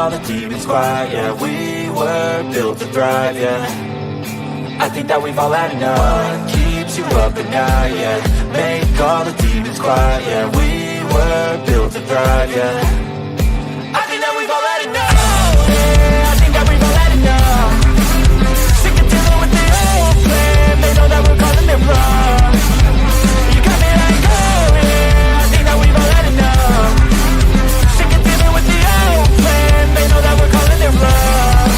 all the demons quiet, yeah. We were built to thrive, yeah. I think that we've all had enough. What keeps you up at night, yeah. Make all the demons quiet, yeah. We were built to thrive, yeah. I think that we've all had enough. Yeah, I think that we've all had enough. Sick of dealing with the old plan. They know that we're calling it wrong. You got me like, oh yeah, I think that we've all had enough. Sick of dealing with the old plan. They know that we're calling it wrong.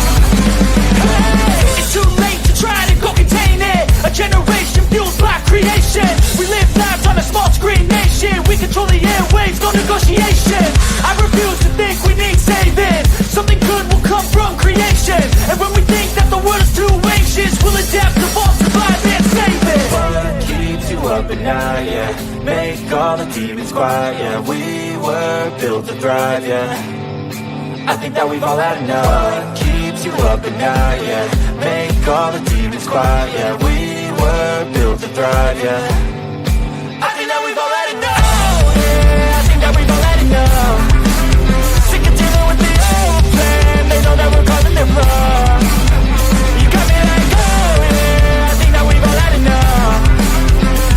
Hey, it's too late to try to go contain it. A generation fueled by creation. We live lives on a small screen nation. We control the airwaves, no negotiation. I refuse to think we need saving. Something good will come from creation. And when we think that the world is too anxious, we'll adapt, evolve, survive, and save it. What keeps you up at night, yeah. Make all the demons quiet, yeah. We were built to thrive, yeah. I think that we've all had enough. What keeps you up at night, yeah. Make all the demons quiet, yeah. We were built to thrive, yeah. I think that we've all had enough. Oh, yeah, I think that we've all had enough. Sick of dealing with the old plan. They know that we're calling it wrong. You got me like, oh yeah, I think that we've all had enough.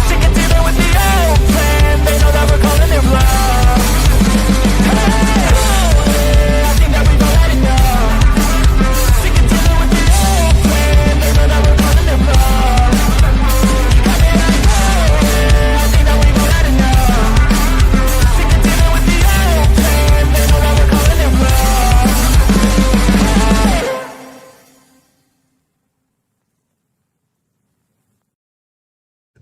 Sick of dealing with the old plan. They know that we're calling it wrong. Hey, oh yeah, I think that we've all had enough. Sick of dealing with the old plan. They know that we're calling it wrong. You got me like, oh yeah, I think that we've all had enough. Sick of dealing with the old plan. They know that we're calling it wrong.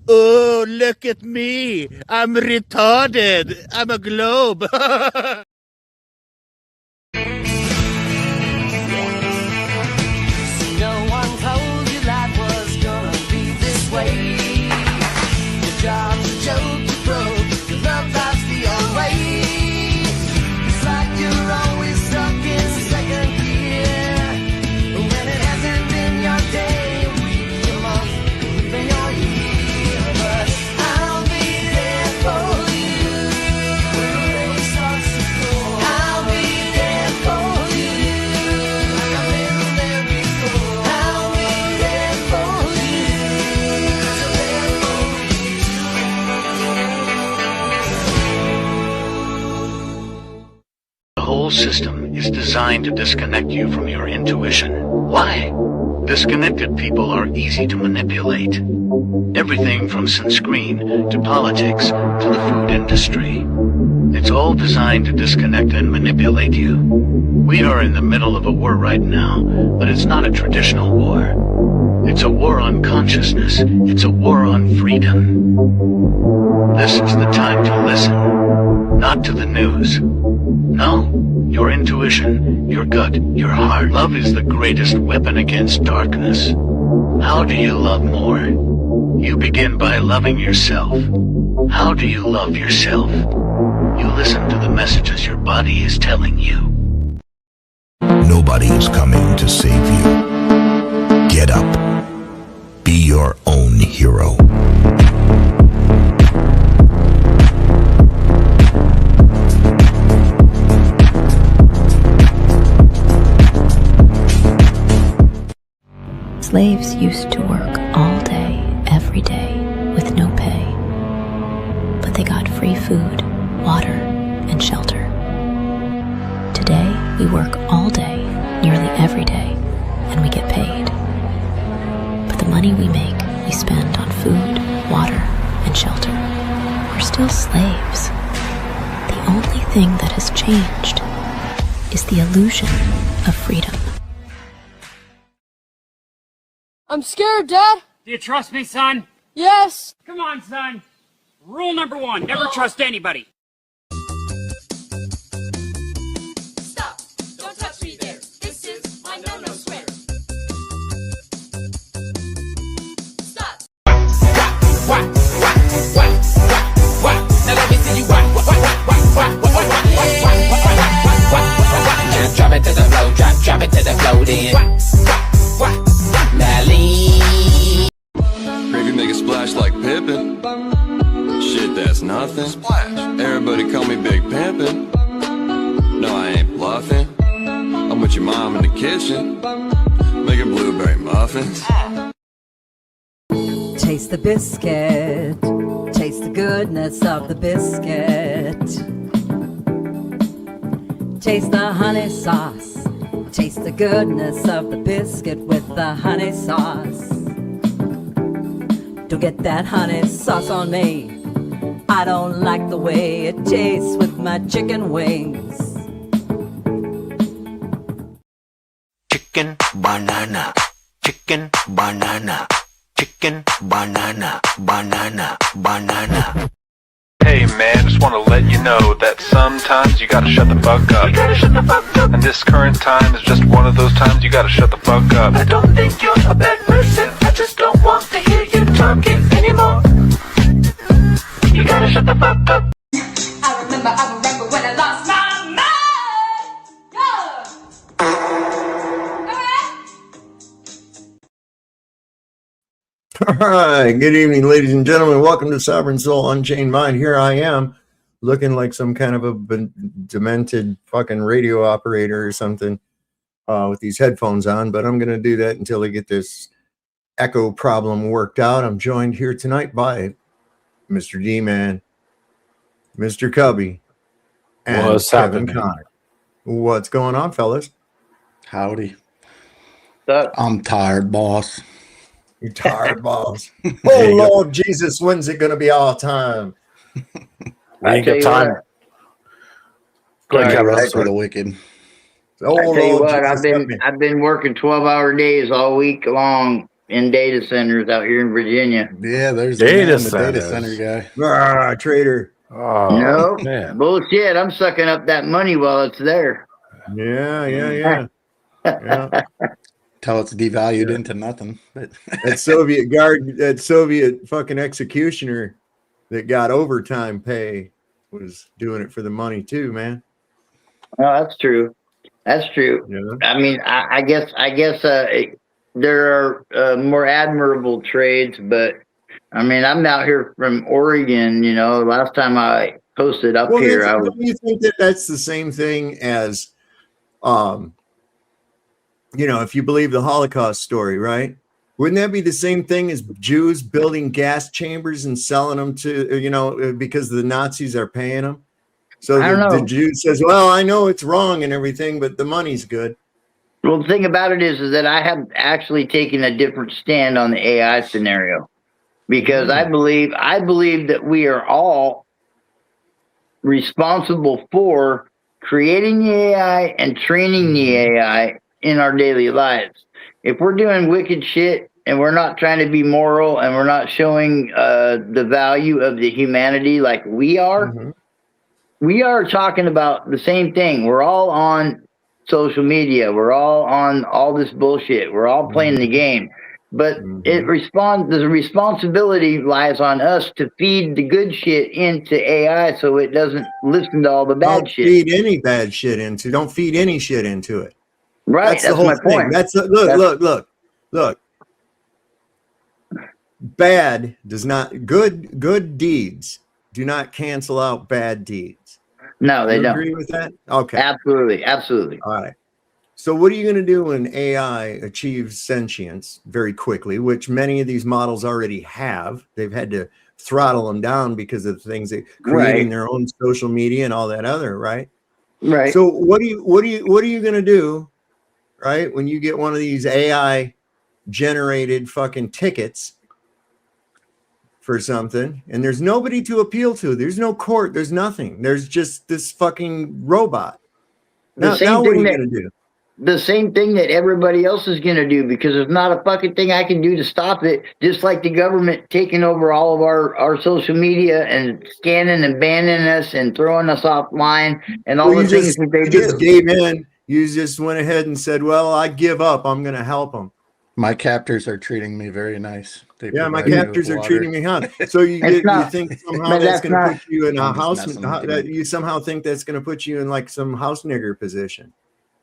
Oh, look at me. I'm retarded. I'm a globe. No one told you life was gonna be this way. Your job's a joke, you broke. Your love life's the old way. It's like you're always stuck in second gear. When it hasn't been your day, week, your month, even your year. But I'll be there for you when the rain starts to pour. I'll be there for you like I've been there before. I'll be there for you, 'cause I'm there for you. The whole system is designed to disconnect you from your intuition. Why? Disconnected people are easy to manipulate. Everything from sunscreen to politics to the food industry. It's all designed to disconnect and manipulate you. We are in the middle of a war right now, but it's not a traditional war. It's a war on consciousness. It's a war on freedom. This is the time to listen, not to the news. No, your intuition, your gut, your heart. Love is the greatest weapon against darkness. How do you love more? You begin by loving yourself. How do you love yourself? You listen to the messages your body is telling you. Nobody is coming to save you. Get up. Be your own hero. Slaves used to work all day, every day, with no pay. But they got free food, water, and shelter. Today, we work all day, nearly every day, and we get paid. But the money we make, we spend on food, water, and shelter. We're still slaves. The only thing that has changed is the illusion of freedom. I'm scared, Dad. Do you trust me, son? Yes. Come on, son. Rule number 1, never trust anybody. Stop! Don't touch me there. This is my no-no square. Stop! What? Now let me see you what? Drop it to the flow, drop it to the flow, then. Now lean. Gravy make a splash like Pippin. Shit, that's nothing. Splash. Everybody call me Big Pimpin'. No, I ain't bluffing. Meet your mom in the kitchen, making blueberry muffins. Taste the biscuit. Taste the goodness of the biscuit. Taste the honey sauce. Taste the goodness of the biscuit with the honey sauce. Don't get that honey sauce on me. I don't like the way it tastes with my chicken wings. Chicken banana, chicken banana, chicken banana, banana, banana. Hey man, just wanna let you know that sometimes you gotta shut the fuck up. You gotta shut the fuck up. And this current time is just one of those times you gotta shut the fuck up. I don't think you're a bad person. I just don't want to hear you talking anymore. You gotta shut the fuck up. I remember when I lost my mind. All right, good evening, ladies and gentlemen. Welcome to Sovereign Soul Unchained Mind. Here I am, looking like some kind of a demented fucking radio operator or something with these headphones on, but I'm going to do that until I get this echo problem worked out. I'm joined here tonight by Mr. D-Man, Mr. Cubby, and What's Kevin happening? Connor. What's going on, fellas? Howdy. I'm tired, boss. You tired, boss? Oh, Lord Jesus, when's it going to be our time? I ain't got time. Go ahead, Kevin. I'm for the wicked. Oh, I tell you Lord what, Jesus, I've been working 12-hour days all week long in data centers out here in Virginia. Yeah, there's Data the data center guy. Ah, traitor. Oh, No, man. bullshit. I'm sucking up that money while it's there. Yeah. Till it's devalued into nothing. But That Soviet guard, that Soviet fucking executioner that got overtime pay was doing it for the money too, man. Oh, that's true. That's true. Yeah. I mean, I guess there are more admirable trades, but I mean, I'm out here from Oregon. You know, last time I posted up here, I was. Don't you think that that's the same thing as, if you believe the Holocaust story, right? Wouldn't that be the same thing as Jews building gas chambers and selling them to, because the Nazis are paying them? So the Jew says, well, I know it's wrong and everything, but the money's good. Well, the thing about it is that I have actually taken a different stand on the AI scenario because I believe that we are all responsible for creating the AI and training the AI in our daily lives. If we're doing wicked shit and we're not trying to be moral and we're not showing the value of the humanity like we are, we are talking about the same thing. We're all on social media. We're all on all this bullshit. We're all playing the game. But the responsibility lies on us to feed the good shit into AI so it doesn't listen to all the bad shit. Don't feed any bad shit into. Don't feed any shit into it. Right. That's the whole my thing. point. Look. Bad does not good deeds do not cancel out bad deeds. No, they you don't. agree with that? Okay. Absolutely. All right. So what are you going to do when AI achieves sentience very quickly, which many of these models already have? They've had to throttle them down because of the things they creating their own social media and all that other, right? Right. So what are you going to do, right, when you get one of these AI generated fucking tickets for something and there's nobody to appeal to? There's no court, there's nothing. There's just this fucking robot. Now what are you going to do? The same thing that everybody else is going to do, because there's not a fucking thing I can do to stop it. Just like the government taking over all of our social media and scanning and banning us and throwing us offline and all the things that they do. You just gave in. You just went ahead and said, well, I give up. I'm going to help them. My captors are treating me very nice. My captors are treating me hot. So you think somehow that's going to put you in a house? You somehow think that's going to put you in like some house nigger position?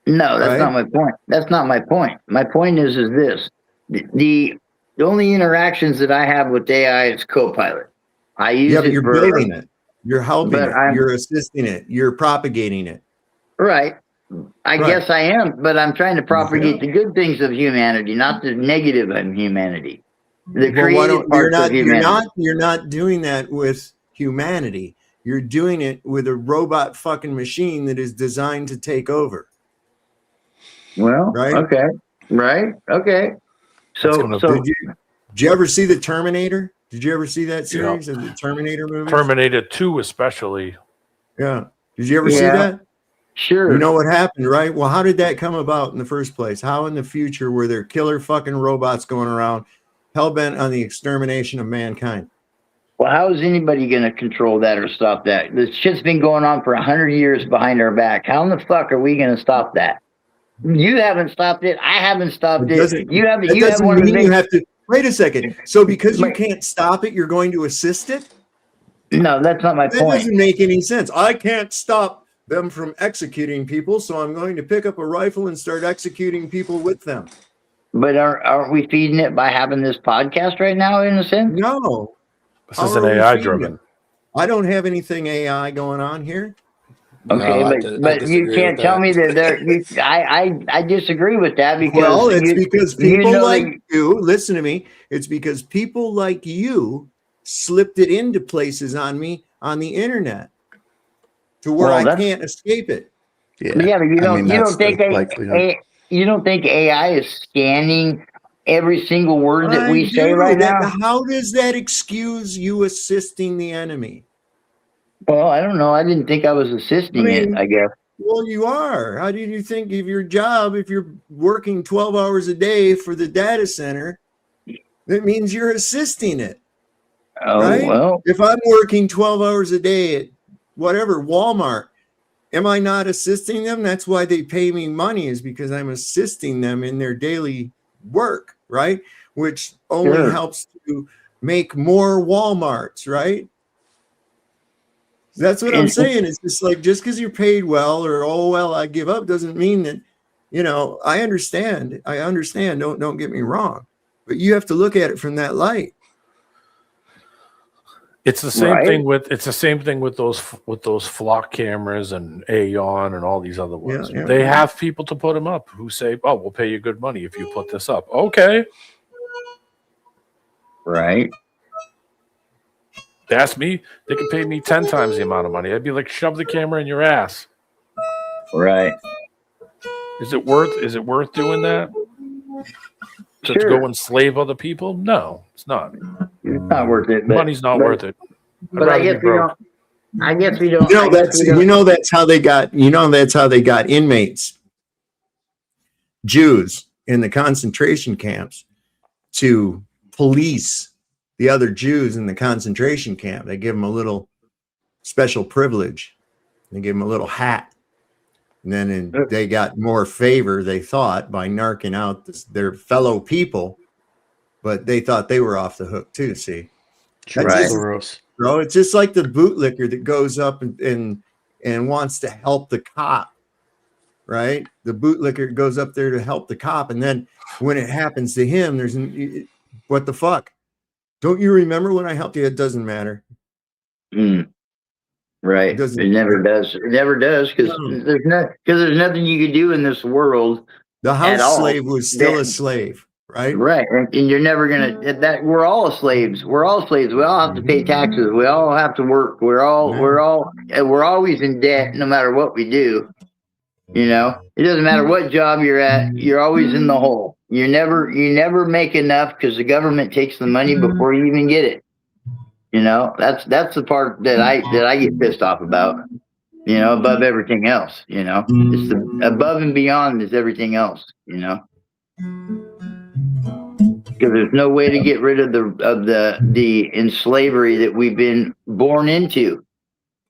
No, that's not my point. That's not my point. My point is this: the only interactions that I have with AI is Copilot. I use it. Building it. You're helping it. You're assisting it. You're propagating it. Right. I guess I am, but I'm trying to propagate the good things of humanity, not the negative of humanity. The creative parts of humanity. You're not doing that with humanity. You're doing it with a robot fucking machine that is designed to take over. Well, right? Okay. Right. Okay. So did you ever see the Terminator? Did you ever see that series of the Terminator movies? Terminator 2 especially. Yeah. Did you ever see that? Sure. You know what happened, right? Well, how did that come about in the first place? How in the future were there killer fucking robots going around hell-bent on the extermination of mankind? Well, how is anybody going to control that or stop that? This shit's been going on for 100 years behind our back. How in the fuck are we going to stop that? You haven't stopped it. I haven't stopped it. You haven't. You have one of the you have to wait a second. So because you can't stop it, you're going to assist it? No, that's not my point. That doesn't make any sense. I can't stop them from executing people, so I'm going to pick up a rifle and start executing people with them. But aren't we feeding it by having this podcast right now, in a sense? No. This is an AI driven. I don't have anything AI going on here. Okay, but you can't tell me that I disagree with that because because people like you listen to me. It's because people like you slipped it into places on me on the internet to where I can't escape it. Yeah, but you don't think AI is scanning every single word that we say right now? How does that excuse you assisting the enemy? Well, I don't know. I didn't think I was assisting it, I guess. Well, you are. How did you think of your job if you're working 12 hours a day for the data center? That means you're assisting it. Oh, right? Well. If I'm working 12 hours a day at whatever, Walmart, am I not assisting them? That's why they pay me money, is because I'm assisting them in their daily work, right? Which only helps to make more Walmarts, right? That's what I'm saying. It's just like, just because you're paid well or, oh, well, I give up doesn't mean that, I understand. Don't get me wrong, but you have to look at it from that light. It's the same thing with those flock cameras and Aeon and all these other ones. They have people to put them up who say, "Oh, we'll pay you good money if you put this up." Okay. Right. Ask me, they could pay me 10 times the amount of money. I'd be like, shove the camera in your ass. Right. Is it worth doing that? To go enslave other people? No, it's not. It's not worth it. Money's not worth it. But I guess we don't. I guess we don't. That's how they got. That's how they got inmates, Jews in the concentration camps, to police the other Jews in the concentration camp. They give them a little special privilege. They give them a little hat. And then they got more favor, they thought, by narking out their fellow people. But they thought they were off the hook too, see? Bro, it's just like the bootlicker that goes up and wants to help the cop, right? The bootlicker goes up there to help the cop. And then when it happens to him, what the fuck? Don't you remember when I helped you? It doesn't matter. Right. It never does. It never does because there's nothing you can do in this world. The house slave was still a slave, right? Right. And you're never gonna we're all slaves. We're all slaves. We all have to pay taxes. We all have to work. We're always in debt no matter what we do. It doesn't matter what job you're at, you're always in the hole. You never make enough because the government takes the money before you even get it. That's the part that I get pissed off about. Above everything else. It's the above and beyond is everything else. Because there's no way to get rid of the enslavery that we've been born into.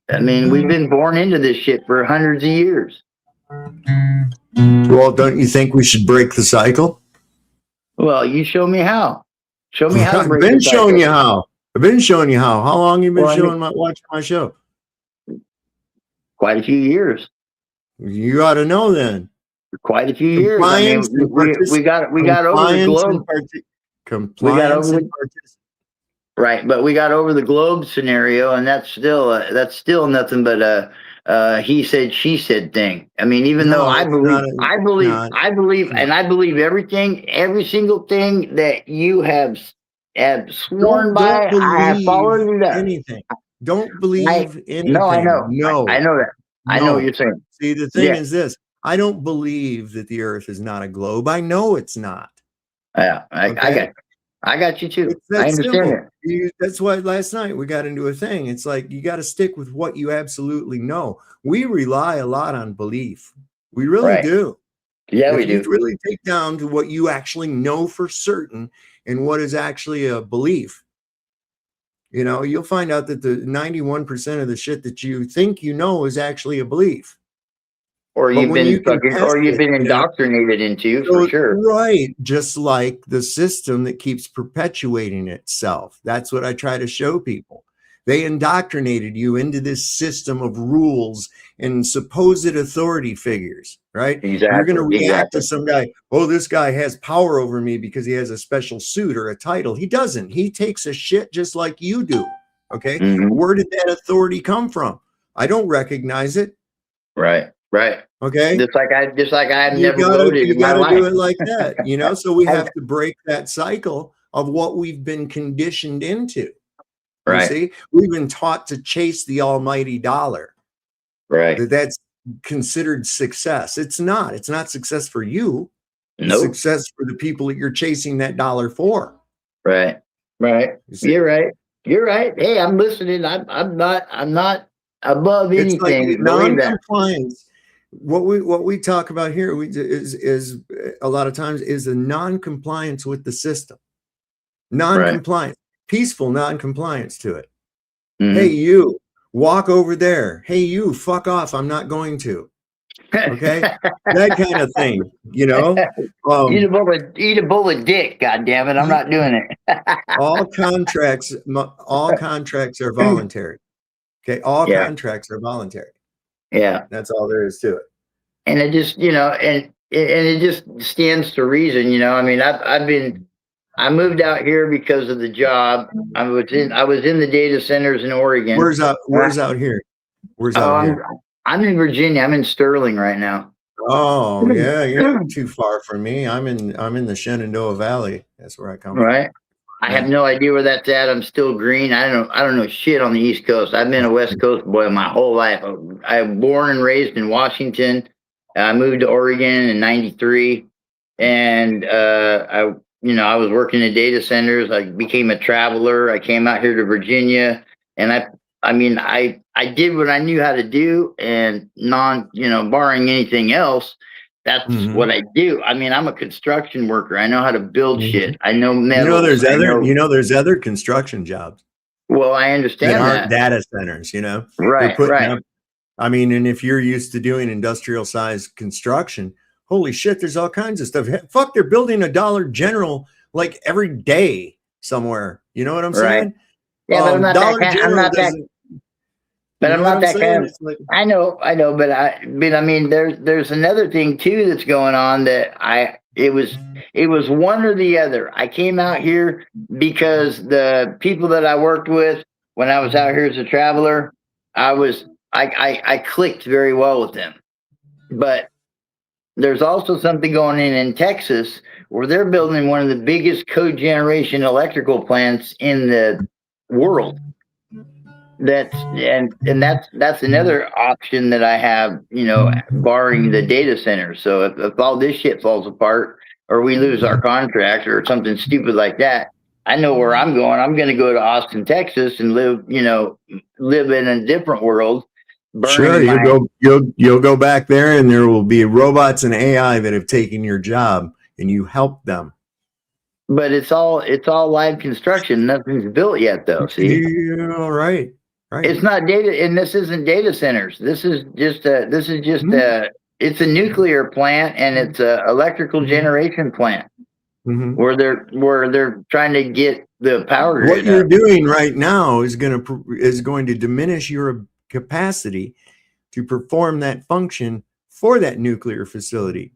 I mean, we've been born into this shit for hundreds of years. Well, don't you think we should break the cycle? Well, you show me how. Show me how. I've been showing you how. How long you been watching my show? Quite a few years. You ought to know then. Quite a few years. I mean, we got over the globe. Right, but we got over the globe scenario, and that's still nothing but he said, she said thing. I mean, even No, though I it's believe, not and I believe everything, every single thing that you have sworn don't by, I have believe followed it up. anything. Don't believe No, I anything. know. No. I know that. I know what No. you're saying. See, the thing Yeah. is this. I don't believe that the earth is not a globe. I know it's not. Yeah. Okay? I got you too. It's I that understand simple. it. That's why last night we got into a thing. It's like you got to stick with what you absolutely know. We rely a lot on belief. We really Right. do. Yeah, we If you do. really take down to what you actually know for certain and what is actually a belief, you know, you'll find out that the 91% of the shit that you think you know is actually a belief. Or But you've when you been can test you've it, been you know, indoctrinated into, for so, sure. right, just like the system that keeps perpetuating itself. That's what I try to show people. They indoctrinated you into this system of rules and supposed authority figures, right? You're going to react to some guy, oh, this guy has power over me because he has a special suit or a title. He doesn't. He takes a shit just like you do. Okay. Where did that authority come from? I don't recognize it. Right. Right. Okay. Just like I've You never gotta voted in my life. do it like that, you know. So we have to break that cycle of what we've been conditioned into. You Right. see, we've been taught to chase the almighty dollar. Right. That's considered success. It's not. It's not success for you. It's Nope. success for the people that you're chasing that dollar for. Right. Right. You're right. You're right. Hey, I'm listening. I'm not above It's like anything. Believe that. non-compliance. What we talk about here is a lot of times is the non-compliance with the system. Non-compliance, peaceful non-compliance to it. Hey, you walk over there. Hey, you fuck off. I'm not going to. Okay, that kind of thing. You know, eat a bowl of dick. God damn it, I'm not doing it. all contracts are voluntary. Okay, all contracts are voluntary. Yeah, that's all there is to it. And it just, you know, and it just stands to reason. You know, I mean, I moved out here because of the job. I was in the data centers in Oregon. Where's out here? Where's out here? I'm in Virginia. I'm in Sterling right now. Oh yeah, you're not too far from me. I'm in the Shenandoah Valley. That's where I come from. Right. I have no idea where that's at. I'm still green. I don't know shit on the East Coast. I've been a West Coast boy my whole life. I was born and raised in Washington. I moved to Oregon in '93, and I was working in data centers. I became a traveler. I came out here to Virginia, and I did what I knew how to do, and barring anything else, that's what I do. I mean, I'm a construction worker. I know how to build shit. I know metals. There's other construction jobs. Well, I understand that aren't data centers. You know, right? Right. I mean, and if you're used to doing industrial sized construction, holy shit, there's all kinds of stuff. Fuck, they're building a Dollar General like every day somewhere. You know what I'm saying? Yeah, but I'm not that kind. I'm not that. But I'm not that kind of. Like, I know, but I mean, there's another thing too that's going on that it was one or the other. I came out here because the people that I worked with when I was out here as a traveler, I clicked very well with them. But there's also something going in Texas where they're building one of the biggest cogeneration electrical plants in the world. That's another option that I have, you know, barring the data center. So if all this shit falls apart or we lose our contract or something stupid like that, I know where I'm going. I'm going to go to Austin, Texas, and live in a different world. Sure, you'll go back there, and there will be robots and AI that have taken your job, and you help them. But it's all live construction. Nothing's built yet, though. See, all right. Right. It's not data, and this isn't data centers. This is just it's a nuclear plant, and it's a electrical generation plant where they're trying to get the power. What you're doing right now is going to diminish your capacity to perform that function for that nuclear facility,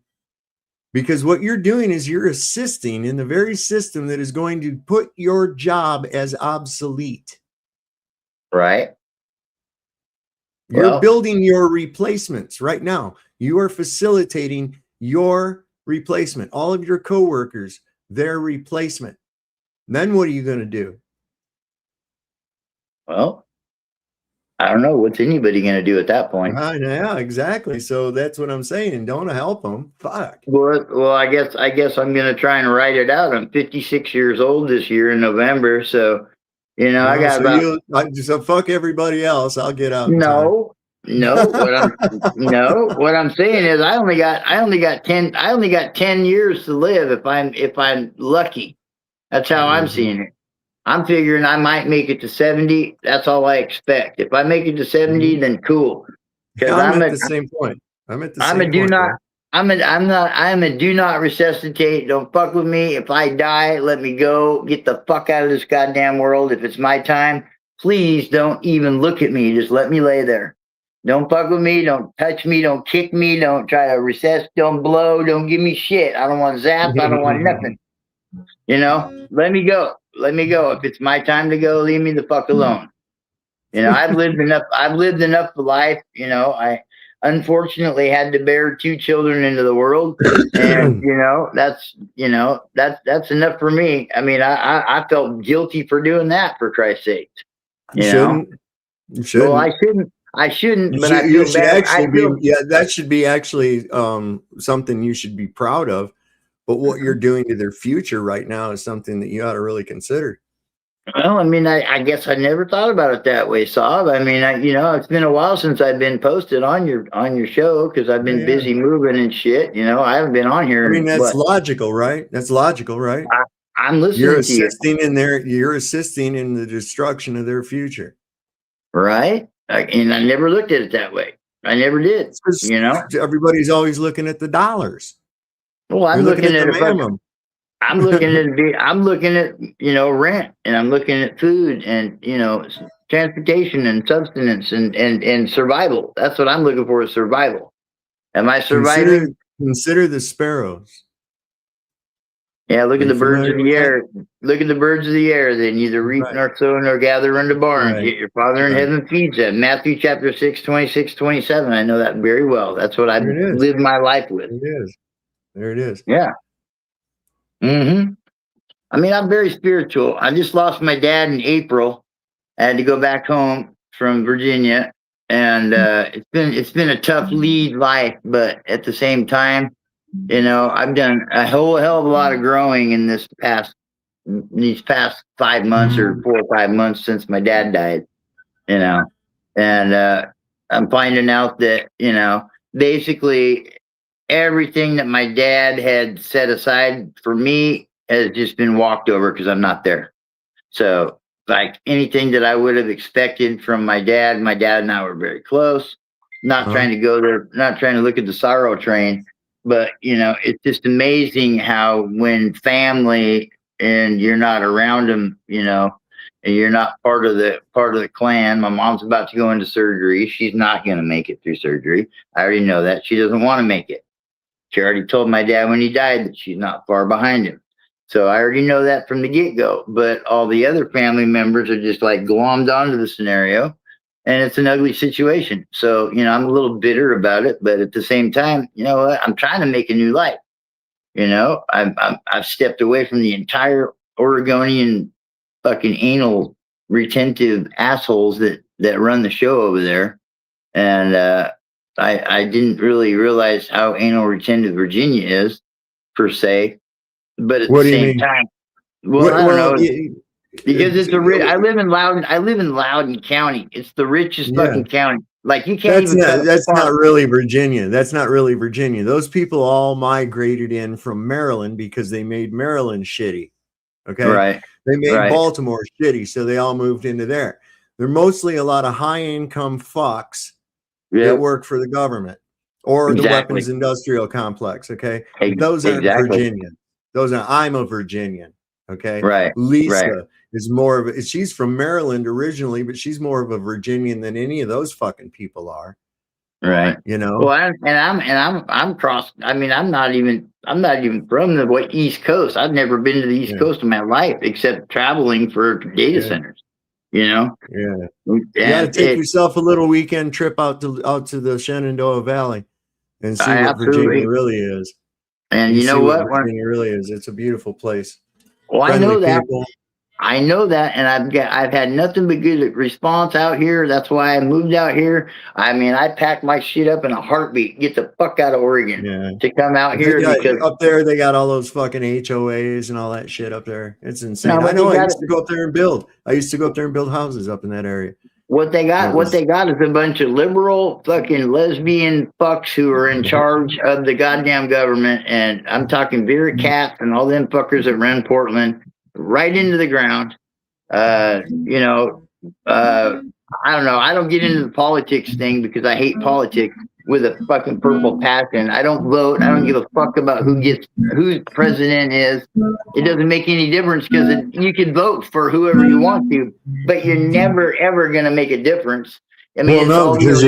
because what you're doing is you're assisting in the very system that is going to put your job as obsolete. Right. You're building your replacements right now. You are facilitating your replacement. All of your coworkers, their replacement. Then what are you going to do? Well, I don't know. What's anybody going to do at that point? Yeah, exactly. So that's what I'm saying. Don't help them. Fuck. Well, I guess I'm going to try and write it out. I'm 56 years old this year in November, so I got so fuck everybody else. I'll get out. No. What I'm saying is I only got 10 years to live if I'm lucky. That's how I'm seeing it. I'm figuring I might make it to 70. That's all I expect. If I make it to 70, then cool. Yeah, I'm at the same point. I'm a do not resuscitate. Don't fuck with me. If I die, let me go. Get the fuck out of this goddamn world. If it's my time, please don't even look at me. Just let me lay there. Don't fuck with me. Don't touch me. Don't kick me. Don't try to recess. Don't blow. Don't give me shit. I don't want zapped. I don't want nothing. Let me go. Let me go. If it's my time to go, leave me the fuck alone. I've lived enough of life. I unfortunately had to bear 2 children into the world. And that's enough for me. I mean, I felt guilty for doing that, for Christ's sake. You shouldn't. Well, I shouldn't, but I feel bad. That should be actually something you should be proud of. But what you're doing to their future right now is something that you ought to really consider. Well, I mean, I guess I never thought about it that way, Saab. I mean, it's been a while since I've been posted on your show because I've been busy moving and shit. I haven't been on here. I mean, that's logical, right? That's logical, right? I'm listening You're to you. You're assisting in the destruction of their future. Right? And I never looked at it that way. I never did. Everybody's always looking at the dollars. Well, I'm looking at the I'm looking at rent, and I'm looking at food, and transportation and sustenance and survival. That's what I'm looking for, is survival. Am I surviving? Consider the sparrows. Yeah, look at the birds of the air. Look at the birds of the air. They neither reap nor sow nor gather into barns. Yet your Father in heaven feeds them. Matthew chapter 6, 26, 27. I know that very well. That's what I've lived my life with. There it is. Yeah. I mean, I'm very spiritual. I just lost my dad in April. I had to go back home from Virginia, and it's been a tough lead life, but at the same time, I've done a whole hell of a lot of growing in these past 5 months or 4 or 5 months since my dad died. And I'm finding out that basically everything that my dad had set aside for me has just been walked over because I'm not there. So, like, anything that I would have expected from my dad and I were very close. Not trying to go there, not trying to look at the sorrow train, but it's just amazing how when family and you're not around them, and you're not part of the clan. My mom's about to go into surgery. She's not going to make it through surgery. I already know that. She doesn't want to make it. She already told my dad when he died that she's not far behind him. So I already know that from the get-go. But all the other family members are just like glommed onto the scenario, and it's an ugly situation. So, I'm a little bitter about it, but at the same time, what? I'm trying to make a new life. I've stepped away from the entire Oregonian fucking anal retentive assholes that run the show over there. And I didn't really realize how anal retentive Virginia is, per se. But at the same time, I don't know. Because it's I live in Loudoun County. It's the richest fucking county. Like, you can't that's not really Virginia. That's not really Virginia. Those people all migrated in from Maryland because they made Maryland shitty. Okay. Right. They made Baltimore shitty, so they all moved into there. They're mostly a lot of high income fucks that work for the government or the weapons industrial complex. Okay. Those aren't Virginians. I'm a Virginian. Okay. Right. Lisa is more of she's from Maryland originally, but she's more of a Virginian than any of those fucking people are. Right. Well, I'm cross. I mean, I'm not even from the East Coast. I've never been to the East Coast in my life except traveling for data centers. you know. Yeah, you got to take yourself a little weekend trip out to the Shenandoah Valley and see what Virginia really is. And you know see what? Virginia really is. It's a beautiful place. Well, Friendly I know that. people. I know that, and I've had nothing but good response out here. That's why I moved out here. I mean, I packed my shit up in a heartbeat, get the fuck out of Oregon to come out here because up there they got all those fucking HOAs and all that shit up there. It's insane. No, I know. I used to go up there and build. I used to go up there and build houses up in that area. What they got is a bunch of liberal fucking lesbian fucks who are in charge of the goddamn government, and I'm talking Vera Katz and all them fuckers that run Portland right into the ground. You know, I don't know. I don't get into the politics thing because I hate politics with a fucking purple passion. I don't vote. I don't give a fuck about who president is. It doesn't make any difference because you can vote for whoever you want to, but you're never ever gonna make a difference. I mean, well, no, because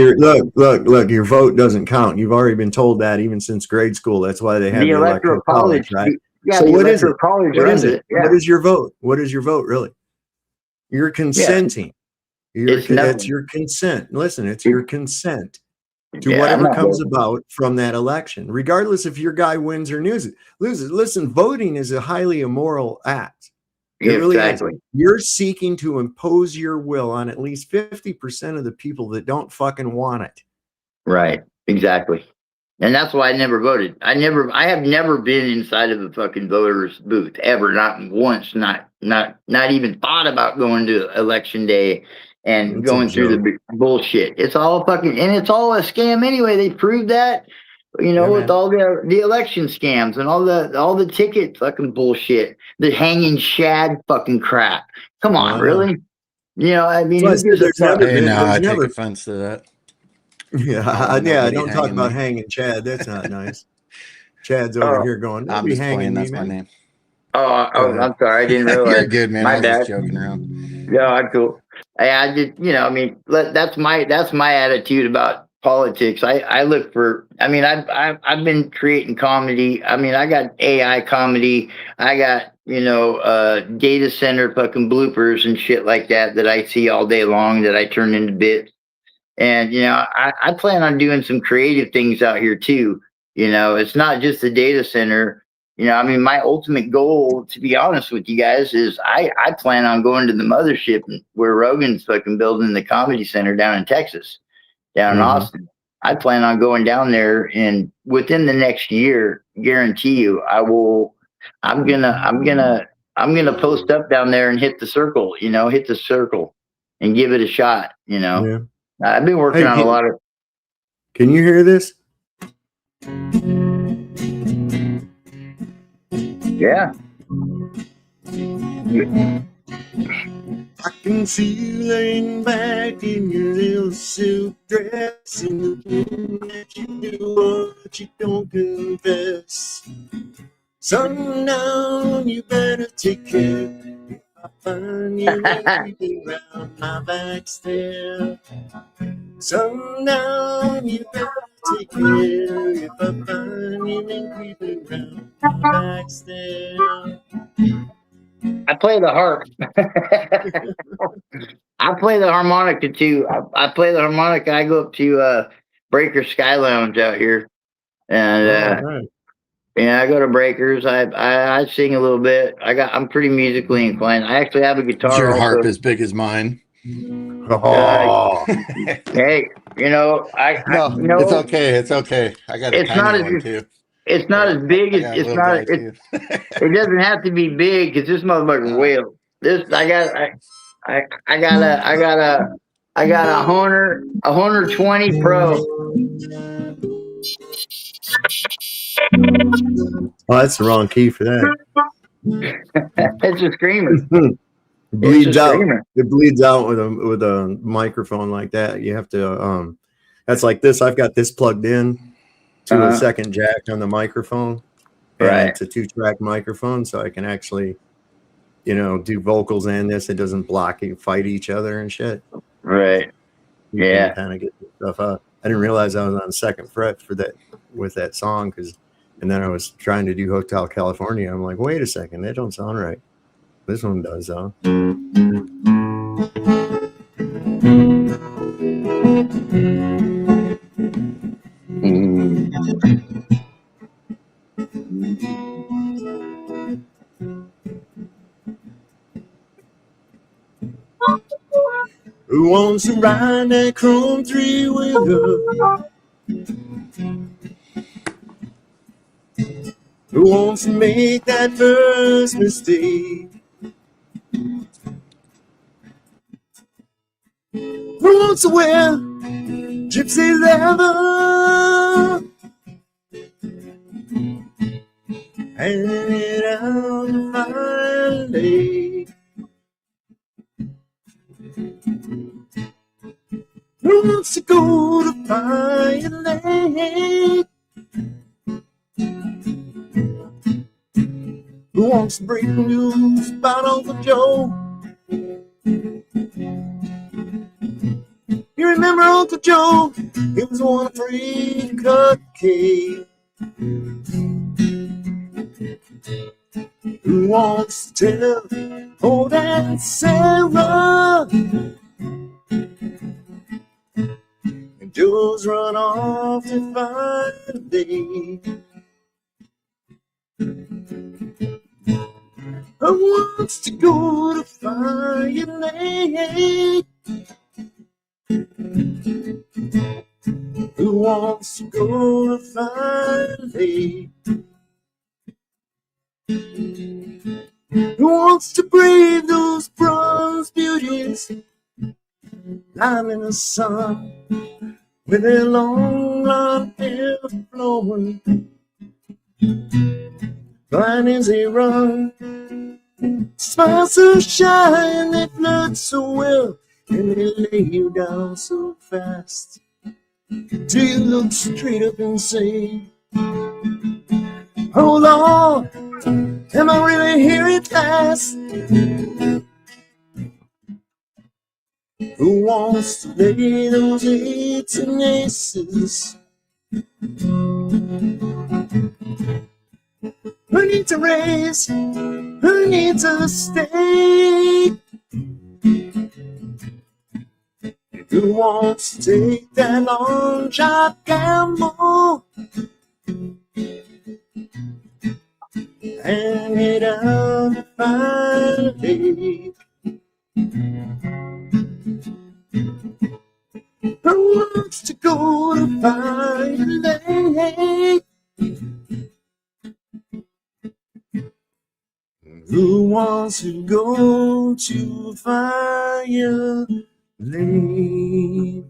look, your vote doesn't count. You've already been told that even since grade school. That's why they have the electoral college, right? Yeah, so the what is it? College what is it? Yeah. What is your vote? What is your vote really? You're consenting. Yeah. It's your consent. Listen, it's your consent to whatever comes about from that election, regardless if your guy wins or loses. Listen, voting is a highly immoral act. It really is. You're seeking to impose your will on at least 50% of the people that don't fucking want it. Right. Exactly. And that's why I never voted. I have never been inside of a fucking voter's booth ever, not once, not even thought about going to election day and going through the bullshit. It's all fucking, and it's all a scam anyway. They proved that, you know, with all the election scams and all the ticket fucking bullshit, the hanging shad fucking crap. Come on, really? You know, I mean, I take offense to that. Yeah, don't talk about hanging Chad. That's not nice. Chad's over here going, I'm just playing. That's my name. I'm sorry. I didn't realize. You're good, man. My I was bad. just joking around. Yeah, I'm cool. I did, you know, I mean, that's my attitude about politics. I look for, I mean, I've been creating comedy. I mean, I got AI comedy. I got, you know, data center fucking bloopers and shit like that I see all day long that I turn into bits. And, you know, I plan on doing some creative things out here too. You know, it's not just the data center. You know, I mean, my ultimate goal, to be honest with you guys, is I plan on going to the mothership where Rogan's fucking building the comedy center down in Texas, down in Austin. I plan on going down there, and within the next year, guarantee you, I'm gonna post up down there and hit the circle, and give it a shot. You know, I've been working on a lot of. Can you hear this? Yeah. I can see you laying back in your little silk dress and the thing that you do but you don't confess. Sundown, you better take care. If I find you creeping around my back stairs. Sundown, you better take care. If I find you creeping around my back stairs. I play the harp. I play the harmonica too. I play the harmonica. I go up to Breaker Sky Lounge out here, and yeah, I go to Breakers. I sing a little bit. I'm pretty musically inclined. I actually have a guitar. Your harp is big as mine. Hey, you know, no, it's okay. It's okay. I got a tiny one too. It's not as big as it doesn't have to be big because this motherfucker's whale. I got a Honor 20 Pro. Oh, that's the wrong key for that. It's a screamer. It bleeds out. It bleeds out with a microphone like that. You have to that's like this. I've got this plugged in to a second jack on the microphone. Right. It's a 2-track microphone, so I can actually, you know, do vocals and this. It doesn't fight each other and shit. Right. Yeah. Kind of get the stuff out. I didn't realize I was on 2nd fret for that with that song and then I was trying to do Hotel California. I'm like, wait a second, that don't sound right. This one does though. Who wants to ride that chrome three-wheeler? Who wants to make that first mistake? Who wants to wear gypsy leather and it out to my lake? Who wants to go to Fire Lake? Who wants to break the news about Uncle Joe? You remember Uncle Joe? He was one free cupcake. Who wants to tell old Aunt Sarah? And Joe's run off to find a day. Who wants to go to Fire Lake? Who wants to go to Fire Lake? Who wants to brave those bronze beauties lying in the sun with their long blonde hair flowing, blind as they run, smile so shy and they flirt so well, and they lay you down so fast till you look straight up and say, oh Lord, am I really here at last? Who wants to lay those eights and aces? Who needs a raise? Who needs a stake? Who wants to take that long shot gamble and get out to Fire Lake? Who wants to go to Fire Lake? Who wants to go to Fire Lake?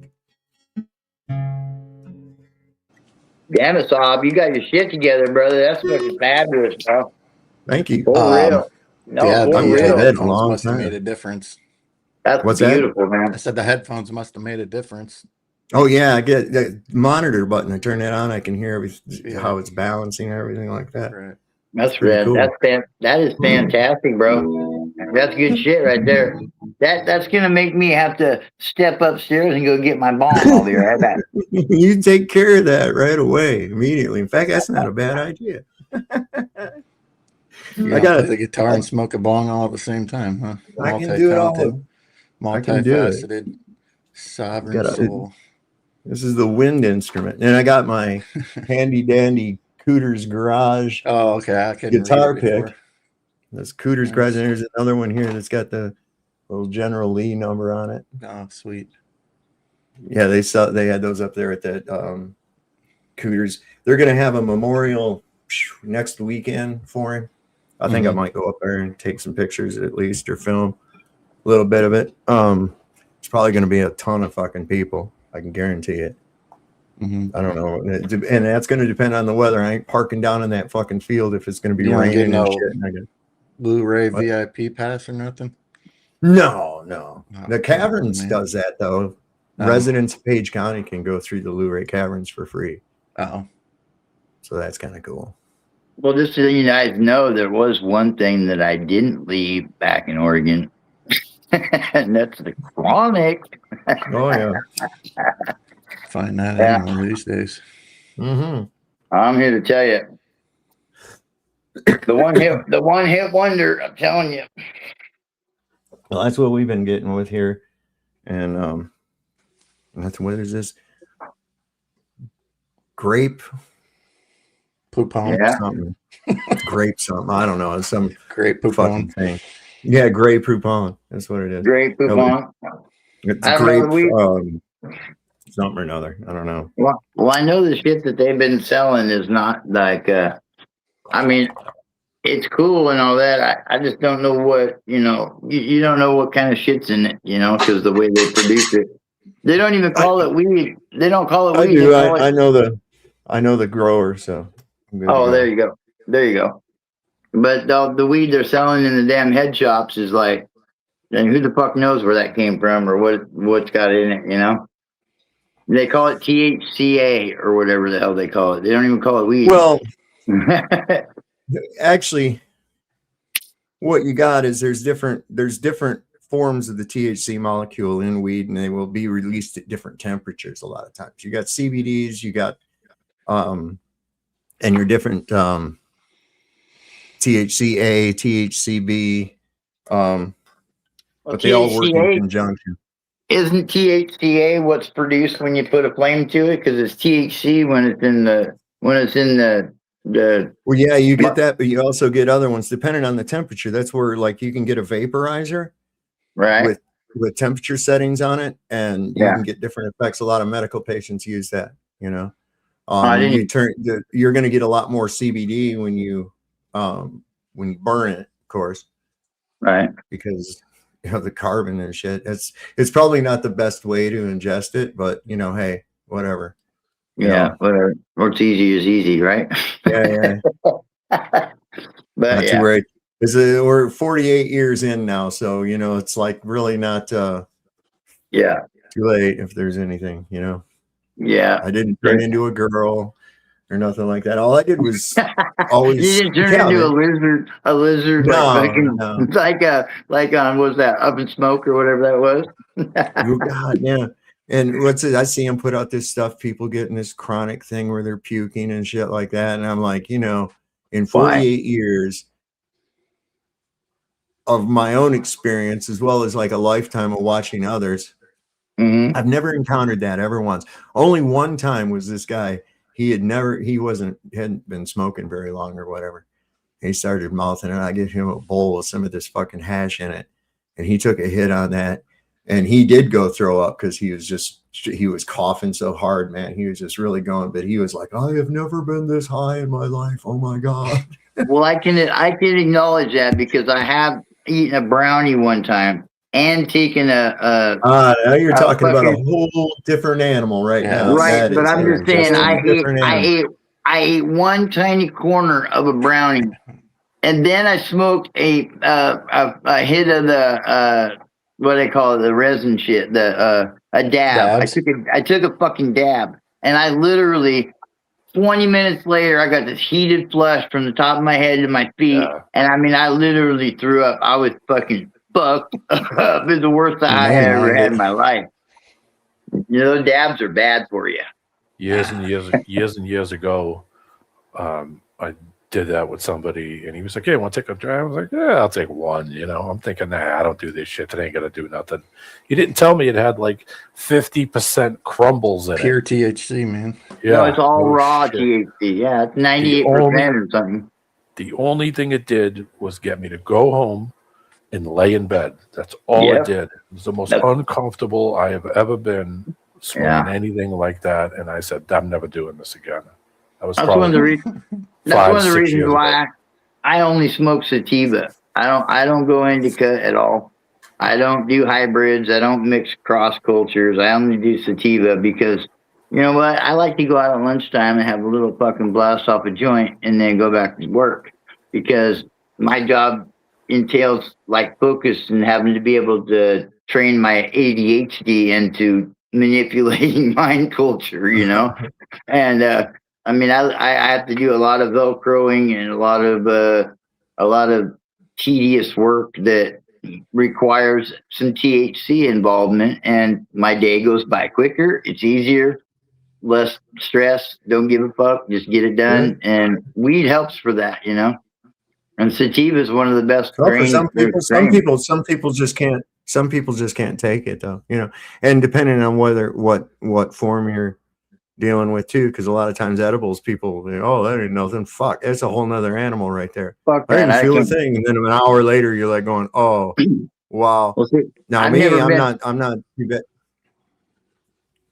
Damn it, Saab, you got your shit together, brother. That's fucking fabulous, bro. Thank you. For real. No, Yeah, for the real. headphones must have made a difference. That's What's beautiful, that? man. I said the headphones must have made a difference. Oh yeah, I get the monitor button. I turn that on. I can hear how it's balancing and everything like that. Right. That's pretty red. cool. That is fantastic, bro. That's good shit right there. That's gonna make me have to step upstairs and go get my bomb. I'll be right back. You take care of that right away, immediately. In fact, that's not a bad idea. I got to play the guitar and smoke a bong all at the same time, huh? I can do it all. I can do it. Multifaceted, sovereign soul. This is the wind instrument, and I got my handy dandy Cooter's Garage. Oh, okay. I couldn't guitar read it before. pick. This Cooter's Garage, and there's another one here that's got the little General Lee number on it. Oh, sweet. Yeah, they had those up there at that Cooters. They're gonna have a memorial next weekend for him. I think I might go up there and take some pictures at least, or film a little bit of it. It's probably gonna be a ton of fucking people. I can guarantee it. I don't know, and that's gonna depend on the weather. I ain't parking down in that fucking field if it's gonna be raining and shit. Blu-ray VIP pass or nothing? No. Oh, The Caverns does that though. Residents of Page County can go through the Luray Caverns for free. Oh, so that's kind of cool. Well, just so you guys know, there was one thing that I didn't leave back in Oregon, and that's the Chronic. Oh yeah, find that out one of these days. I'm here to tell you, the one hit wonder. I'm telling you. Well, that's what we've been getting with here. and that's what is this? Grape Poupon. Yeah. Something. Grape something. I don't know. It's some Grape fucking Poupon. thing. Yeah, grape Poupon. That's what it is. Grape Poupon. It's I don't grape know. something or another. I don't know. Well, I know the shit that they've been selling is not like, I mean, it's cool and all that. I just don't know what, you don't know what kind of shit's in it, because the way they produce it. They don't even call it weed. They don't call it I weed. do. They call it... I know the grower, so I'm good to Oh, go. there you go. There you go. But the weed they're selling in the damn head shops is like, and who the fuck knows where that came from or what's got in it, They call it THCA or whatever the hell they call it. They don't even call it weed. Well, actually, what you got is there's different forms of the THC molecule in weed, and they will be released at different temperatures a lot of times. You got CBDs, you got and your different THCA, THCB, but they all work in conjunction. Isn't THCA what's produced when you put a flame to it? Because it's THC when it's in the Well, yeah, you get that, but you also get other ones depending on the temperature. That's where like you can get a vaporizer, right, with temperature settings on it, and you Yeah. can get different effects. A lot of medical patients use that. I You're going to get a lot more CBD when you burn it, of course, right? Because the carbon and shit. It's probably not the best way to ingest it, but hey, whatever. Yeah, whatever. What's easy is easy, right? Yeah. But Not yeah. too right. We're 48 years in now, so it's like really not too late if there's anything. Yeah. I didn't turn into a girl or nothing like that. All I did was always. You didn't turn into a lizard, No, like fucking, no. like on what was that, Up in Smoke or whatever that was. Oh, God, yeah. And what's it? I see them put out this stuff. People getting this chronic thing where they're puking and shit like that, and I'm like, in 48 years of my own experience, as well as like a lifetime of watching others, I've never encountered that ever once. Only one time was this guy. Hadn't been smoking very long or whatever. He started mouthing it. I gave him a bowl with some of this fucking hash in it, and he took a hit on that, and he did go throw up because he was coughing so hard, man. He was just really going, but he was like, I have never been this high in my life. Oh my God. Well, I can acknowledge that because I have eaten a brownie one time and taken now you're talking about a whole different animal right now. Right, but I'm just saying I ate one tiny corner of a brownie, and then I smoked a hit of the what do they call it, the resin shit, a dab. Dabs? I took a fucking dab, and I literally 20 minutes later I got this heated flush from the top of my head to my feet, and I mean I literally threw up. I was fucking fucked up. It's the worst I ever had in my life. Dabs are bad for you. Years and years ago, I did that with somebody, and he was like, "Hey, want to take a drive?" I was like, "Yeah, I'll take one." I'm thinking, "Nah, I don't do this shit. It ain't gonna do nothing." He didn't tell me it had like 50% crumbles in Pure it. THC, man. Yeah, No, it's all raw THC. Yeah, it's 98% or something. The only thing it did was get me to go home and lay in bed. That's all it did. It was the most uncomfortable I have ever been smoking anything like that. And I said, I'm never doing this again. That's one of the reasons why I only smoke sativa. I don't go indica at all. I don't do hybrids. I don't mix cross cultures. I only do sativa because you know what? I like to go out at lunchtime and have a little fucking blast off a joint and then go back to work because my job entails like focus and having to be able to train my ADHD into manipulating mind culture, and I mean I have to do a lot of velcroing and a lot of tedious work that requires some THC involvement, and my day goes by quicker. It's easier, less stress, don't give a fuck, just get it done. And weed helps for that, And sativa is one of the best strains. Some people just can't Some people just can't take it though, and depending on what form you're dealing with too, because a lot of times edibles, people, oh, that ain't nothing. Fuck, it's a whole nother animal right there. Fuck I that. didn't feel a thing, and then an hour later, you're like going, oh, wow. Well, see, Now I've me, never I'm been- not.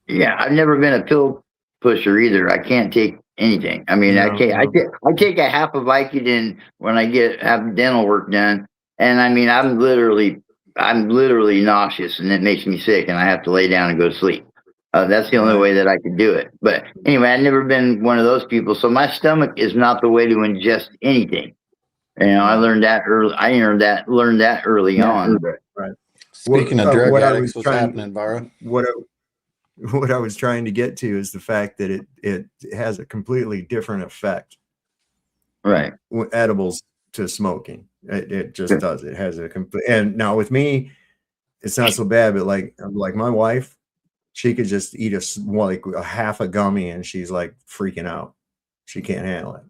Yeah, I've never been a pill pusher either. I can't take anything. I mean, No, I take a half of Vicodin when I have dental work done, and I mean, I'm literally nauseous, and it makes me sick, and I have to lay down and go to sleep. That's the only way that I can do it. But anyway, I've never been one of those people, so my stomach is not the way to ingest anything. I learned that early. Learned that early on. Right. Speaking of drug what I addicts, was what's happening, Barra? What I was trying to get to is the fact that it has a completely different effect, right? Edibles to smoking, it just does. It has a complete. And now with me, it's not so bad. But like my wife, she could just eat a half a gummy and she's like freaking out. She can't handle it.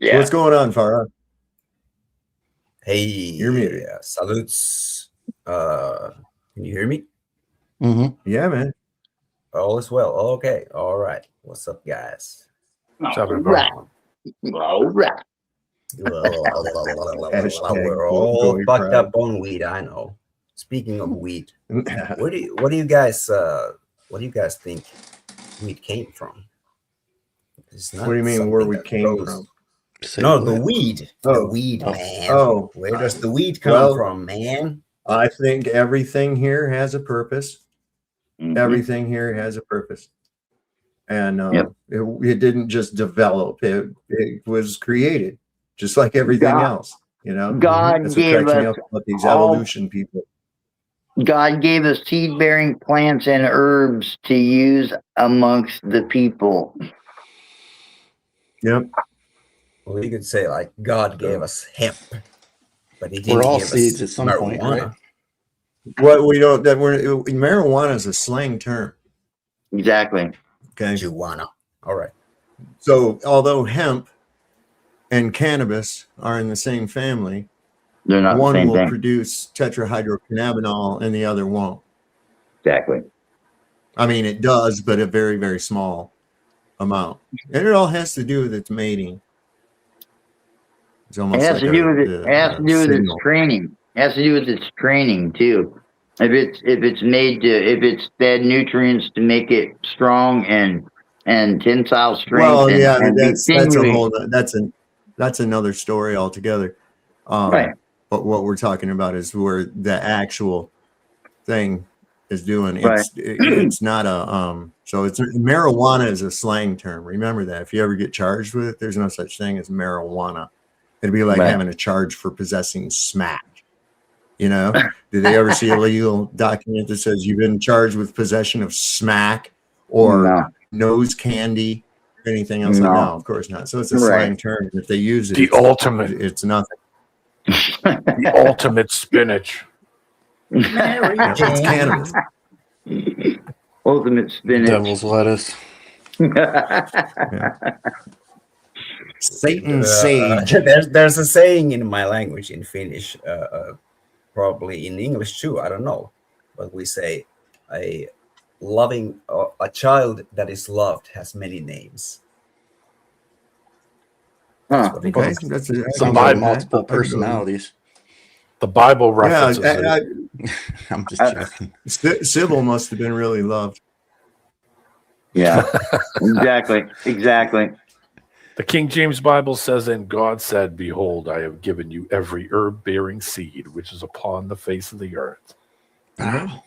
Yeah. So what's going on, Farah? Hey, you're muted. Salutes. Can you hear me? Mm-hmm. Yeah, man. All is well. Okay. All right. What's up, guys? All right. We're all fucked up on weed. I know. Speaking of weed, what do you guys think weed came from? What do you mean where we came from? No, the weed. The weed, man. Where does the weed come from, man? I think everything here has a purpose. Everything here has a purpose. And it didn't just develop. It was created, just like everything else. God That's gave what cracks me us up about these evolution people. God gave us seed-bearing plants and herbs to use amongst the people. Yep. Well, you could say like God gave us hemp, but he We're didn't all give seeds us at some point, right? What we don't marijuana is a slang term. Exactly. Okay. Marijuana. All right. So although hemp and cannabis are in the same family, they're not one the same will thing. produce tetrahydrocannabinol and the other won't. Exactly. I mean, it does, but a very, very small amount. And it all has to do with its mating. It's almost It has to do with it. It has to do with its training. It has to do with its training too. If it's fed nutrients to make it strong and tensile strength. Well, yeah, and that's another story altogether. Right. But what we're talking about is where the actual thing is doing. Right. It's not a so it's marijuana is a slang term. Remember that. If you ever get charged with it, there's no such thing as marijuana. It'd be like having a charge for possessing smack. Did they ever see a legal document that says you've been charged with possession of smack or nose candy or anything else? No, of course not. So it's a slang term. If they use it, it's nothing. The ultimate spinach. It's cannabis. Ultimate spinach. Devil's lettuce. Satan sage. There's a saying in my language in Finnish, probably in English too. I don't know, but we say a child that is loved has many names. That's what sounds like multiple personalities. The Bible references I'm just joking. Sybil must have been really loved. Yeah, exactly. The King James Bible says, and God said, behold, I have given you every herb-bearing seed which is upon the face of the earth. Wow.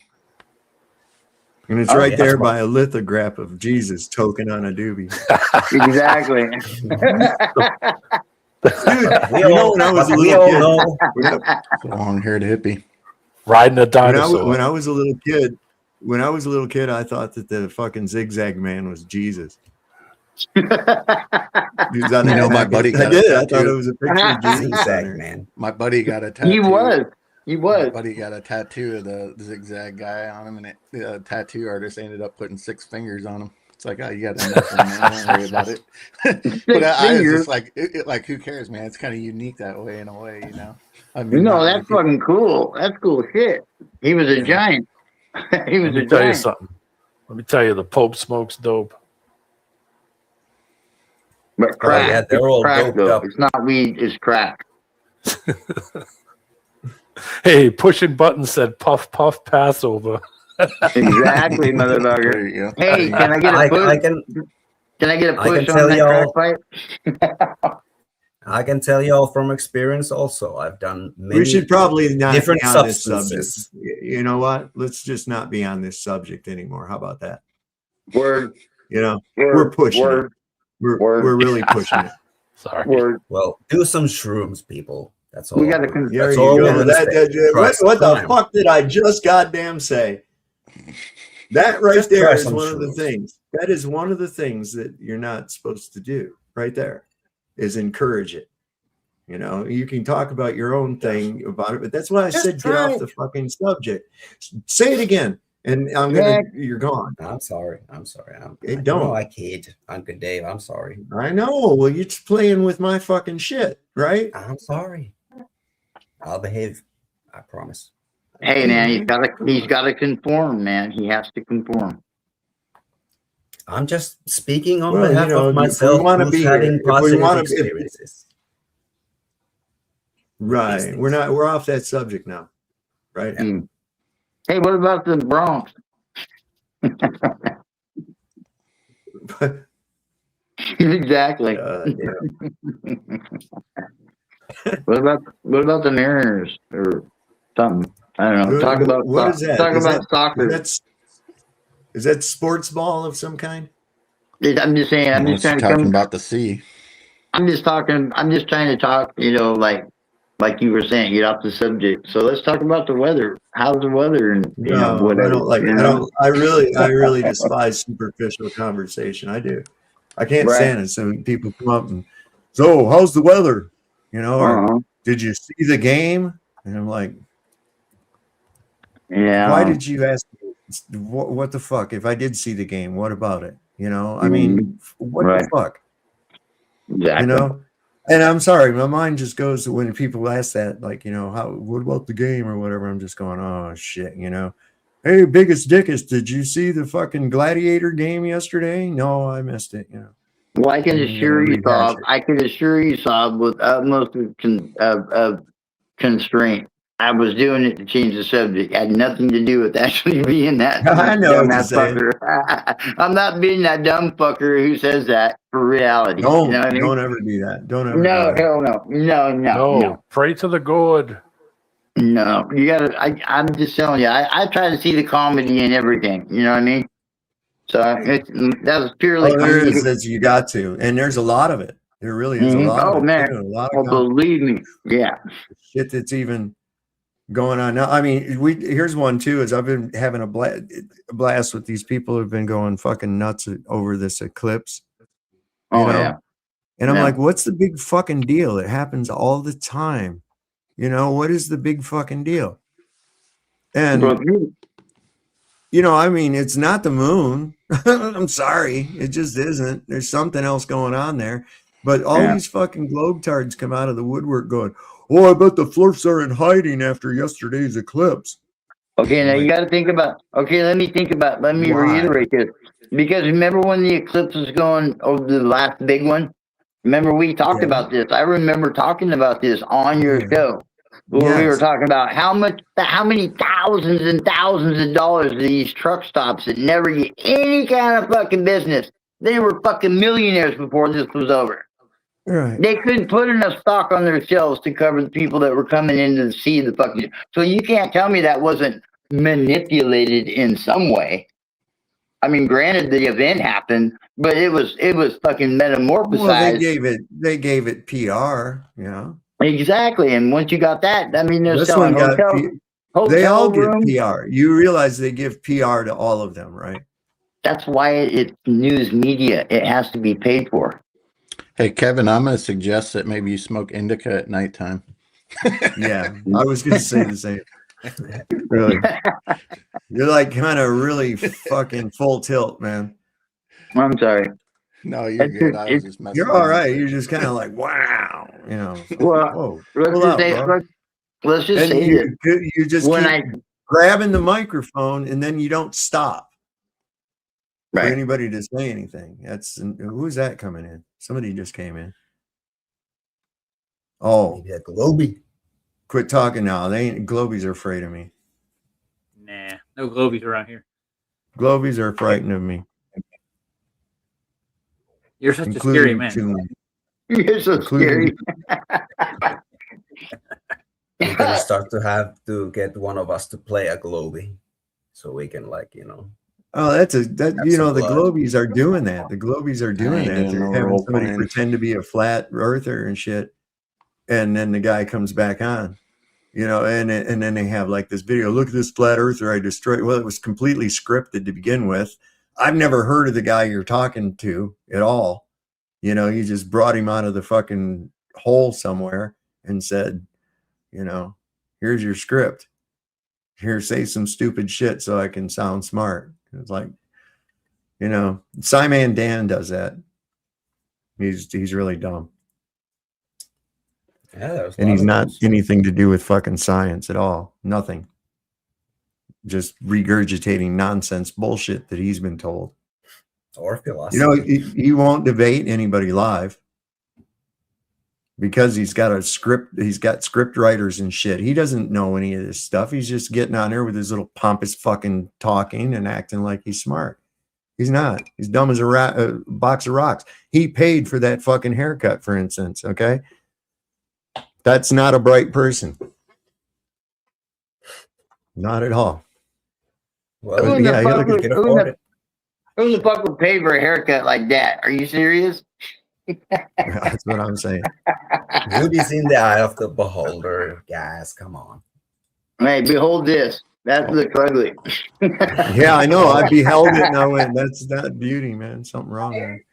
And it's right there by a lithograph of Jesus token on a doobie. Exactly. Dude, when I was a little kid, long-haired hippie riding a dinosaur. When I was a little kid, I thought that the fucking zigzag man was Jesus. My buddy got I thought it was a picture of Jesus. Zigzag man. My buddy got a tattoo. He was. My buddy got a tattoo of the zigzag guy on him, and the tattoo artist ended up putting 6 fingers on him. It's like, oh, you got enough, man. Don't worry about it. But I was just like, like, who cares, man? It's kind of unique that way, in a way, you know. I mean, No, not many that's fucking cool. That's cool shit. He was a giant. He was Let me a tell you giant. something. Let me tell you, the Pope smokes dope. But crack. yeah, they're all crack, doped though. up. It's not weed, it's crack. Hey, pushing buttons said puff puff Passover. Exactly, motherfucker. There you go. Hey, can I get a push? Can I get a push on that crack pipe? I can tell y'all from experience also. I've done many We should probably not different be on this substances. subject. You know what? Let's just not be on this subject anymore. How about that? Word. You know, Word. we're pushing Word. it. We're Word. really pushing it. Sorry. Word. Well, do some shrooms, people. That's all. We gotta There That's you all go. we're gonna say. What Try the fuck did I just goddamn say? That right Just there try is some one of the shrooms. things. That is one of the things that you're not supposed to do. Right there is encourage it. You know, you can talk about your own thing about it, but that's why I Just said get try off it. the fucking subject. Say it again, and you're gone. I'm sorry. I'm sorry. It don't. don't. I kid. Uncle Dave. I'm sorry. I know. Well, you're just playing with my fucking shit, right? I'm sorry. I'll behave. I promise. Hey, man, he's gotta conform, man. He has to conform. I'm just speaking on Well, behalf you know, of if we myself wanna who's be here, having if we positive wanna- experiences. Right. We're off that subject now. Right. Yeah. Hey, what about the Bronx? Exactly. What about the Mariners or something? I don't know. Talk about what is that? Talk Is about that- soccer. Is that sports ball of some kind? I'm just saying. I'm just trying to come about the sea. I'm just talking. I'm just trying to talk. You know, like you were saying, get off the subject. So let's talk about the weather. How's the weather? And you know, No, whatever. I don't like. you I know? don't. I really despise superficial conversation. I do. I can't Right. stand it. So people come up and, so how's the weather? You know, or did you see the game? And I'm like, yeah. Why did you ask me? What the fuck? If I did see the game, what about it? You know, I mean, what the fuck? Exactly. You know, and I'm sorry, my mind just goes to when people ask that, like, you know, what about the game or whatever? I'm just going, oh shit, you know. Hey, biggest dickus, did you see the fucking Gladiator game yesterday? No, I missed it. You know. Well, I can assure you, Bob. I can assure you, Bob, with utmost constraint. I was doing it to change the subject. It had nothing to do with actually being that. I know what you're dumbass saying. fucker. I'm not being that dumb fucker who says that for reality. Don't, you know what I mean? don't ever do that. Don't ever. No, do that. hell no, no. Pray to the good. No, you gotta. I'm just telling you. I try to see the comedy in everything. You know what I mean? So that was purely. There is you got to, and there's a lot of it. There really is a lot of it. Man, too. A lot of believe me, yeah. Shit that's even going on now. I mean, here's one too. Is I've been having a blast with these people who've been going fucking nuts over this eclipse. You know? Yeah. And I'm like, what's the big fucking deal? It happens all the time. You know, what is the big fucking deal? And you know, I mean, it's not the moon. I'm sorry, it just isn't. There's something else going on there. But all these fucking globetards come out of the woodwork going, oh, I bet the Flurfs are in hiding after yesterday's eclipse. Okay, now you got to think about. Okay, let me reiterate this. Because remember when the eclipse was going over the last big one? Remember we talked about this. I remember talking about this on your show. Where we were talking about how many thousands and thousands of dollars of these truck stops that never get any kind of fucking business. They were fucking millionaires before this was over. Right. They couldn't put enough stock on their shelves to cover the people that were coming in to see the fucking. So you can't tell me that wasn't manipulated in some way. I mean, granted, the event happened, but it was fucking metamorphosized. Well, they gave it PR, you know. Exactly, and once you got that, I mean, they're This selling one got hotel they all get rooms. PR. You realize they give PR to all of them, right? That's why it's news media. It has to be paid for. Hey, Kevin, I'm going to suggest that maybe you smoke indica at nighttime. Yeah, I was going to say the same. Really, you're like kind of really fucking full tilt, man. I'm sorry. No, you're It's good. just, I was just messing You're all around. right. You're just kind of like, wow. You know, it's like, well, whoa, let's pull just out, say, bro. let's just And say this. you just When keep I grabbing the microphone and then you don't stop for right, anybody to say anything. Who's that coming in? Somebody just came in. Oh, Maybe a Globie. quit talking now. Globies are afraid of me. Nah, no globies around here. Globies are frightened of me. You're such a scary man. you're so scary. We're gonna start to have to get one of us to play a Globie, so we can, like, you know. Oh, the blood. Globies are doing that. The Globies are doing that. doing They're no having role somebody playing. pretend to be a flat earther and shit, and then the guy comes back on, you know, and then they have like this video. Look at this flat earther I destroyed. Well, it was completely scripted to begin with. I've never heard of the guy you're talking to at all. You know, you just brought him out of the fucking hole somewhere and said, you know, here's your script. Here, say some stupid shit so I can sound smart. It's like, you know, Simon Dan does that. He's really dumb. Yeah, And he's not anything to do with fucking science at all. Nothing. Just regurgitating nonsense bullshit that he's been told. Or philosophy. You know, he won't debate anybody live because he's got script writers and shit. He doesn't know any of this stuff. He's just getting on there with his little pompous fucking talking and acting like he's smart. He's not. He's dumb as a box of rocks. He paid for that fucking haircut, for instance. Okay. That's not a bright person. Not at all. Well, who the fuck would pay for a haircut like that? Are you serious? That's what I'm saying. Beauty's in the eye of the beholder, guys. Come on. Hey, behold this. That looks ugly. Yeah, I know. I beheld it and I went, that's not beauty, man. Something wrong there.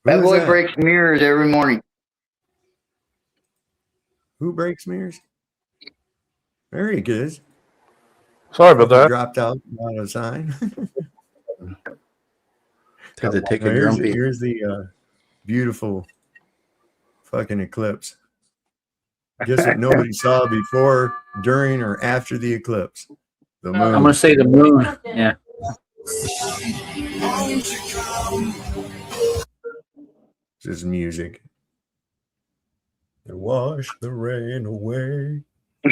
That boy breaks mirrors every morning. Who breaks mirrors? There he is. Sorry about that. Dropped out on a sign. Had to take a grumpy. Here's the beautiful fucking eclipse. Guess what nobody saw before, during, or after the eclipse? The moon. I'm going to say the moon. Yeah. This is music. Wash the rain away. You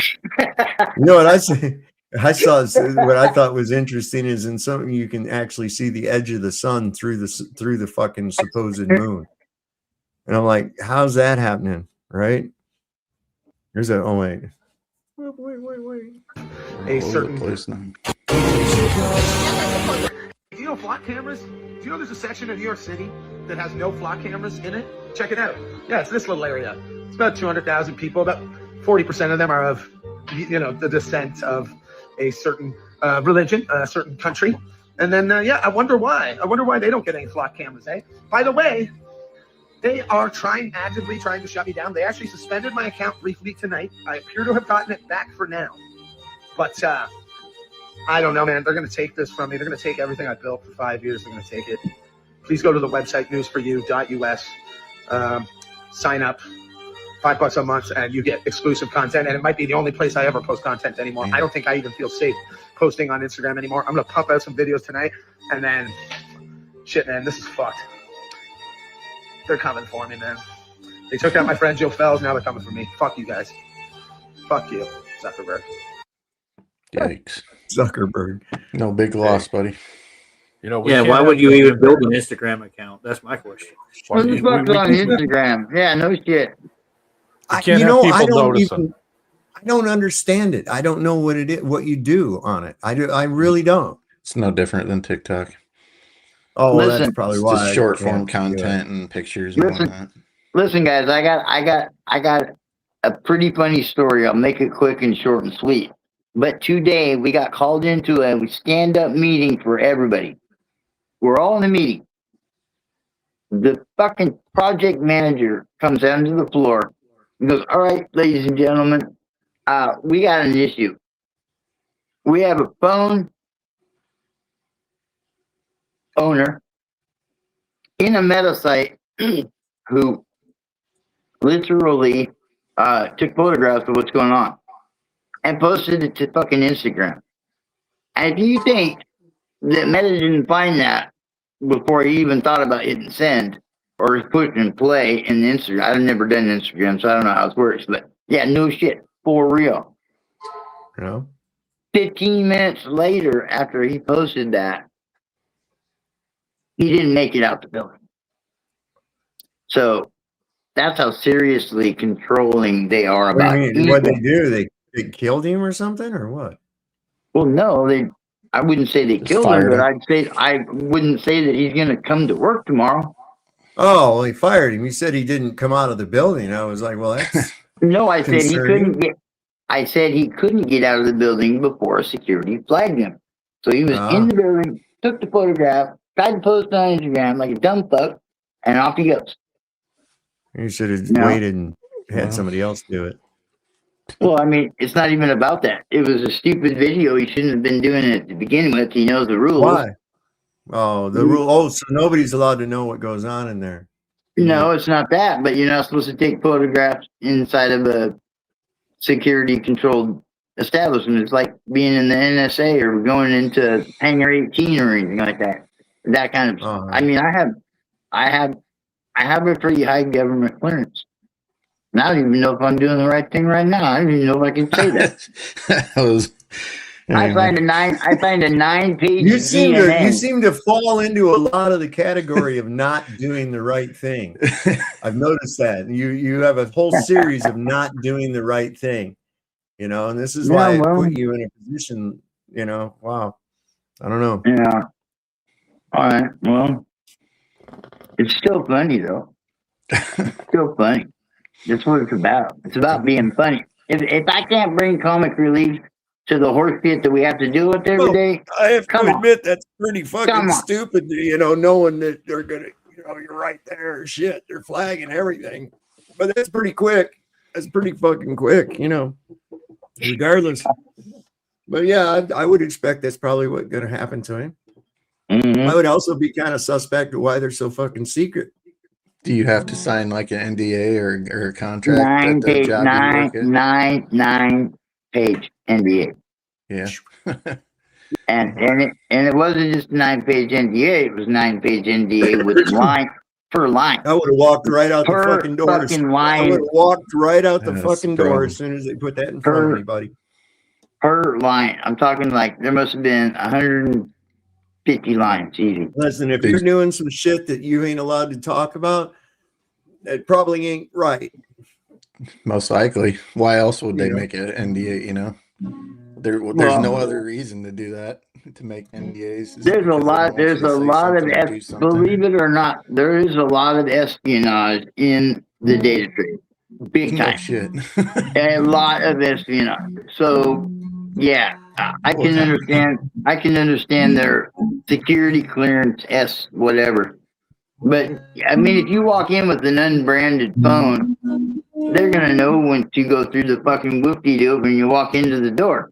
know what I say? I saw what I thought was interesting is in something you can actually see the edge of the sun through the fucking supposed moon, and I'm like, how's that happening? Right? There's a wait. A certain place now. Do you know flock cameras? Do you know there's a section in New York City that has no flock cameras in it? Check it out. Yeah, it's this little area. It's about 200,000 people. About 40% of them are of, you know, the descent of a certain religion, a certain country. And then, yeah, I wonder why. I wonder why they don't get any flock cameras, eh? By the way, they are actively trying to shut me down. They actually suspended my account briefly tonight. I appear to have gotten it back for now. But I don't know, man. They're going to take this from me. They're going to take everything I built for 5 years. They're going to take it. Please go to the website, newsforyou.us. Sign up. $5 a month, and you get exclusive content. And it might be the only place I ever post content anymore. I don't think I even feel safe posting on Instagram anymore. I'm going to pump out some videos tonight, and then, shit, man, this is fucked. They're coming for me, man. They took out my friend Joe Fells. Now they're coming for me. Fuck you guys. Fuck you, Zuckerberg. Yikes. Zuckerberg. No big loss, buddy. You know, yeah, why would you even build an Instagram account? That's my question. What the fuck's on Instagram? Yeah, no shit. I don't understand it. I don't know what it is, what you do on it. I really don't. It's no different than TikTok. Oh, well, that's probably why. Just short form content and pictures and whatnot. Listen, guys, I got a pretty funny story. I'll make it quick and short and sweet. But today we got called into a stand-up meeting for everybody. We're all in a meeting. The fucking project manager comes down to the floor. He goes, all right, ladies and gentlemen, we got an issue. We have a phone owner in a meta site who literally took photographs of what's going on and posted it to fucking Instagram. And if you think that Meta didn't find that before he even thought about hitting send or pushing play in Instagram, I've never done Instagram, so I don't know how it works, but yeah, no shit, for real. You know? 15 minutes later, after he posted that, he didn't make it out the building. So that's how seriously controlling they are What about do you mean? What they do? They killed him or something, or what? Well, no, I wouldn't say they killed him, fired but him. I wouldn't say that he's going to come to work tomorrow. Oh, well, he fired him. He said he didn't come out of the building. I was like, well, that's No, I said he concerning. couldn't get. I said he couldn't get out of the building before security flagged him. So he was in the building, took the photograph, tried to post it on Instagram like a dumb fuck, and off he goes. You should have No. waited and had somebody else do it. Well, I mean, it's not even about that. It was a stupid video. He shouldn't have been doing it to begin with. He knows the rules. Why? Oh, the rule. Oh, so nobody's allowed to know what goes on in there. No, it's not that. But you're not supposed to take photographs inside of a security-controlled establishment. It's like being in the NSA or going into Hangar 18 or anything like that. That kind of. I mean, I have a pretty high government clearance. And I don't even know if I'm doing the right thing right now. I don't even know if I can say that. I find a 9-page You seem DNA. you seem to fall into a lot of the category of not doing the right thing. I've noticed that you have a whole series of not doing the right thing, you know, and this is why I put you in a position, you know. Wow, I don't know. Yeah. All right. Well, it's still funny though. Still funny. That's what it's about. It's about being funny. If I can't bring comic relief to the horse shit that we have to deal with every day, I have to admit that's pretty fucking stupid, you know, knowing that they're gonna, you know, you're right there, shit, they're flagging everything. But that's pretty quick. That's pretty fucking quick, you know, regardless. But yeah, I would expect that's probably what's gonna happen to him. I would also be kind of suspect of why they're so fucking secret. Do you have to sign like an NDA or a contract at the job you work at? Nine-page NDA. Yeah. and it wasn't just a 9-page NDA. It was 9-page NDA with line per line. I would have walked right out the fucking doors. Fucking line. I would have walked right out the That's fucking door strong. as soon as they put that in front of anybody. Per line. I'm talking like there must have been 150 lines. Easy. Listen, if you're doing some shit that you ain't allowed to talk about, that probably ain't right. Most likely. Why else would they make an NDA, you know? There's no other reason to do that, to make NDAs. There's a lot of believe it or not, there is a lot of espionage in the data trade. Big time. Shit. A lot of espionage. So yeah, I can understand their security clearance whatever. But I mean, if you walk in with an unbranded phone, they're gonna know when to go through the fucking whoop-de-doo when you walk into the door.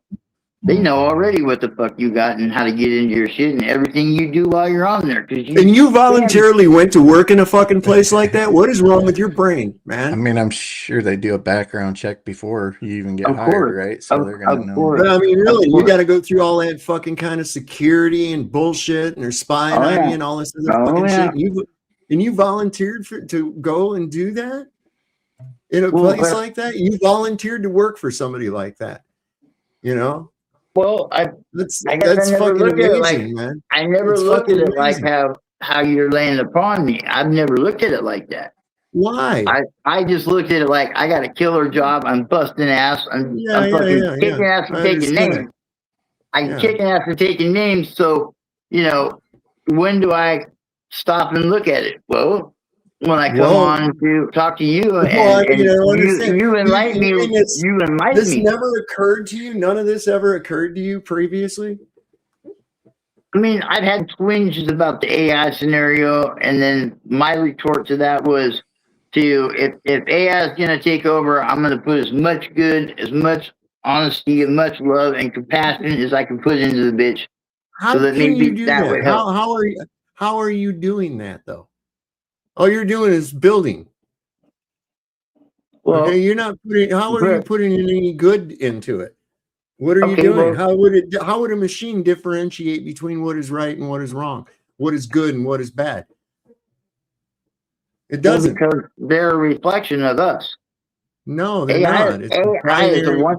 They know already what the fuck you got and how to get into your shit and everything you do while you're on there. And you voluntarily went to work in a fucking place like that? What is wrong with your brain, man? I mean, I'm sure they do a background check before you even get hired, right? So they're gonna know. But I mean, really, you got to go through all that fucking kind of security and bullshit, and they're spying on you and all this other fucking shit. And you volunteered to go and do that in a place like that? You volunteered to work for somebody like that, you know? Well, that's fucking amazing, man. I never looked at it like how you're laying upon me. I've never looked at it like that. Why? I just looked at it like I got a killer job. I'm busting ass. I'm fucking kicking ass for taking names. I'm kicking ass for taking names. So, you know, when do I stop and look at it? Well, when I come on to talk to you and you enlighten me. You enlighten this me. never occurred to you? None of this ever occurred to you previously? I mean, I've had twinges about the AI scenario, and then my retort to that was if AI is going to take over, I'm going to put as much good, as much honesty, as much love and compassion as I can put into the bitch. How can you do that? How are you doing that though? All you're doing is building. Well, okay, you're not putting. How are you putting any good into it? What are you Okay, doing? well- How would a machine differentiate between what is right and what is wrong? What is good and what is bad? It doesn't. Because they're a reflection of us. No, they're AI, not. It's AI is binary. AI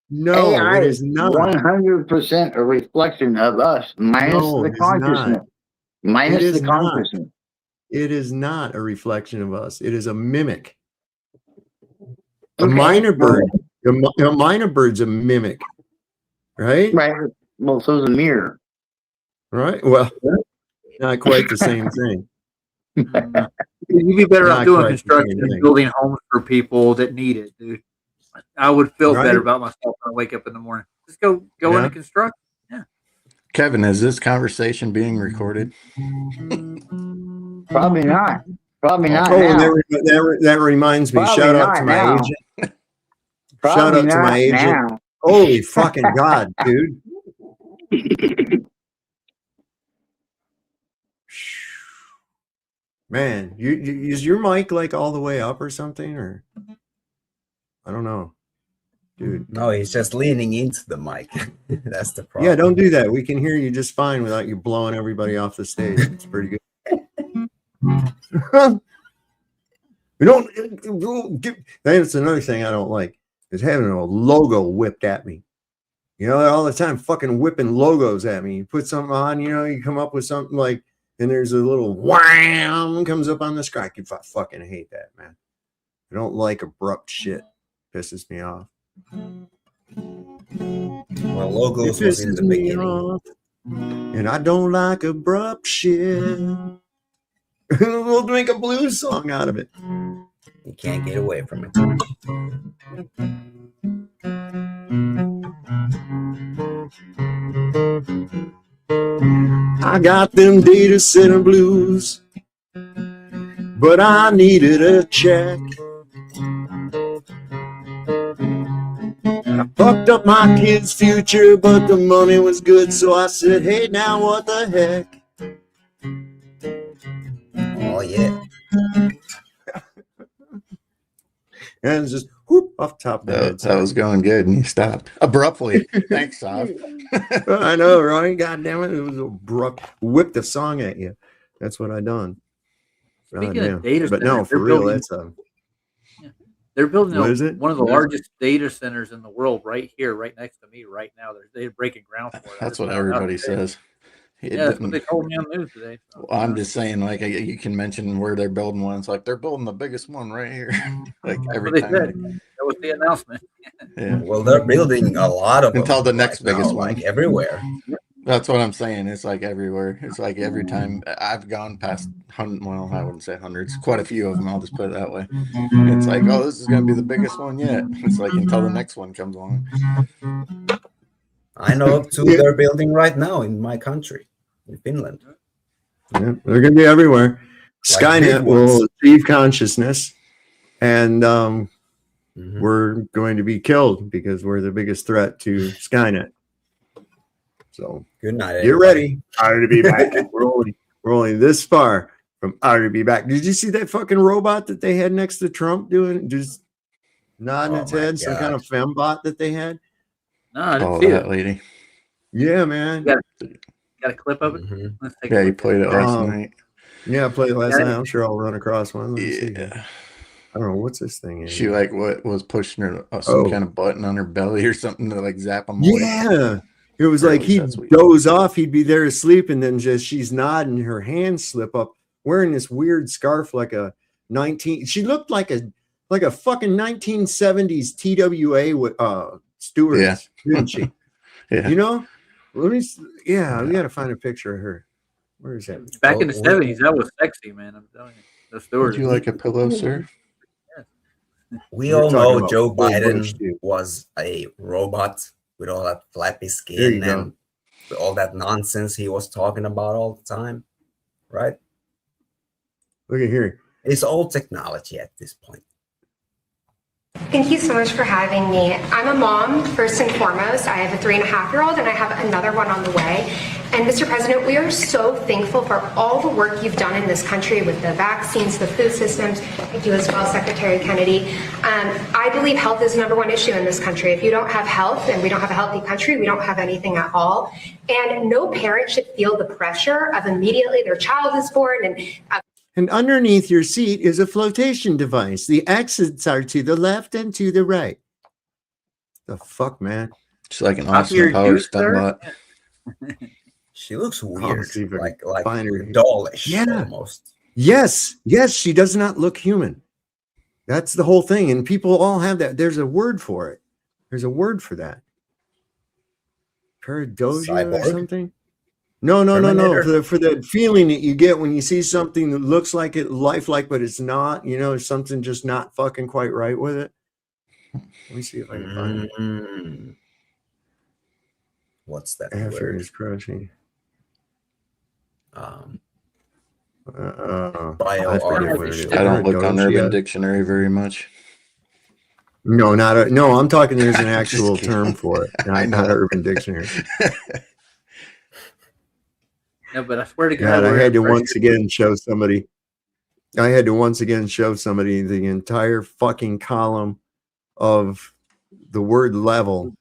No, it is not. 100% a reflection of us, minus No, the it is not. consciousness. It Minus is the not. consciousness. It is not a reflection of us. It is a mimic. A Okay, minor bird. well- A minor bird's a mimic, right? Right. Well, so is a mirror. Right. Well, not quite the same thing. You'd be better Not off doing quite the construction same and thing. building homes for people that need it, dude. I would feel Right? better about myself when I wake up in the morning. Just go Yeah. into construction. Kevin, is this conversation being recorded? Probably not. Probably not Oh, now. that reminds me. Probably Shout out not to my now. agent. Probably Shout out to my not agent. now. Holy fucking God, dude. Man, is your mic like all the way up or something? Or I don't know. Dude. No, he's just leaning into the mic. That's the problem. Yeah, don't do that. We can hear you just fine without you blowing everybody off the stage. It's pretty good. We don't give. That's another thing I don't like is having a logo whipped at me. You know, all the time fucking whipping logos at me. You put something on, you know, you come up with something like, and there's a little wham comes up on the screen. I fucking hate that, man. I don't like abrupt shit. Pisses me off. Well, logos was in the beginning. And I don't like abrupt shit. We'll make a blues song out of it. You can't get away from it. I got them data center blues, but I needed a check. I fucked up my kid's future, but the money was good, so I said, hey, now what the heck? Oh, yeah. And it's just whoop off the top of the head. That was going good, and you stopped abruptly. Thanks, Sav. I know, right? God damn it. It was abrupt. Whipped the song at you. That's what I done. Speaking God of data but no, centers, for they're real, building- that's They're building What is it? one of the largest data centers in the world right here, right next to me, right now. They're breaking ground for it. That's what everybody says. Yeah, that's what they told me on the news today. So, Well, I'm just saying, like, you can mention where they're building one. It's like they're building the biggest one right here. Like that's every what they time. said. That was the announcement. Yeah. Well, they're building a lot of Until the them next right biggest now, one. like everywhere. That's what I'm saying. It's like everywhere. It's like every time I've gone past well, I wouldn't say hundreds, quite a few of them. I'll just put it that way. It's like, oh, this is going to be the biggest one yet. It's like until the next one comes along. I know of two they're building right now in my country, in Finland. Yeah, they're going to be everywhere. Like Skynet big will ones. achieve consciousness, and we're going to be killed because we're the biggest threat to Skynet. So Good night. get ready. Hour to be back. we're only this far from hour to be back. Did you see that fucking robot that they had next to Trump doing just nodding its head? Some kind of fembot that they had. No, I didn't Oh, see that it. lady. Yeah, man. Got a clip of it? Let's take a Yeah, you look. played it last night. Yeah, I played it last Yeah. night. I'm sure I'll run across one. Let me see. I don't know what's this thing. She like what was pushing her some kind of button on her belly or something to like zap them away. Yeah. It was Or at like least he'd that's what doze off, he'd be there asleep, and then just she's nodding, her hands slip up, wearing this weird scarf like a 19. She looked like a fucking 1970s TWA stewardess, didn't she? Yeah. You know? Let me we gotta find a picture of her. Where is that? Back in the 70s, that was sexy, man. I'm telling you. The story. Would you like a pillow, sir? We We're all talking know about Joe full Bush, Biden dude. was a robot with all that flappy There skin you go. and all that nonsense he was talking about all the time, right? Look at here. It's all technology at this point. Thank you so much for having me. I'm a mom, first and foremost. I have a 3.5-year-old and I have another one on the way. And Mr. President, we are so thankful for all the work you've done in this country with the vaccines, the food systems. Thank you as well, Secretary Kennedy. I believe health is the #1 issue in this country. If you don't have health and we don't have a healthy country, we don't have anything at all. And no parent should feel the pressure of immediately their child is born and underneath your seat is a flotation device. The exits are to the left and to the right. The fuck, man? It's like an Austin Powers stunt. She looks weird, like her dollish almost. Yes, she does not look human. That's the whole thing, and people all have that. There's a word for it. There's a word for that. Paradosia or something? No. For the feeling that you get when you see something that looks like it lifelike, but it's not. You know, there's something just not fucking quite right with it. Let me see if I can find it. What's that After word? is crushing. I don't look on Urban Dictionary very much. No, I'm talking there's an actual term for it. Not Urban Dictionary. No, but I swear to God, I had to once again show somebody the entire fucking column of the word level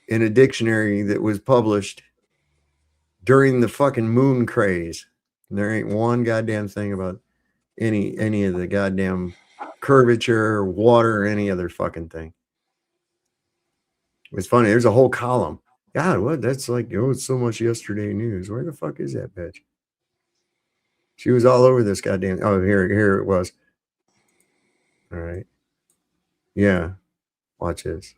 in a dictionary that was published during the fucking moon craze. And there ain't one goddamn thing about any of the goddamn curvature or water or any other fucking thing. It's funny. There's a whole column. God, what? That's like, it's so much yesterday news. Where the fuck is that bitch? She was all over this goddamn. Oh, here it was. All right. Yeah. Watch this.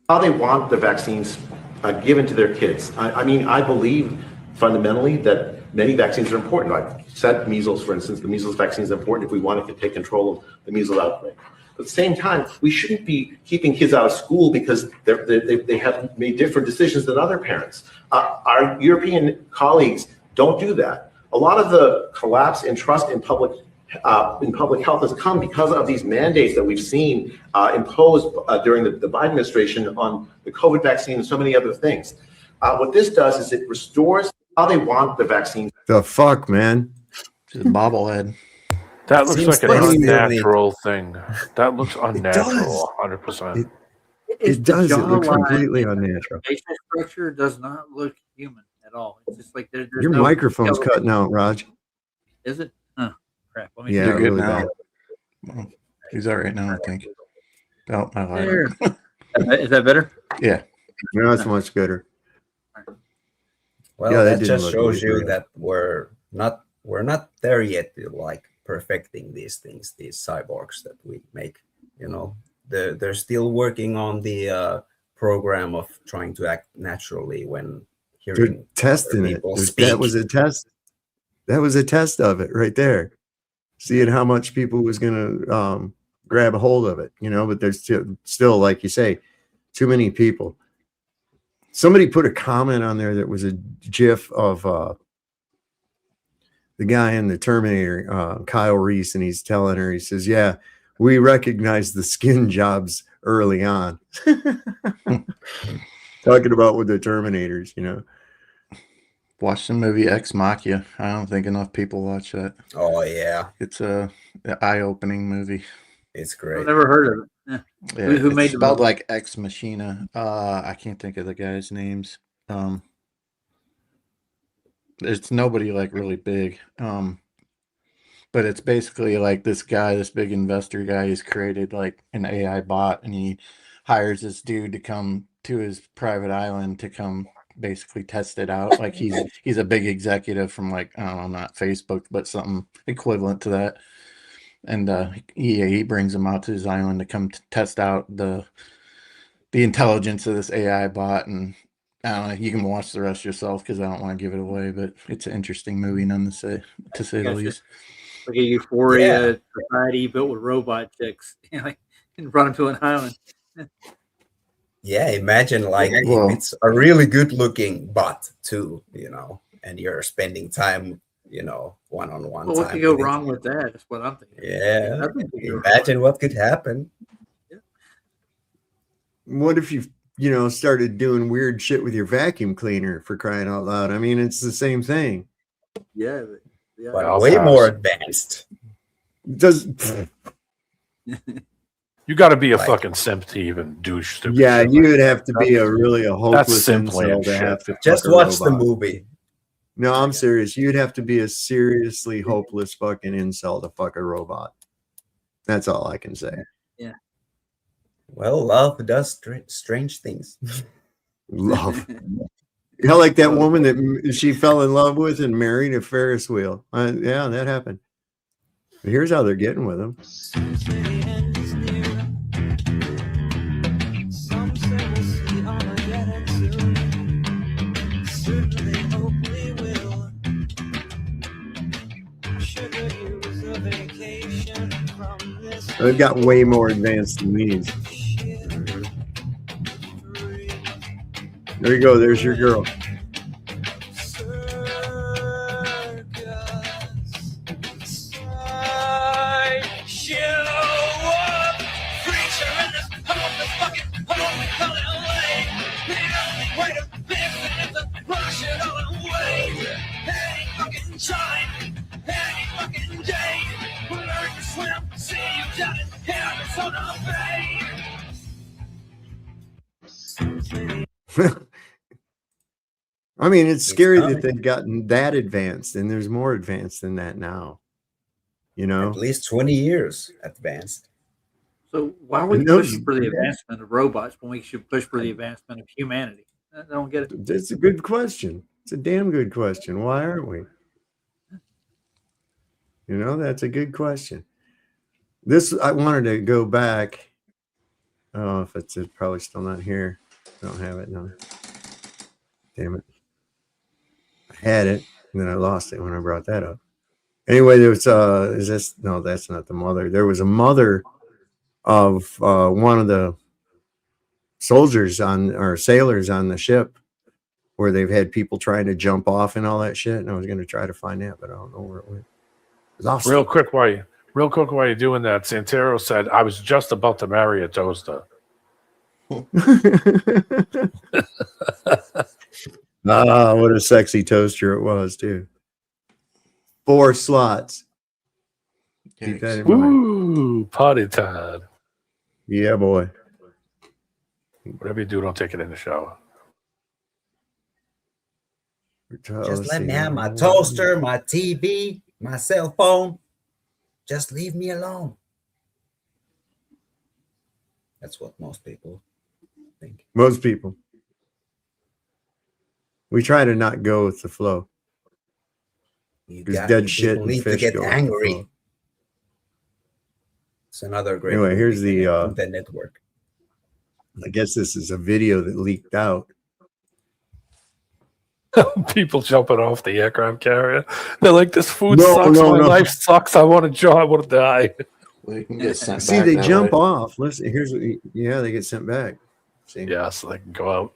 How they want the vaccines given to their kids. I mean, I believe fundamentally that many vaccines are important. Like said, measles, for instance, the measles vaccine is important if we wanted to take control of the measles outbreak. But at the same time, we shouldn't be keeping kids out of school because they have made different decisions than other parents. Our European colleagues don't do that. A lot of the collapse in trust in public health has come because of these mandates that we've seen imposed during the Biden administration on the COVID vaccine and so many other things. What this does is it restores how they want the vaccine. The fuck, man? Just a bobblehead. That looks like an unnatural thing. That looks unnatural, 100%. It does. It looks completely unnatural. Facial structure does not look human at all. It's just like there's Your microphone's cutting out, Raj. Is it? Huh. Crap. Let me Yeah, You're good really now. bad. Well, he's all right now, I think. Oh, I lied. There. Is that better? Yeah. No, it's much better. Well, Yeah, that didn't just look shows really you good. that we're not there yet to like perfecting these things, these cyborgs that we make. You know, they're still working on the program of trying to act naturally when They're hearing testing other it. people That speak. was a test. That was a test of it right there. Seeing how much people was going to grab a hold of it, you know, but there's still, like you say, too many people. Somebody put a comment on there that was a GIF of the guy in the Terminator, Kyle Reese, and he's telling her, he says, yeah, we recognize the skin jobs early on. Talking about with the Terminators, you know. Watch the movie Ex Machina. I don't think enough people watch that. Oh yeah, it's a eye-opening movie. It's great. I've never heard of it. Yeah. Yeah, Who it's made the spelled movie? like Ex Machina. I can't think of the guys' names. It's nobody like really big. But it's basically like this guy, this big investor guy, he's created like an AI bot, and he hires this dude to come to his private island to come basically test it out. Like he's a big executive from like, I don't know, not Facebook, but something equivalent to that. And he brings him out to his island to come test out the intelligence of this AI bot. And I don't know, you can watch the rest yourself because I don't want to give it away, but it's an interesting movie to say the least. Like a Euphoria society built with robot chicks, you know, like, and brought them to an island. Yeah, imagine like Well- if it's a really good looking bot too, you know, and you're spending time, you know, one-on-one Well, time. what could go with it. wrong with that? That's what I'm thinking. Yeah, Nothing could go wrong. imagine what could happen. What if you you know, started doing weird shit with your vacuum cleaner, for crying out loud. I mean, it's the same thing. Yeah, but way more advanced. Does you got to be a Like- fucking simp to even do stupid yeah, shit you like would that. have to be a really a hopeless simply incel to shit. have to Just fuck a watch the robot. movie. No, I'm serious. You'd have to be a seriously hopeless fucking incel to fuck a robot. That's all I can say. Yeah. Well, love does strange things. Love. You know, like that woman that she fell in love with and married a Ferris wheel. Yeah, that happened. But here's how they're getting with him. They've got way more advanced than these. There you go. There's your girl. I mean, it's scary that they've gotten that advanced, and there's more advanced than that now. You know, At least 20 years advanced. So why are we pushing for the advancement of robots when we should push for the advancement of humanity? I don't get it. That's a good question. It's a damn good question. Why aren't we? You know, that's a good question. This, I wanted to go back. Oh, if it's probably still not here. I don't have it now. Damn it. I had it, and then I lost it when I brought that up. Anyway, there was is this no, that's not the mother. There was a mother of one of the soldiers on or sailors on the ship where they've had people trying to jump off and all that shit. And I was gonna try to find that, but I don't know where it went. Lost Real it. quick while you're doing that, Santero said, I was just about to marry a toaster. Ah, what a sexy toaster it was, too. 4 slots. Keep that in mind. Woo, party time. Yeah, boy. Whatever you do, don't take it in the shower. Just let me have my toaster, my TV, my cell phone. Just leave me alone. That's what most people think. Most people. We try to not go with the flow. Because dead shit and need fish to get go with the angry. flow. It's another great Anyway, here's the network. I guess this is a video that leaked out. People jumping off the aircraft carrier. They're like, this food sucks. My life sucks. I want to jump. I want to die. Well, you can get sent See, back they that jump way. off. Listen, here's what they get sent back. See? Yeah, so they can go out.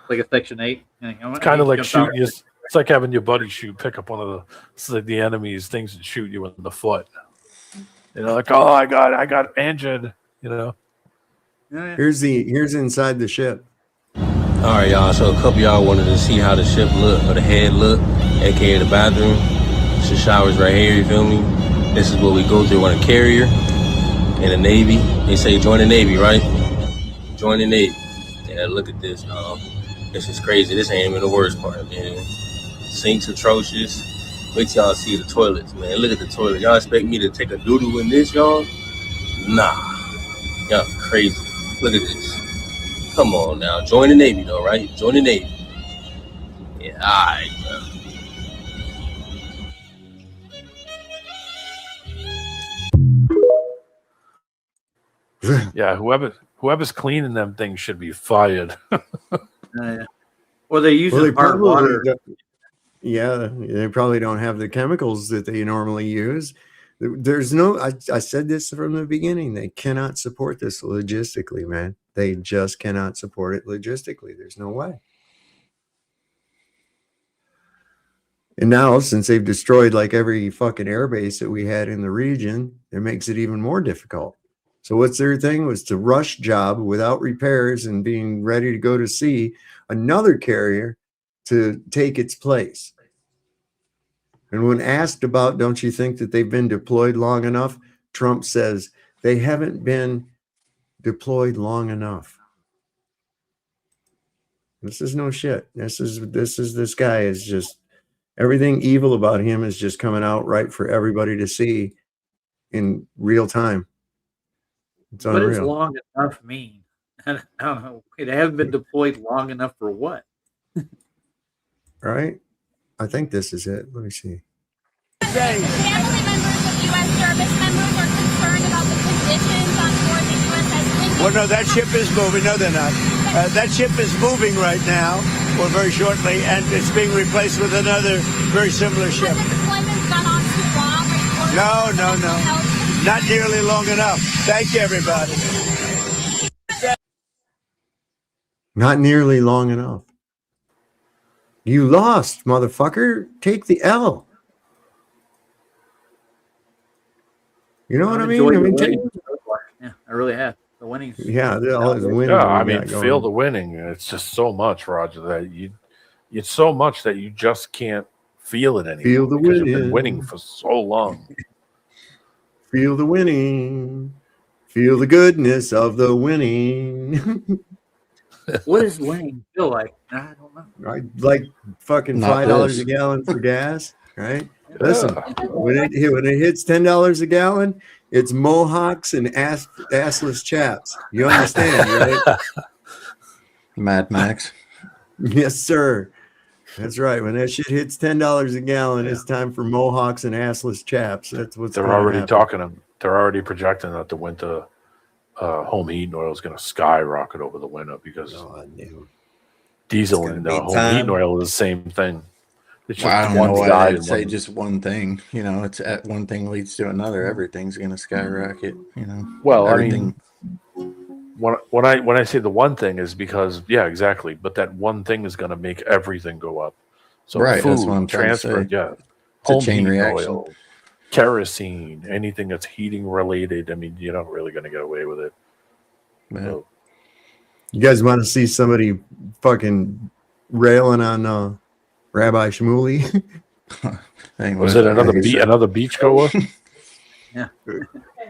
Like a Section 8. It's kind of like shooting you. It's like having your buddy pick up one of the enemy's things and shoot you in the foot. You know, like, oh, I got injured. You know. Here's inside the ship. All right, y'all. So a couple of y'all wanted to see how the ship look or the head look, aka the bathroom. The shower's right here. You feel me? This is what we go through on a carrier in the Navy. They say join the Navy, right? Join the Navy. Yeah, look at this, y'all. This is crazy. This ain't even the worst part, man. Sinks atrocious. Wait till y'all see the toilets, man. Look at the toilet. Y'all expect me to take a doodle in this, y'all? Nah. Y'all crazy. Look at this. Come on now. Join the Navy, though, right? Join the Navy. Yeah, all right, bro. Yeah, whoever's cleaning them things should be fired. Or they use hard probably water. Yeah, they probably don't have the chemicals that they normally use. There's no, I said this from the beginning. They cannot support this logistically, man. They just cannot support it logistically. There's no way. And now, since they've destroyed like every fucking airbase that we had in the region, it makes it even more difficult. So what's their thing? Was to rush job without repairs and being ready to go to sea another carrier to take its place. And when asked about, don't you think that they've been deployed long enough? Trump says they haven't been deployed long enough. This is no shit. This guy is just, everything evil about him is just coming out right for everybody to see in real time. It's What does unreal. long enough mean? I don't know. They haven't been deployed long enough for what? Right? I think this is it. Let me see. Family members of U.S. service members are concerned about the conditions on board the USS Lincoln. Well, no, that ship is moving. No, they're not. That ship is moving right now, or very shortly, and it's being replaced with another very similar ship. Have the deployments gone on too long? No. Not nearly long enough. Thank you, everybody. Not nearly long enough. You lost, motherfucker. Take the L. You know what I mean? Yeah, I really have. The winnings. Yeah, all his winning. Yeah, I mean, feel the winning. It's just so much, Roger, that it's so much that you just can't feel it anymore. Feel the because winning. You've been winning for so long. Feel the winning. Feel the goodness of the winning. What does winning feel like? I don't know. Right? Like fucking $5 a gallon for gas, right? Yeah. Listen, when it hits $10 a gallon, it's mohawks and assless chaps. You understand, right? Mad Max. Yes, sir. That's right. When that shit hits $10 a gallon, it's time for mohawks and assless chaps. That's what's They're already talking. They're already projecting that the winter home heating oil is going to skyrocket over the winter because diesel and home heating oil is the same thing. It's Well, I just don't know one why side I'd and say one- just one thing. You know, it's at one thing leads to another. Everything's going to skyrocket. You know. Well, everything. I mean, when I say the one thing is because exactly. But that one thing is going to make everything go up. So Right, food, that's what I'm trying to transport, say. yeah, It's a home chain heating reaction. oil, kerosene, anything that's heating related. I mean, you're not really going to get away with it. So, You guys want to see somebody fucking railing on Rabbi Shmuley? was it another beachgoer? Yeah.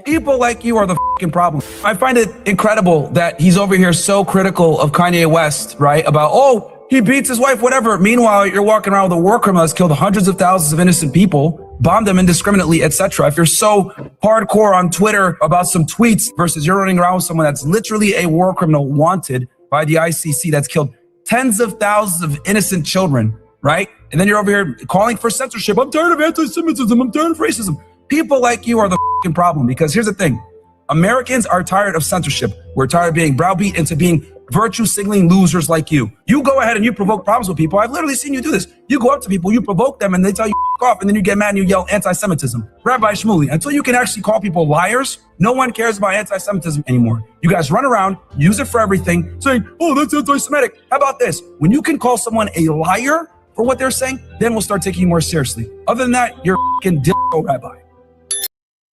People like you are the fucking problem. I find it incredible that he's over here so critical of Kanye West, right? About, oh, he beats his wife, whatever. Meanwhile, you're walking around with a war criminal that's killed hundreds of thousands of innocent people, bombed them indiscriminately, etc. If you're so hardcore on Twitter about some tweets versus you're running around with someone that's literally a war criminal wanted by the ICC that's killed tens of thousands of innocent children, right? And then you're over here calling for censorship. I'm tired of anti-Semitism. I'm tired of racism. People like you are the fucking problem because here's the thing. Americans are tired of censorship. We're tired of being browbeat into being virtue signaling losers like you. You go ahead and you provoke problems with people. I've literally seen you do this. You go up to people, you provoke them, and they tell you off, and then you get mad and you yell anti-Semitism. Rabbi Shmuley, until you can actually call people liars, no one cares about anti-Semitism anymore. You guys run around, use it for everything, saying, oh, that's anti-Semitic. How about this? When you can call someone a liar for what they're saying, then we'll start taking you more seriously. Other than that, you're a fucking dildo rabbi.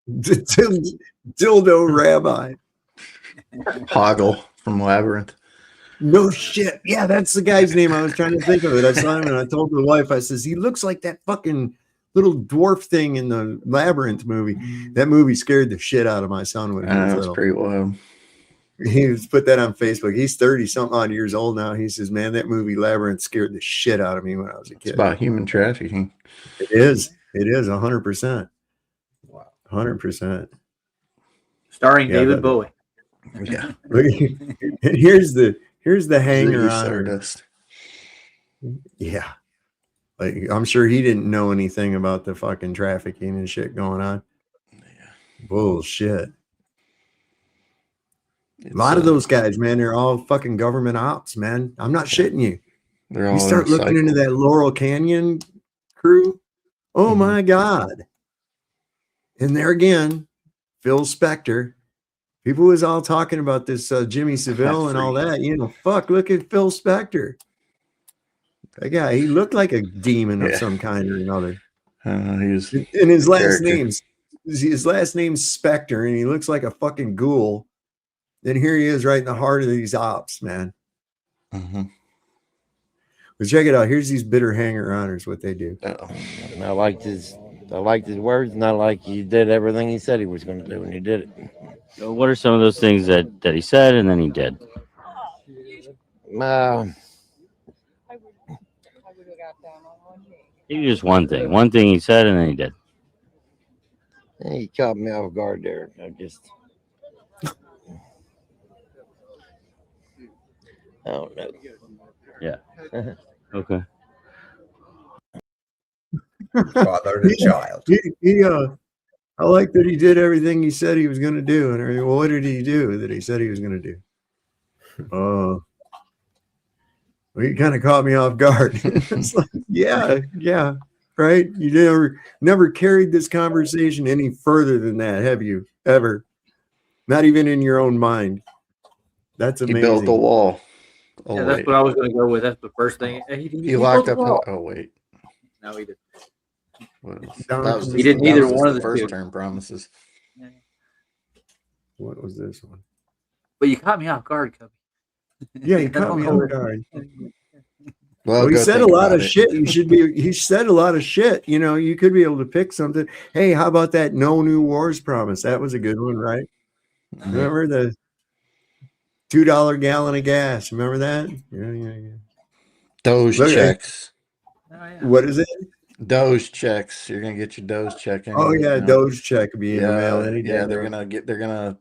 Dildo rabbi. Hoggle from Labyrinth. No shit. Yeah, that's the guy's name. I was trying to think of it. I saw him and I told the wife, I says, he looks like that fucking little dwarf thing in the Labyrinth movie. That movie scared the shit out of my son when he was That's little. pretty wild. He was put that on Facebook. He's 30 something odd years old now. He says, man, that movie Labyrinth scared the shit out of me when I was a kid. It's about human trafficking. It is 100%. Wow. 100%. Starring David Bowie. Yeah. And here's the hanger Ziggy on. Stardust. Yeah. Like, I'm sure he didn't know anything about the fucking trafficking and shit going on. Yeah. Bullshit. A lot of those guys, man, they're all fucking government ops, man. I'm not shitting you. They're all You start looking into that Laurel Canyon crew. Oh my God. And there again, Phil Spector. People was all talking about this Jimmy Savile and all that. You know, fuck, look at Phil Spector. That guy, he looked like a demon of some kind or another. He was in his last character. name's his last name's Spectre, and he looks like a fucking ghoul. Then here he is right in the heart of these ops, man. Mm-hmm. But check it out. Here's these bitter hanger-oners, what they do. And I liked his words, and I like he did everything he said he was going to do, and he did it. So what are some of those things that he said and then he did? Just one thing. One thing he said and then he did. He caught me off guard there. I don't know. Yeah. Okay. Father and child. I like that he did everything he said he was going to do. And well, what did he do that he said he was going to do? Oh, well, he kind of caught me off guard. It's like, yeah, right. You never carried this conversation any further than that, have you? Ever? Not even in your own mind. That's amazing. He built a wall. Oh, yeah, that's what I was going to go with. That's the first thing. He locked up. Oh wait. No, he didn't. He didn't either one of the first two. term promises. Yeah. What was this one? But you caught me off guard, Cubby. Yeah, you caught me off guard. Well, he said a lot of shit. He said a lot of shit. You know, you could be able to pick something. Hey, how about that no new wars promise? That was a good one, right? Mm-hmm. Remember the $2 gallon of gas? Remember that? Yeah. Doge checks. Oh, yeah. What is it? Doge checks. You're gonna get your Doge check. Oh yeah, Doge check will be in the mail any day. Yeah, they're gonna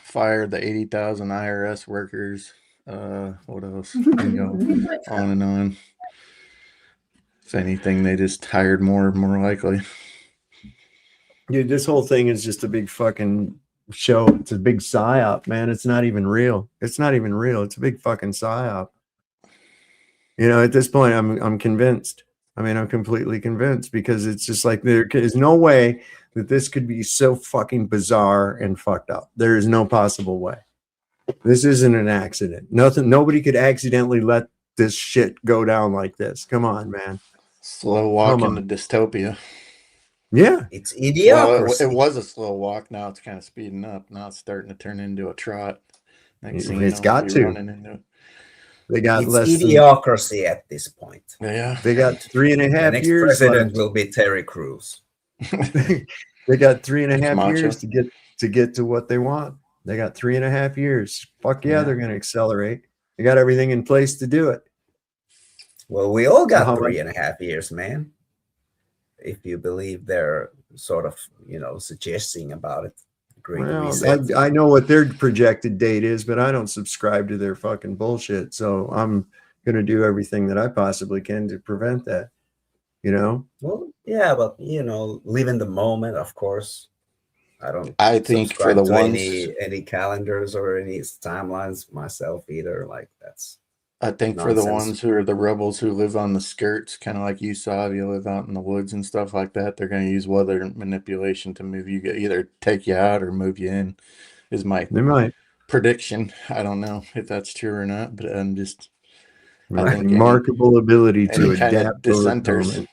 fire the 80,000 IRS workers. What else? You go on and on. If anything, they just hired more likely. Dude, this whole thing is just a big fucking show. It's a big psyop, man. It's not even real. It's not even real. It's a big fucking psyop. You know, at this point, I'm convinced. I mean, I'm completely convinced because it's just like there is no way that this could be so fucking bizarre and fucked up. There is no possible way. This isn't an accident. Nobody could accidentally let this shit go down like this. Come on, man. Slow walk into dystopia. Yeah. It's idiocracy. Well, it was a slow walk. Now it's kind of speeding up. Now it's starting to turn into a trot. It's got to. They got it's less idiocracy at this point. Yeah. They got 3.5 next years. President will be Terry Crews. They got 3.5 years to get to what they want. They got 3.5 years. Fuck yeah, they're going to accelerate. They got everything in place to do it. Well, we all got 3.5 years, man. If you believe they're sort of, suggesting about it. Well, I know what their projected date is, but I don't subscribe to their fucking bullshit. So I'm going to do everything that I possibly can to prevent that, Well, yeah, but, live in the moment, of course. I think for the ones any calendars or any timelines myself either. Like that's. I think nonsense. For the ones who are the rebels who live on the skirts, kind of like you saw, if you live out in the woods and stuff like that, they're going to use weather manipulation to move you, either take you out or move you in. Is my prediction. I don't know if that's true or not, but I'm just. I think remarkable ability to adapt. Dissenters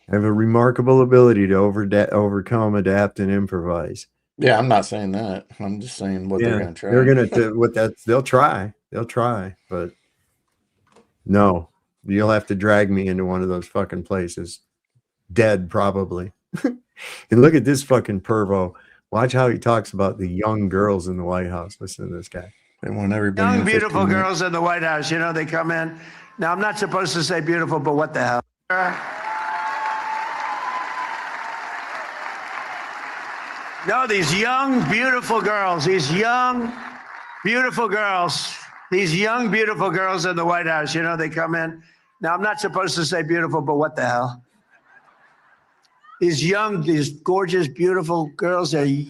have a remarkable ability to overcome, adapt, and improvise. Yeah, I'm not saying that. I'm just saying what they're going to try. They're going to they'll try. They'll try, but. No, you'll have to drag me into one of those fucking places. Dead, probably. And look at this fucking pervo. Watch how he talks about the young girls in the White House. Listen to this guy. They want everybody. Young, beautiful girls in the White House. They come in. Now, I'm not supposed to say beautiful, but what the hell? No, these young, beautiful girls. These young, beautiful girls. These young, beautiful girls in the White House, they come in. Now, I'm not supposed to say beautiful, but what the hell? These young, these gorgeous, beautiful girls, they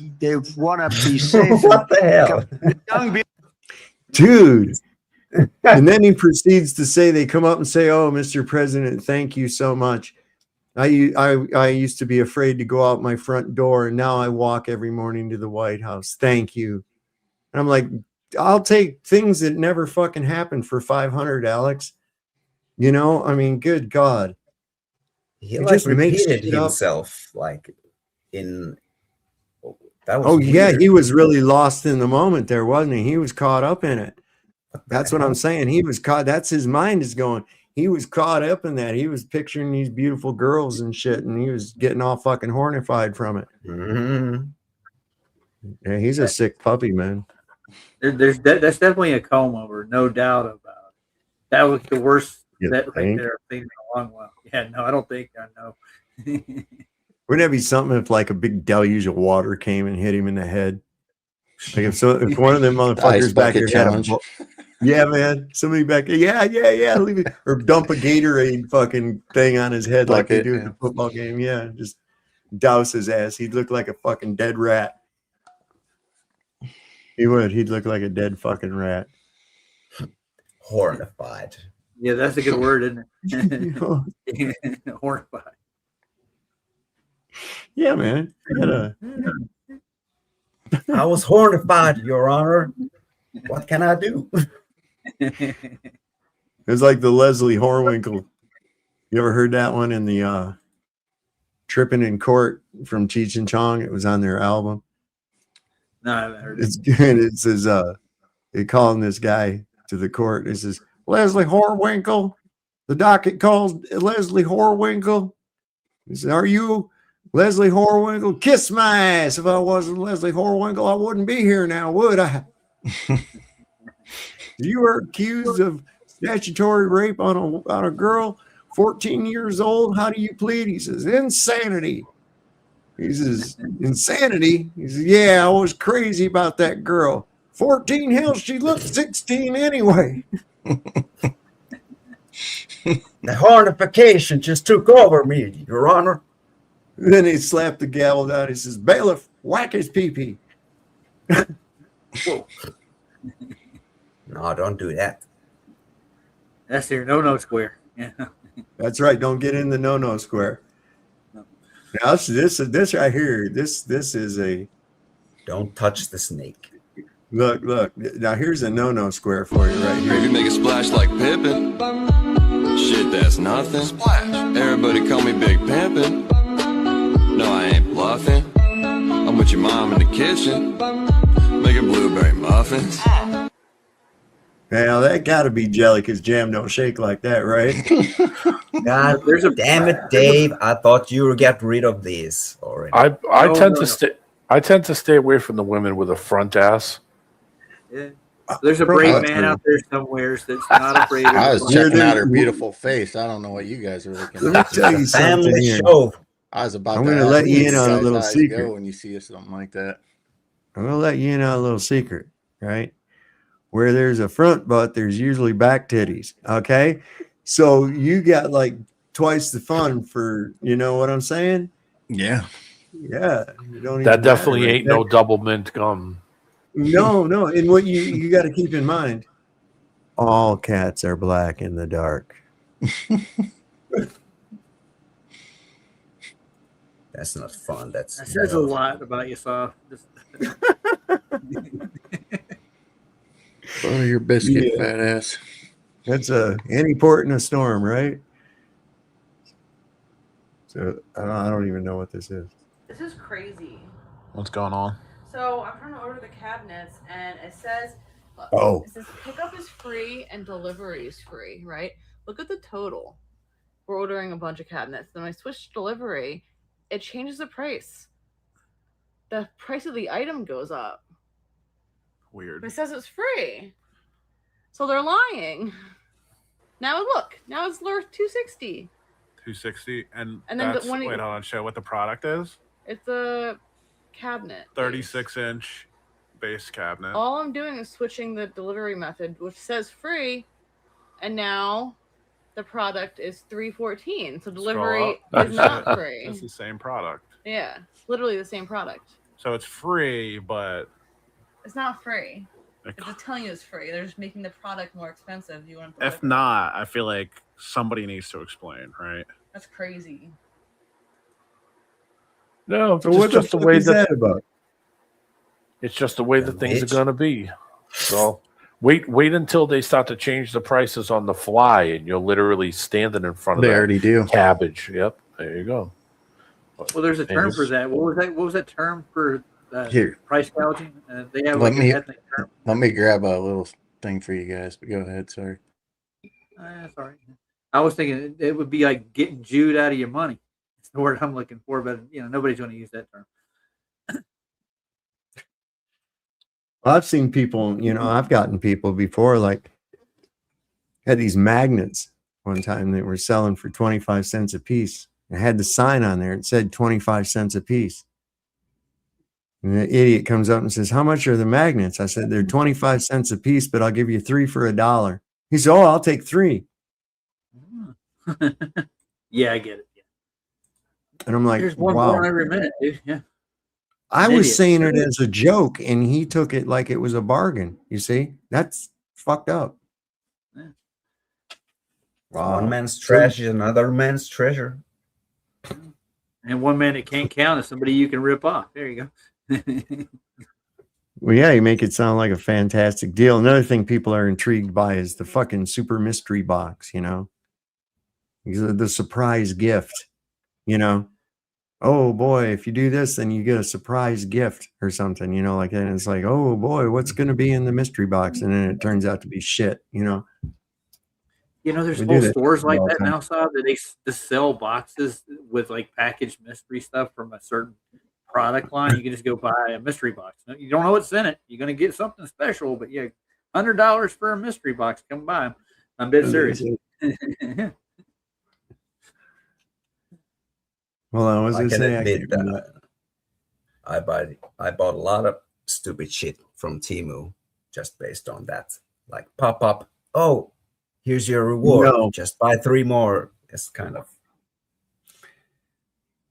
want to be safe. What the hell? Dude. And then he proceeds to say, they come up and say, oh, Mr. President, thank you so much. I used to be afraid to go out my front door, and now I walk every morning to the White House. Thank you. And I'm like, I'll take things that never fucking happened for 500, Alex. I mean, good God. He just repeated himself like in That was Oh yeah, weird. he was really lost in the moment there, wasn't he? He was caught up in it. That's what I'm saying. He was caught. That's his mind is going. He was caught up in that. He was picturing these beautiful girls and shit, and he was getting all fucking hornified from it. Mhm. Yeah, he's a sick puppy, man. That's definitely a comb over, no doubt about it. That was the worst You that right think? there I've seen in a long while. Yeah, no, I don't think I know. Wouldn't that be something if like a big deluge of water came and hit him in the head? Like if one of them The ice motherfuckers back bucket here had a challenge. yeah, man, somebody back there, yeah, leave it, or dump a Gatorade fucking thing on his head like they Bucket, do at the football game. Yeah, just douse his ass. He'd look like a fucking dead rat. He would. He'd look like a dead fucking rat. Hornified. Yeah, that's a good word, isn't it? Horrified. Yeah, man. I was hornified, Your Honor. What can I do? It's like the Leslie Horwinkle. You ever heard that one in the Tripping in Court from Cheech and Chong? It was on their album. No, I haven't heard It's good. It says they calling this guy to the court. It says, Leslie Horwinkle. The docket calls Leslie Horwinkle. He said, are you Leslie Horwinkle? Kiss my ass. If I wasn't Leslie Horwinkle, I wouldn't be here now, would I? You were accused of statutory rape on a girl, 14 years old. How do you plead? He says, insanity. He says, insanity? He says, yeah, I was crazy about that girl. 14, hell, she looked 16 anyway. The hornification just took over me, Your Honor. Then he slapped the gavel down. He says, bailiff, whack his pee-pee. No, don't do that. That's your no square. Yeah. That's right. Don't get in the no square. Now this right here. This is a don't touch the snake. Look. Now here's a no square for you right here. Maybe make a splash like Pippin. Shit, that's nothing. Splash. Everybody call me Big Pimpin'. No, I ain't bluffing. I'm with your mom in the kitchen, making blueberry muffins. Now that gotta be jelly because jam don't shake like that, right? God damn it, Dave! I thought you would get rid of this already. I tend to stay away from the women with a front ass. Yeah. There's a brave man out there somewhere that's not afraid of I was checking out her beautiful face. I don't know what you guys are looking at. Let me tell you something here. I was about I'm to gonna ask let you where in on a guys' little eyes secret. go when you see something like that. I'm gonna let you in on a little secret, right? Where there's a front butt, there's usually back titties. Okay, so you got like twice the fun for, you know what I'm saying? Yeah. Yeah. You don't That even definitely matter, ain't right? no double mint gum. No. And what you got to keep in mind, all cats are black in the dark. That's not fun. That says a lot about yourself. Butter your biscuit, Yeah. fat ass. That's any port in a storm, right? So I don't even know what this is. This is crazy. What's going on? So I'm trying to order the cabinets, and it says, look, Oh. it says pickup is free and delivery is free, right? Look at the total. We're ordering a bunch of cabinets. Then when I switch to delivery, it changes the price. The price of the item goes up. Weird. It says it's free. So they're lying. Now look, now it's worth $260. $260, and then that's, when wait, hold on, show what the product is. It's a cabinet. 36-inch base cabinet. All I'm doing is switching the delivery method, which says free, and now the product is $314. So delivery is not free. It's the same product. Yeah, it's literally the same product. So it's free, but It's not free. They're just telling you it's free. They're just making the product more expensive. You want to if not, I feel like somebody needs to explain, right? That's crazy. No, So what the just the fuck way is that about? It's just the way that things are gonna be. So wait until they start to change the prices on the fly, and you're literally standing in front of They that already do. cabbage. Yep, there you go. Well, there's a term for that. What was that? What was that term for Here. price gouging. They have Let like me an ethnic term. let me grab a little thing for you guys. But go ahead. Sorry. Sorry. I was thinking it would be like getting Jewed out of your money. It's the word I'm looking for, but nobody's going to use that term. I've seen people, I've gotten people before, like, had these magnets one time that were selling for 25 cents a piece. It had the sign on there. It said 25 cents a piece. And the idiot comes up and says, "How much are the magnets?" I said, "They're 25 cents a piece, but I'll give you 3 for $1." He said, "Oh, I'll take 3." Yeah, I get it. Yeah. And I'm like, There's one wow. born every minute, dude. Yeah. I An was idiot. saying it as a joke, and he took it like it was a bargain. You see, that's fucked up. Yeah. Wow. One man's trash is another man's treasure. And one man that can't count is somebody you can rip off. There you go. Well, yeah, you make it sound like a fantastic deal. Another thing people are intrigued by is the fucking super mystery box, the surprise gift, Oh boy, if you do this, then you get a surprise gift or something, like that. And it's like, oh boy, what's going to be in the mystery box? And then it turns out to be shit, There's We whole do that stores like all the that time. now, Saab, that they just sell boxes with like packaged mystery stuff from a certain product line. You can just go buy a mystery box. You don't know what's in it. You're going to get something special, but yeah, $100 for a mystery box. Come buy them. I'm dead serious. Well, I was I going to can say, I admit can't remember. that I bought a lot of stupid shit from Temu just based on that. Like pop up. Oh, here's your reward. No. Just buy 3 more. It's kind of.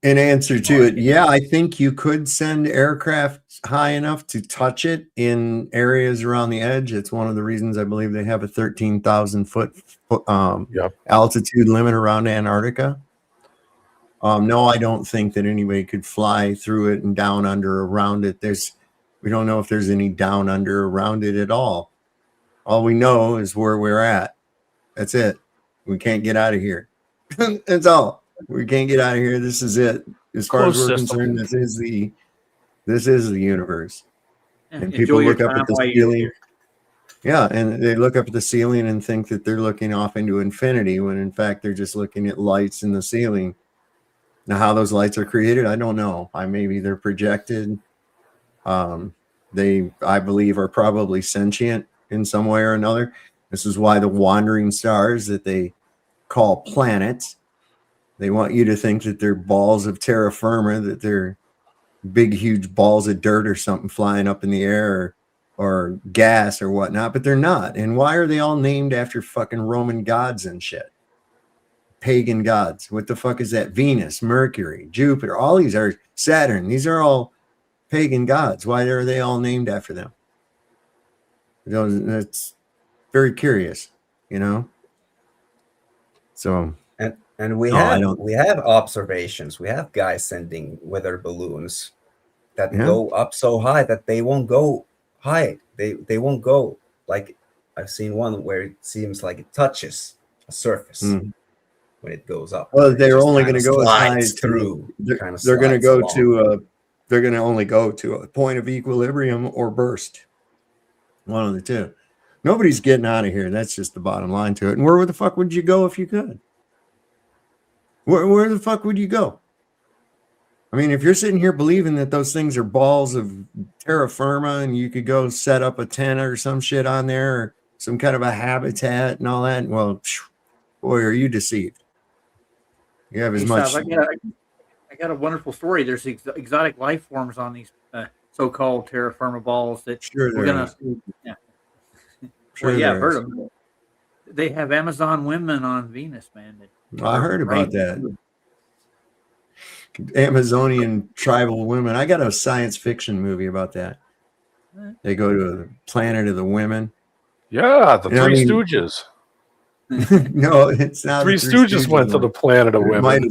In answer to it, yeah, I think you could send aircraft high enough to touch it in areas around the edge. It's one of the reasons I believe they have a 13,000 foot altitude limit around Antarctica. No, I don't think that anybody could fly through it and down under around it. We don't know if there's any down under around it at all. All we know is where we're at. That's it. We can't get out of here. That's all. We can't get out of here. This is it. As far as Closed we're system. concerned, this is the universe. Yeah, And enjoy people your look up time at the while you're ceiling. here. Yeah, and they look up at the ceiling and think that they're looking off into infinity when in fact they're just looking at lights in the ceiling. Now, how those lights are created, I don't know. Maybe they're projected. They, I believe, are probably sentient in some way or another. This is why the wandering stars that they call planets, they want you to think that they're balls of terra firma, that they're big, huge balls of dirt or something flying up in the air or gas or whatnot, but they're not. And why are they all named after fucking Roman gods and shit? Pagan gods. What the fuck is that? Venus, Mercury, Jupiter, all these are Saturn. These are all pagan gods. Why are they all named after them? That's very curious, So and we have observations. We have guys sending weather balloons that go up so high that they won't go high. They won't go. Like I've seen one where it seems like it touches a surface when it goes up. Well, they're only going to go as high as through. They're going to go to they're going to only go to a point of equilibrium or burst. One of the two. Nobody's getting out of here. That's just the bottom line to it. And where the fuck would you go if you could? Where the fuck would you go? I mean, if you're sitting here believing that those things are balls of terra firma and you could go set up a tent or some shit on there or some kind of a habitat and all that, well, boy, are you deceived. You have as much. I got a wonderful story. There's exotic life forms on these so-called terra firma balls that Sure we're gonna. Yeah. Sure, well, yeah, I've heard of them. They have Amazon women on Venus, man. I heard about that. Amazonian tribal women. I got a science fiction movie about that. They go to the planet of the women. Yeah, the Three Stooges. No, it's not. Three Stooges went to the planet of women.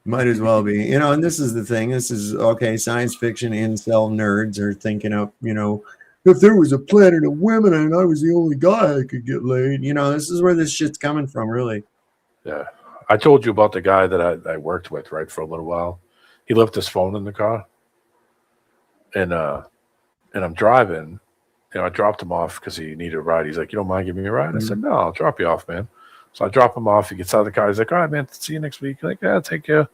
Might as well be. And this is the thing. This is okay. Science fiction incel nerds are thinking up, if there was a planet of women and I was the only guy that could get laid, this is where this shit's coming from, really. Yeah. I told you about the guy that I worked with, right, for a little while. He left his phone in the car. and I'm driving. You know, I dropped him off because he needed a ride. He's like, "You don't mind giving me a ride?" I said, "No, I'll drop you off, man." So I drop him off. He gets out of the car. He's like, "All right, man, see you next week." I'm like, "Yeah, take care."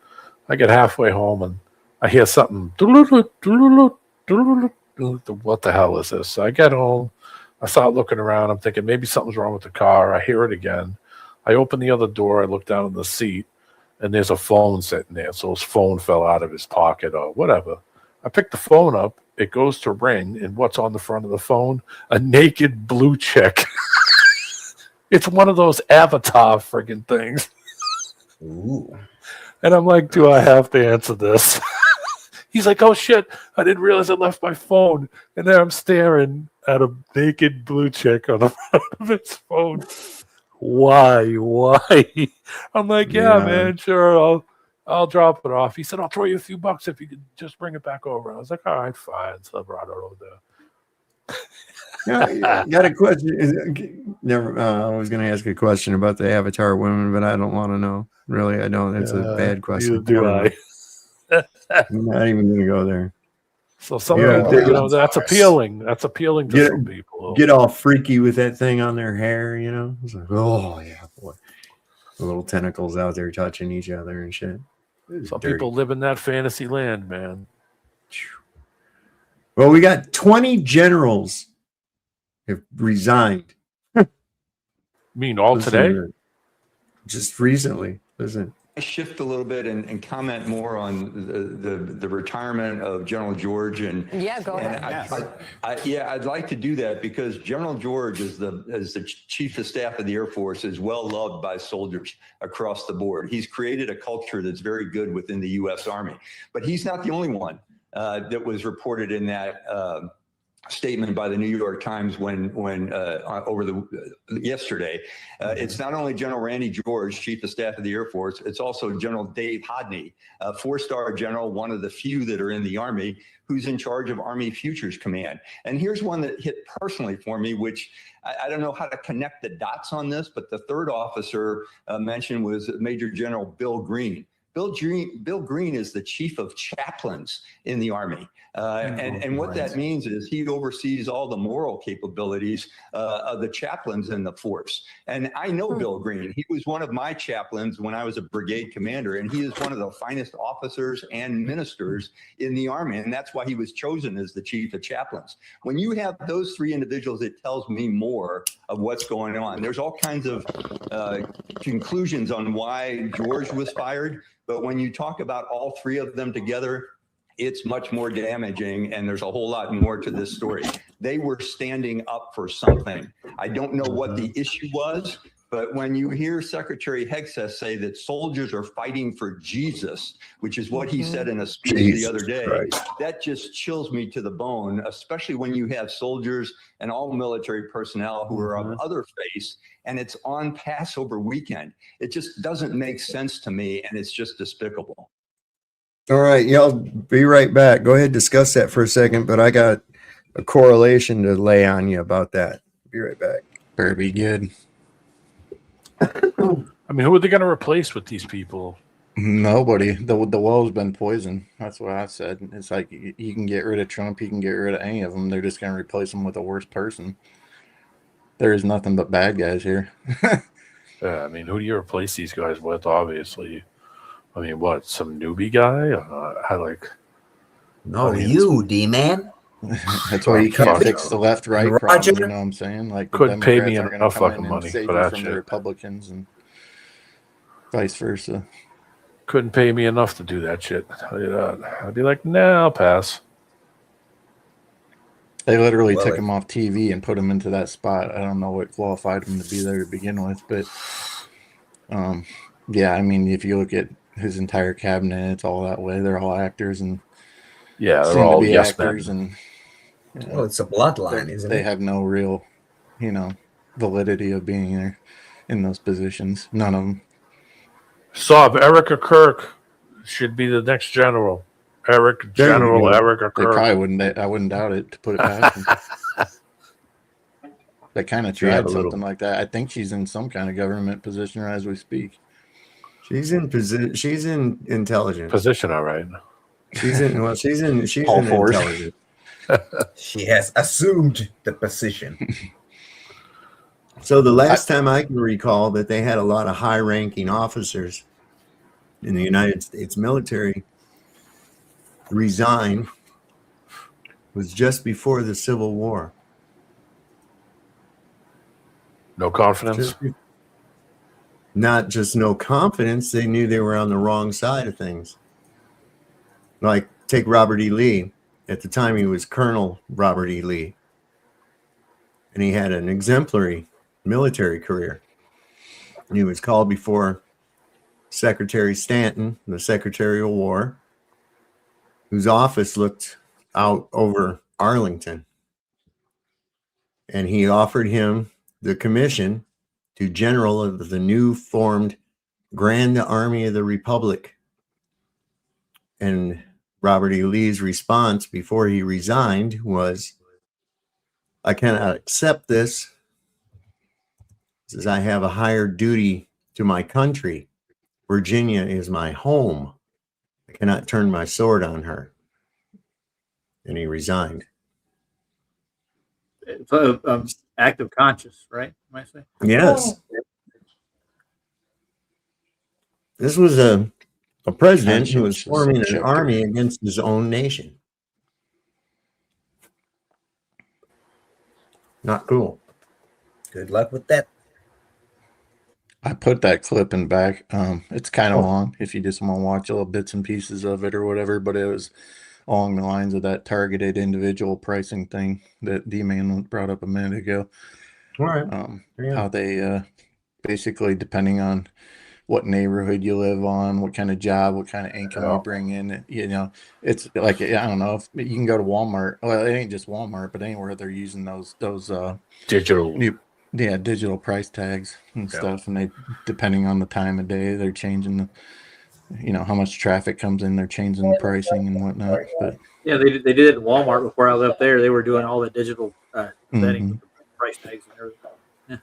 I get halfway home and I hear something. What the hell is this? So I get home. I start looking around. I'm thinking maybe something's wrong with the car. I hear it again. I open the other door. I look down in the seat, and there's a phone sitting there. So his phone fell out of his pocket or whatever. I pick the phone up. It goes to ring, and what's on the front of the phone? A naked blue chick. It's one of those Avatar friggin' things. Ooh. And I'm like, do I have to answer this? He's like, oh shit, I didn't realize I left my phone. And then I'm staring at a naked blue chick on the front of his phone. Why? I'm like, yeah, man, sure, I'll drop it off. He said, I'll throw you a few bucks if you could just bring it back over. I was like, all right, fine. So I brought it over there. Yeah, got a question. Never. I was going to ask a question about the Avatar women, but I don't want to know. Really, I don't. That's a bad question. Neither do I. I'm not even going to go there. So some people, that's appealing. That's appealing to some people. Get all freaky with that thing on their hair, It's like, oh yeah, boy. The little tentacles out there touching each other and shit. Some people live in that fantasy land, man. Well, we got 20 generals have resigned. Mean all today? Just recently. Listen. I shift a little bit and comment more on the retirement of General George and go ahead. I'd like to do that because General George as the Chief of Staff of the Air Force is well loved by soldiers across the board. He's created a culture that's very good within the U.S. Army, but he's not the only one that was reported in that statement by the New York Times yesterday. It's not only General Randy George, Chief of Staff of the Air Force, it's also General Dave Hodney, a 4-star general, one of the few that are in the Army, who's in charge of Army Futures Command. And here's one that hit personally for me, which I don't know how to connect the dots on this, but the third officer mentioned was Major General Bill Green. Bill Green is the chief of chaplains in the Army. And what that means is he oversees all the moral capabilities of the chaplains in the force. And I know Bill Green. He was one of my chaplains when I was a brigade commander, and he is one of the finest officers and ministers in the Army. And that's why he was chosen as the chief of chaplains. When you have those three individuals, it tells me more of what's going on. There's all kinds of conclusions on why George was fired. But when you talk about all three of them together, it's much more damaging, and there's a whole lot more to this story. They were standing up for something. I don't know what the issue was, but when you hear Secretary Hegseth say that soldiers are fighting for Jesus, which is what he said in a speech the other day, that just chills me to the bone, especially when you have soldiers and all military personnel who are of other faiths, and it's on Passover weekend. It just doesn't make sense to me, and it's just despicable. All right, y'all be right back. Go ahead, discuss that for a second, but I got a correlation to lay on you about that. Be right back. Better be good. I mean, who are they going to replace with these people? Nobody. The well's been poisoned. That's what I said. It's like you can get rid of Trump, you can get rid of any of them. They're just going to replace them with a worse person. There is nothing but bad guys here. I mean, who do you replace these guys with? Obviously, I mean, what? Some newbie guy? You, D-man. That's why you can't fix the left-right problem. You know what I'm saying? Like the couldn't pay me Democrats are enough gonna come fucking in money and save for you that from shit. the Republicans and vice versa. Couldn't pay me enough to do that shit. I'd be like, nah, I'll pass. They literally took him off TV and put him into that spot. I don't know what qualified him to be there to begin with, but yeah, I mean, if you look at his entire cabinet, it's all that way. They're all actors and they're all yes actors, men. and Well, it's a bloodline, isn't it? They have no real, validity of being there in those positions. None of them. Erica Kirk should be the next general. Erica Kirk. They probably wouldn't. I wouldn't doubt it, to put it past them. They kind of tried something like that. I think she's in some kind of government position as we speak. She's in intelligence position, all right. She's in all force. intelligence. She has assumed the position. So the last time I can recall that they had a lot of high-ranking officers in the United States military resign was just before the Civil War. No confidence? Not just no confidence, they knew they were on the wrong side of things. Like, take Robert E. Lee. At the time, he was Colonel Robert E. Lee. And he had an exemplary military career. And he was called before Secretary Stanton, the Secretary of War, whose office looked out over Arlington. And he offered him the commission to General of the new formed Grand Army of the Republic. And Robert E. Lee's response before he resigned was, I cannot accept this. He says, I have a higher duty to my country. Virginia is my home. I cannot turn my sword on her. And he resigned. It's an act of conscience, right? Might say. Yes. This was a president who was forming an army against his own nation. Not cool. Good luck with that. I put that clip in back. It's kind of long if you just want to watch little bits and pieces of it or whatever, but it was along the lines of that targeted individual pricing thing that D-Man brought up a minute ago. All right. How they basically, depending on what neighborhood you live on, what kind of job, what kind of income you bring in, you know, it's like, I don't know, if you can go to Walmart. Well, it ain't just Walmart, but anywhere they're using those digital digital price tags and stuff, and they, depending on the time of day, they're changing the, you know, how much traffic comes in, they're changing the pricing and whatnot. But yeah, they did it in Walmart before I left there. They were doing all the digital setting with the price tags and everything. Yeah.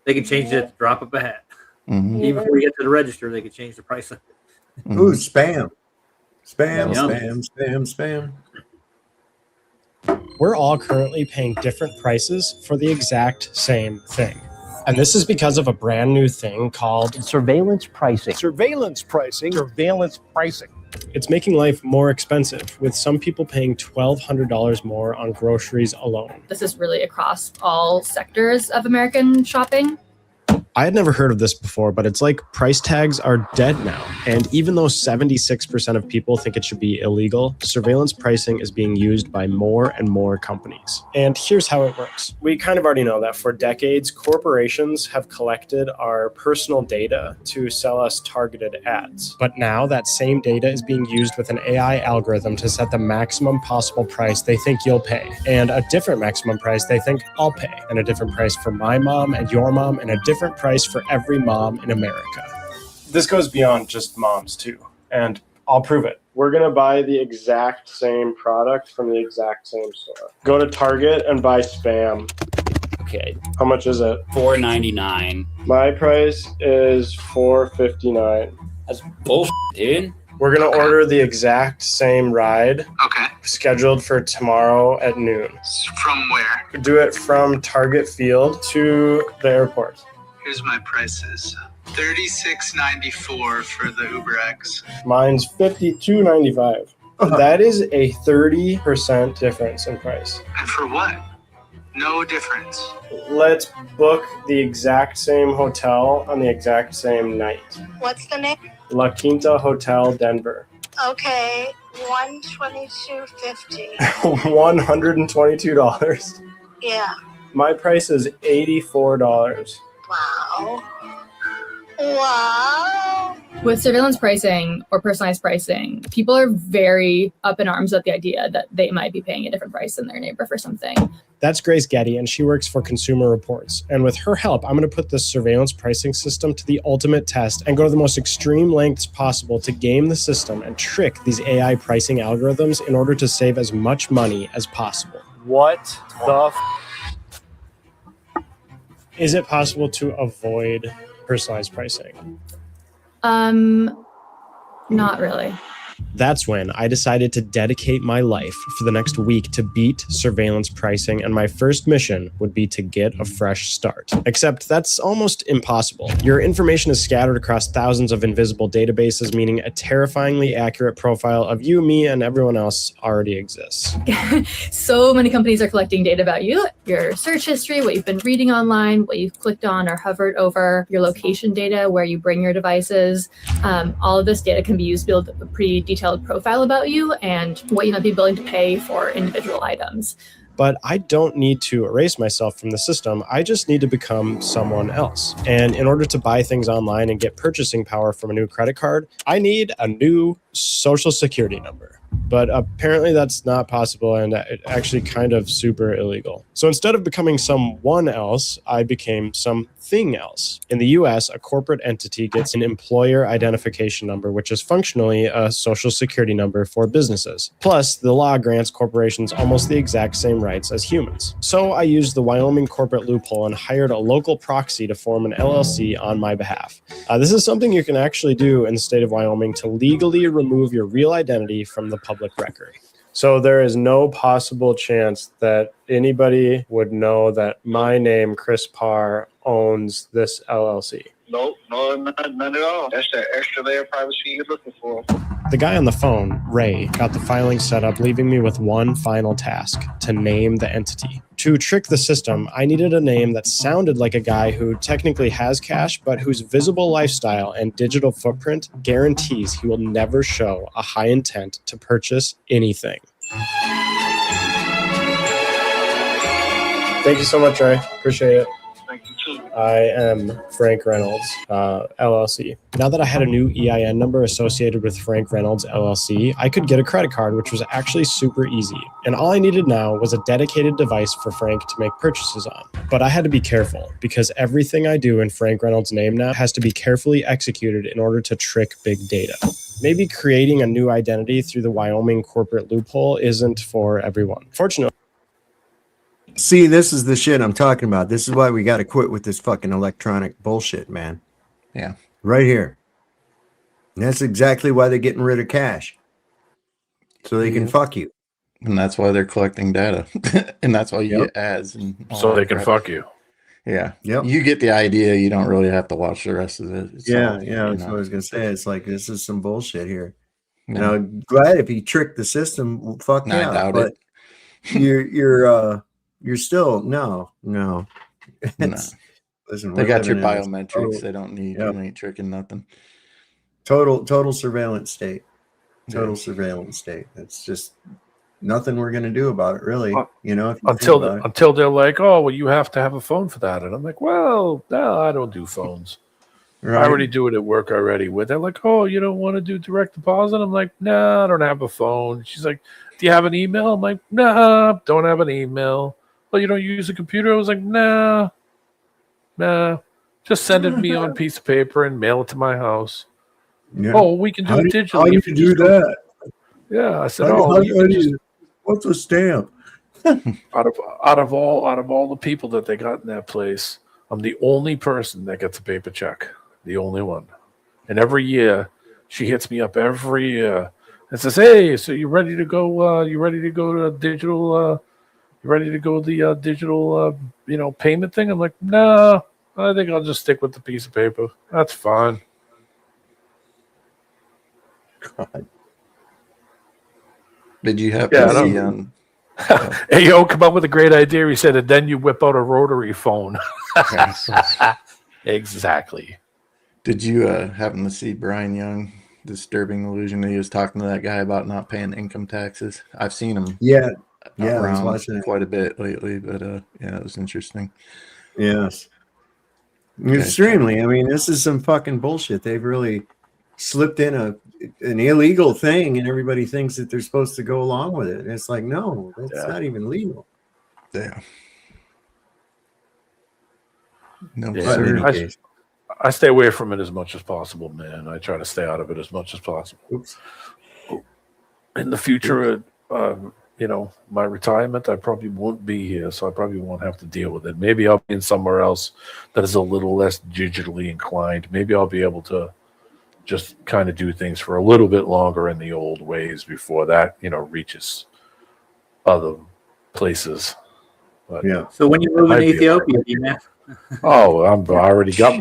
They could change it at the drop of a hat. Even before you get to the register, they could change the price of it. Ooh, spam. Spam, Yum. spam. We're all currently paying different prices for the exact same thing. And this is because of a brand new thing called surveillance pricing. Surveillance pricing. Surveillance pricing. It's making life more expensive, with some people paying $1,200 more on groceries alone. This is really across all sectors of American shopping. I had never heard of this before, but it's like price tags are dead now. And even though 76% of people think it should be illegal, surveillance pricing is being used by more and more companies. And here's how it works. We kind of already know that for decades, corporations have collected our personal data to sell us targeted ads. But now that same data is being used with an AI algorithm to set the maximum possible price they think you'll pay, and a different maximum price they think I'll pay, and a different price for my mom and your mom, and a different price for every mom in America. This goes beyond just moms too, and I'll prove it. We're gonna buy the exact same product from the exact same store. Go to Target and buy Spam. Okay. How much is it? $4.99. My price is $4.59. That's bullshit, dude. We're gonna order the exact same ride. Okay. Scheduled for tomorrow at noon. From where? Do it from Target Field to the airport. Here's my prices. $36.94 for the UberX. Mine's $52.95. That is a 30% difference in price. And for what? No difference. Let's book the exact same hotel on the exact same night. What's the name? La Quinta Hotel, Denver. Okay, $122.50. $122. Yeah. My price is $84. Wow. Wow. With surveillance pricing or personalized pricing, people are very up in arms at the idea that they might be paying a different price than their neighbor for something. That's Grace Getty, and she works for Consumer Reports. And with her help, I'm going to put this surveillance pricing system to the ultimate test and go to the most extreme lengths possible to game the system and trick these AI pricing algorithms in order to save as much money as possible. What the Is it possible to avoid personalized pricing? Not really. That's when I decided to dedicate my life for the next week to beat surveillance pricing, and my first mission would be to get a fresh start. Except that's almost impossible. Your information is scattered across thousands of invisible databases, meaning a terrifyingly accurate profile of you, me, and everyone else already exists. So many companies are collecting data about you, your search history, what you've been reading online, what you've clicked on or hovered over, your location data, where you bring your devices. All of this data can be used to build a pretty detailed profile about you and what you might be willing to pay for individual items. But I don't need to erase myself from the system. I just need to become someone else. And in order to buy things online and get purchasing power from a new credit card, I need a new social security number. But apparently that's not possible, and actually kind of super illegal. So instead of becoming someone else, I became something else. In the US, a corporate entity gets an employer identification number, which is functionally a social security number for businesses. Plus, the law grants corporations almost the exact same rights as humans. So I used the Wyoming corporate loophole and hired a local proxy to form an LLC on my behalf. This is something you can actually do in the state of Wyoming to legally remove your real identity from the public record. So there is no possible chance that anybody would know that my name, Chris Parr, owns this LLC. Nope, none at all. That's that extra layer of privacy you're looking for. The guy on the phone, Ray, got the filing set up, leaving me with one final task: to name the entity. To trick the system, I needed a name that sounded like a guy who technically has cash, but whose visible lifestyle and digital footprint guarantees he will never show a high intent to purchase anything. Thank you so much, Ray. Appreciate it. Thank you too. I am Frank Reynolds, LLC. Now that I had a new EIN number associated with Frank Reynolds, LLC, I could get a credit card, which was actually super easy. And all I needed now was a dedicated device for Frank to make purchases on. But I had to be careful, because everything I do in Frank Reynolds' name now has to be carefully executed in order to trick big data. Maybe creating a new identity through the Wyoming corporate loophole isn't for everyone. Fortunately, See, this is the shit I'm talking about. This is why we got to quit with this fucking electronic bullshit, man. Yeah. Right here. And that's exactly why they're getting rid of cash. So they can fuck you. And that's why they're collecting data. And that's why you get ads. And So they can fuck you. Yeah. Yep. You get the idea. You don't really have to watch the rest of it. It's Yeah, all, yeah. you That's know. what I was gonna say. It's like this is some bullshit here. Yeah. You know, glad if he tricked the system, fuck I yeah. doubt But you're still no. No. It's, listen, They we're got your living in this biometrics. total- They don't need Yep. you ain't tricking nothing. total surveillance state. Total Yeah. surveillance state. It's just nothing we're gonna do about it, really. You know, if you think Until about it. until they're like, oh, well, you have to have a phone for that, and I'm like, well, no, I don't do phones. Right. I already do it at work already. Where they're like, oh, you don't want to do direct deposit? I'm like, no, I don't have a phone. She's like, do you have an email? I'm like, no, don't have an email. Well, you don't use a computer? I was like, no, just send it to me on a piece of paper and mail it to my house. Yeah. Oh, we can do How it do- digitally. how do if you just do go- that? Yeah, I said, How you do can just you- what's a stamp? out of all the people that they got in that place, I'm the only person that gets a paper check. The only one. And every year, she hits me up every year and says, "Hey, so you ready to go? You ready to go to digital? You ready to go the digital? Payment thing?" I'm like, "No, I think I'll just stick with the piece of paper. That's fine." God. Did you have Yeah, to I see don't- Hey, yo, come up with a great idea. He said, and then you whip out a rotary phone. Exactly. Did you happen to see Brian Young, Disturbing Illusion? He was talking to that guy about not paying income taxes. I've seen him Yeah, I was around watching it. quite a bit lately, but yeah, it was interesting. Yes. Okay. Extremely. I mean, this is some fucking bullshit. They've really slipped in an illegal thing, and everybody thinks that they're supposed to go along with it. And it's like, no, that's not even legal. Yeah. No, Yeah, But in any case. I stay away from it as much as possible, man. I try to stay out of it as much as possible. Oops. In the future, my retirement, I probably won't be here, so I probably won't have to deal with it. Maybe I'll be in somewhere else that is a little less digitally inclined. Maybe I'll be able to just kind of do things for a little bit longer in the old ways before that, reaches other places. But yeah. So when you move in might be a Ethiopia, you know? Oh, I already got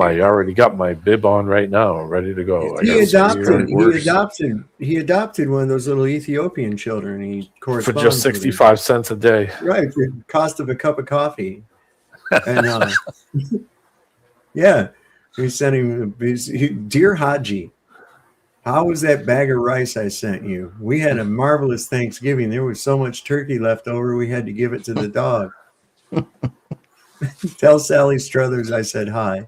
my bib on right now. I'm ready to go. I He got some adopted. He worse adopted. He adopted one of those little Ethiopian children. He for just corresponds with him. 65 cents a day. Right, the cost of a cup of coffee, and yeah, we sent him. Dear Haji, how was that bag of rice I sent you? We had a marvelous Thanksgiving. There was so much turkey left over, we had to give it to the dog. Tell Sally Struthers I said hi.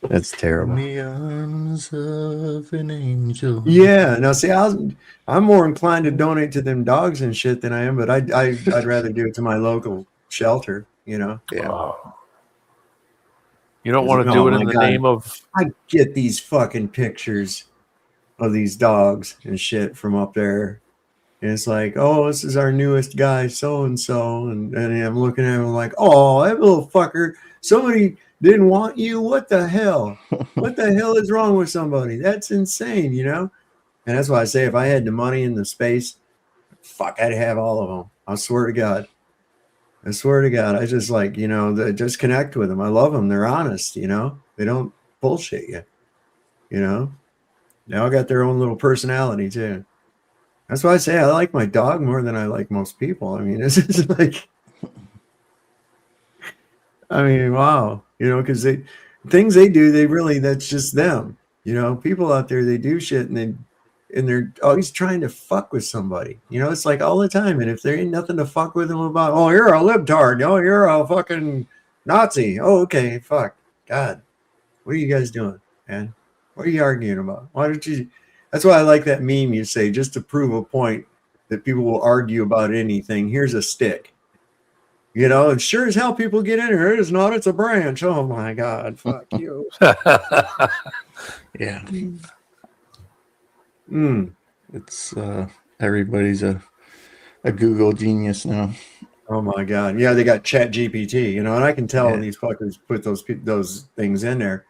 That's terrible. In the arms of an angel. Yeah. Now, see, I'm more inclined to donate to them dogs and shit than I am, but I'd rather do it to my local shelter. Yeah. You don't want to do it in the name of. I get these fucking pictures of these dogs and shit from up there. And it's like, oh, this is our newest guy, so and so. And I'm looking at him like, oh, that little fucker. Somebody didn't want you. What the hell? What the hell is wrong with somebody? That's insane, And that's why I say if I had the money and the space, fuck, I'd have all of them. I swear to God. I swear to God. I just like, just connect with them. I love them. They're honest, They don't bullshit you, They all got their own little personality too. That's why I say I like my dog more than I like most people. I mean, it's just like, wow, because things they do, that's just them. People out there, they do shit and they're always trying to fuck with somebody. It's like all the time. And if there ain't nothing to fuck with them about, oh, you're a libtard. Oh, you're a fucking Nazi. Oh, okay, fuck. God, what are you guys doing, man? What are you arguing about? Why don't you? That's why I like that meme you say, just to prove a point that people will argue about anything. Here's a stick. And sure as hell people get in here. It is not, it's a branch. Oh my God, fuck you. Yeah. It's everybody's a Google genius now. Oh my God. Yeah, they got Chat GPT, and I can tell when these fuckers put those things in there.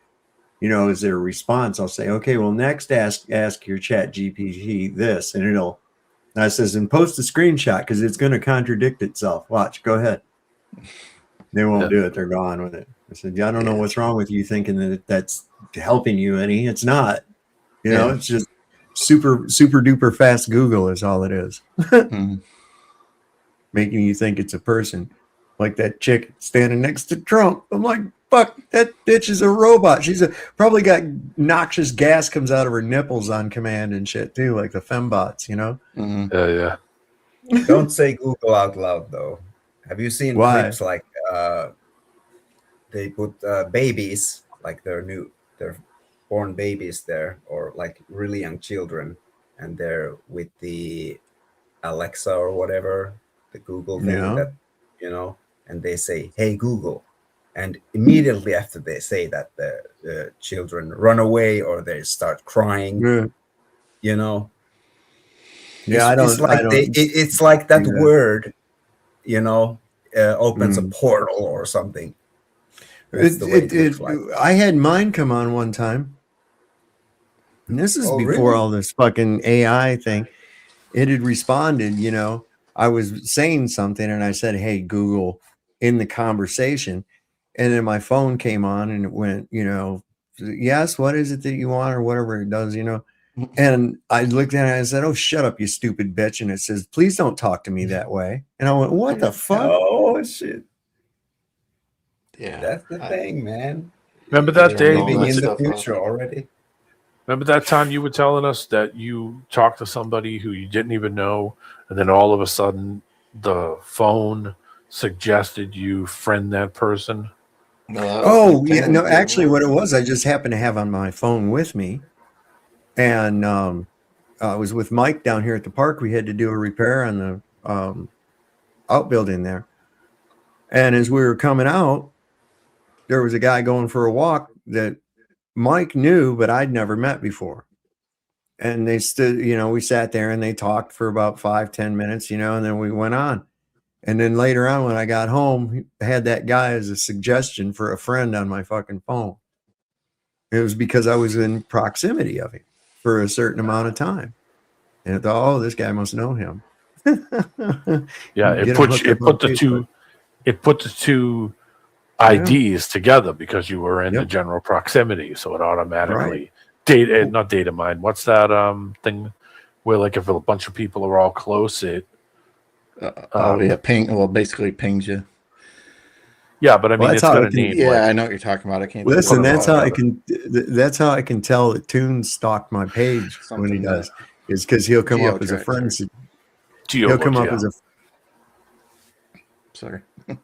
Is their response? I'll say, okay, well, next ask your Chat GPT this, and I says, and post a screenshot because it's going to contradict itself. Watch, go ahead. They won't do it. They're gone with it. I said, I don't know what's wrong with you thinking that that's helping you any. It's not. It's just super duper fast Google is all it is. Making you think it's a person, like that chick standing next to Trump. I'm like, fuck, that bitch is a robot. She's probably got noxious gas comes out of her nipples on command and shit too, like the fembots, Yeah. Don't say Google out loud though. Have you seen clips like they put babies, like they're born babies there, or like really young children, and they're with the Alexa or whatever, the Google thing that, and they say, hey Google. And immediately after they say that, the children run away or they start crying, Yeah, it's like that word, opens a portal or something. That's the way it looks like. I had mine come on one time. And this is before all this fucking AI thing. It had responded, I was saying something and I said, hey, Google, in the conversation. And then my phone came on and it went, yes, what is it that you want or whatever it does, And I looked at it and I said, oh, shut up, you stupid bitch. And it says, please don't talk to me that way. And I went, what the fuck? Oh, shit. Yeah. That's the thing, man. Remember that day? Living in the future already. Remember that time you were telling us that you talked to somebody who you didn't even know, and then all of a sudden the phone suggested you friend that person? Actually what it was, I just happened to have on my phone with me. And I was with Mike down here at the park. We had to do a repair on the outbuilding there. And as we were coming out, there was a guy going for a walk that Mike knew, but I'd never met before. And they stood, we sat there and they talked for about 5-10 minutes, and then we went on. And then later on, when I got home, I had that guy as a suggestion for a friend on my fucking phone. It was because I was in proximity of him for a certain amount of time. And I thought, oh, this guy must know him. Yeah, it put the two IDs together because you were in the general proximity, so it automatically not data mine. What's that thing where like if a bunch of people are all close, it basically pings you. Yeah, but I mean, it's going to need. Yeah, I know what you're talking about. I can't. Listen, that's how I can. That's how I can tell that Toon stalked my page when he does. Is because he'll come up as a friend. He'll come up as a. Sorry. I'm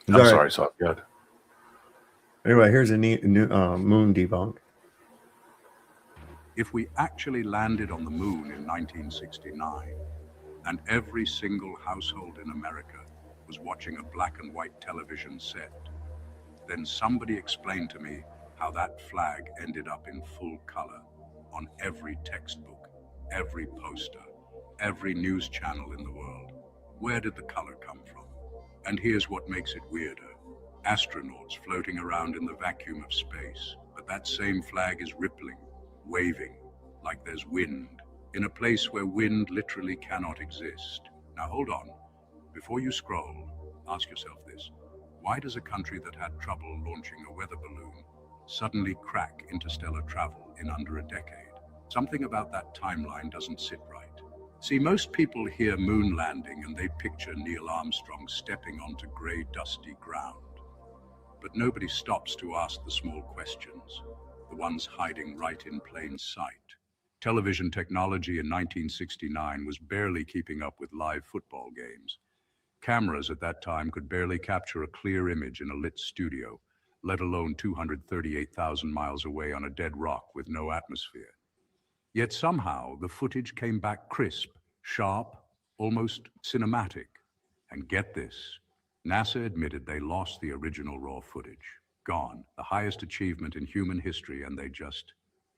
sorry, so good. Anyway, here's a new moon debunk. If we actually landed on the moon in 1969, and every single household in America was watching a black and white television set, then somebody explained to me how that flag ended up in full color on every textbook, every poster, every news channel in the world. Where did the color come from? And here's what makes it weirder. Astronauts floating around in the vacuum of space, but that same flag is rippling, waving, like there's wind, in a place where wind literally cannot exist. Now hold on. Before you scroll, ask yourself this. Why does a country that had trouble launching a weather balloon suddenly crack interstellar travel in under a decade? Something about that timeline doesn't sit right. See, most people hear moon landing and they picture Neil Armstrong stepping onto gray, dusty ground. But nobody stops to ask the small questions, the ones hiding right in plain sight. Television technology in 1969 was barely keeping up with live football games. Cameras at that time could barely capture a clear image in a lit studio, let alone 238,000 miles away on a dead rock with no atmosphere. Yet somehow the footage came back crisp, sharp, almost cinematic. And get this, NASA admitted they lost the original raw footage. Gone, the highest achievement in human history, and they just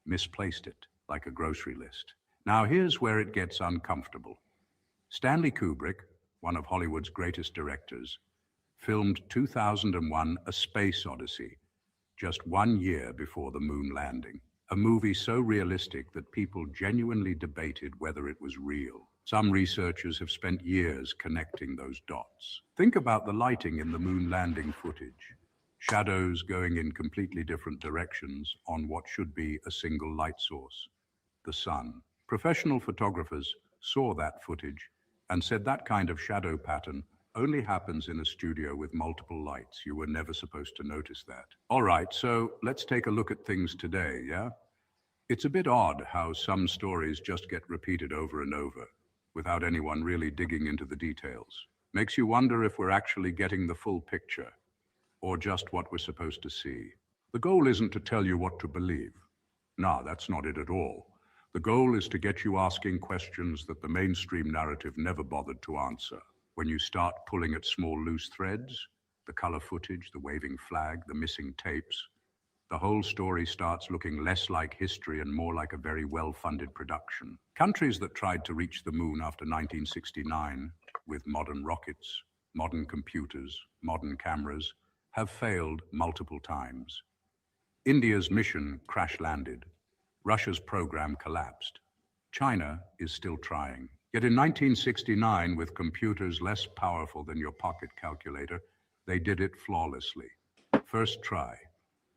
misplaced it like a grocery list. Now here's where it gets uncomfortable. Stanley Kubrick, one of Hollywood's greatest directors, filmed 2001: A Space Odyssey, just 1 year before the moon landing. A movie so realistic that people genuinely debated whether it was real. Some researchers have spent years connecting those dots. Think about the lighting in the moon landing footage. Shadows going in completely different directions on what should be a single light source, the sun. Professional photographers saw that footage and said that kind of shadow pattern only happens in a studio with multiple lights. You were never supposed to notice that. All right, so let's take a look at things today, yeah? It's a bit odd how some stories just get repeated over and over without anyone really digging into the details. Makes you wonder if we're actually getting the full picture or just what we're supposed to see. The goal isn't to tell you what to believe. No, that's not it at all. The goal is to get you asking questions that the mainstream narrative never bothered to answer. When you start pulling at small loose threads, the color footage, the waving flag, the missing tapes, the whole story starts looking less like history and more like a very well-funded production. Countries that tried to reach the moon after 1969 with modern rockets, modern computers, modern cameras have failed multiple times. India's mission crash-landed. Russia's program collapsed. China is still trying. Yet in 1969, with computers less powerful than your pocket calculator, they did it flawlessly. First try,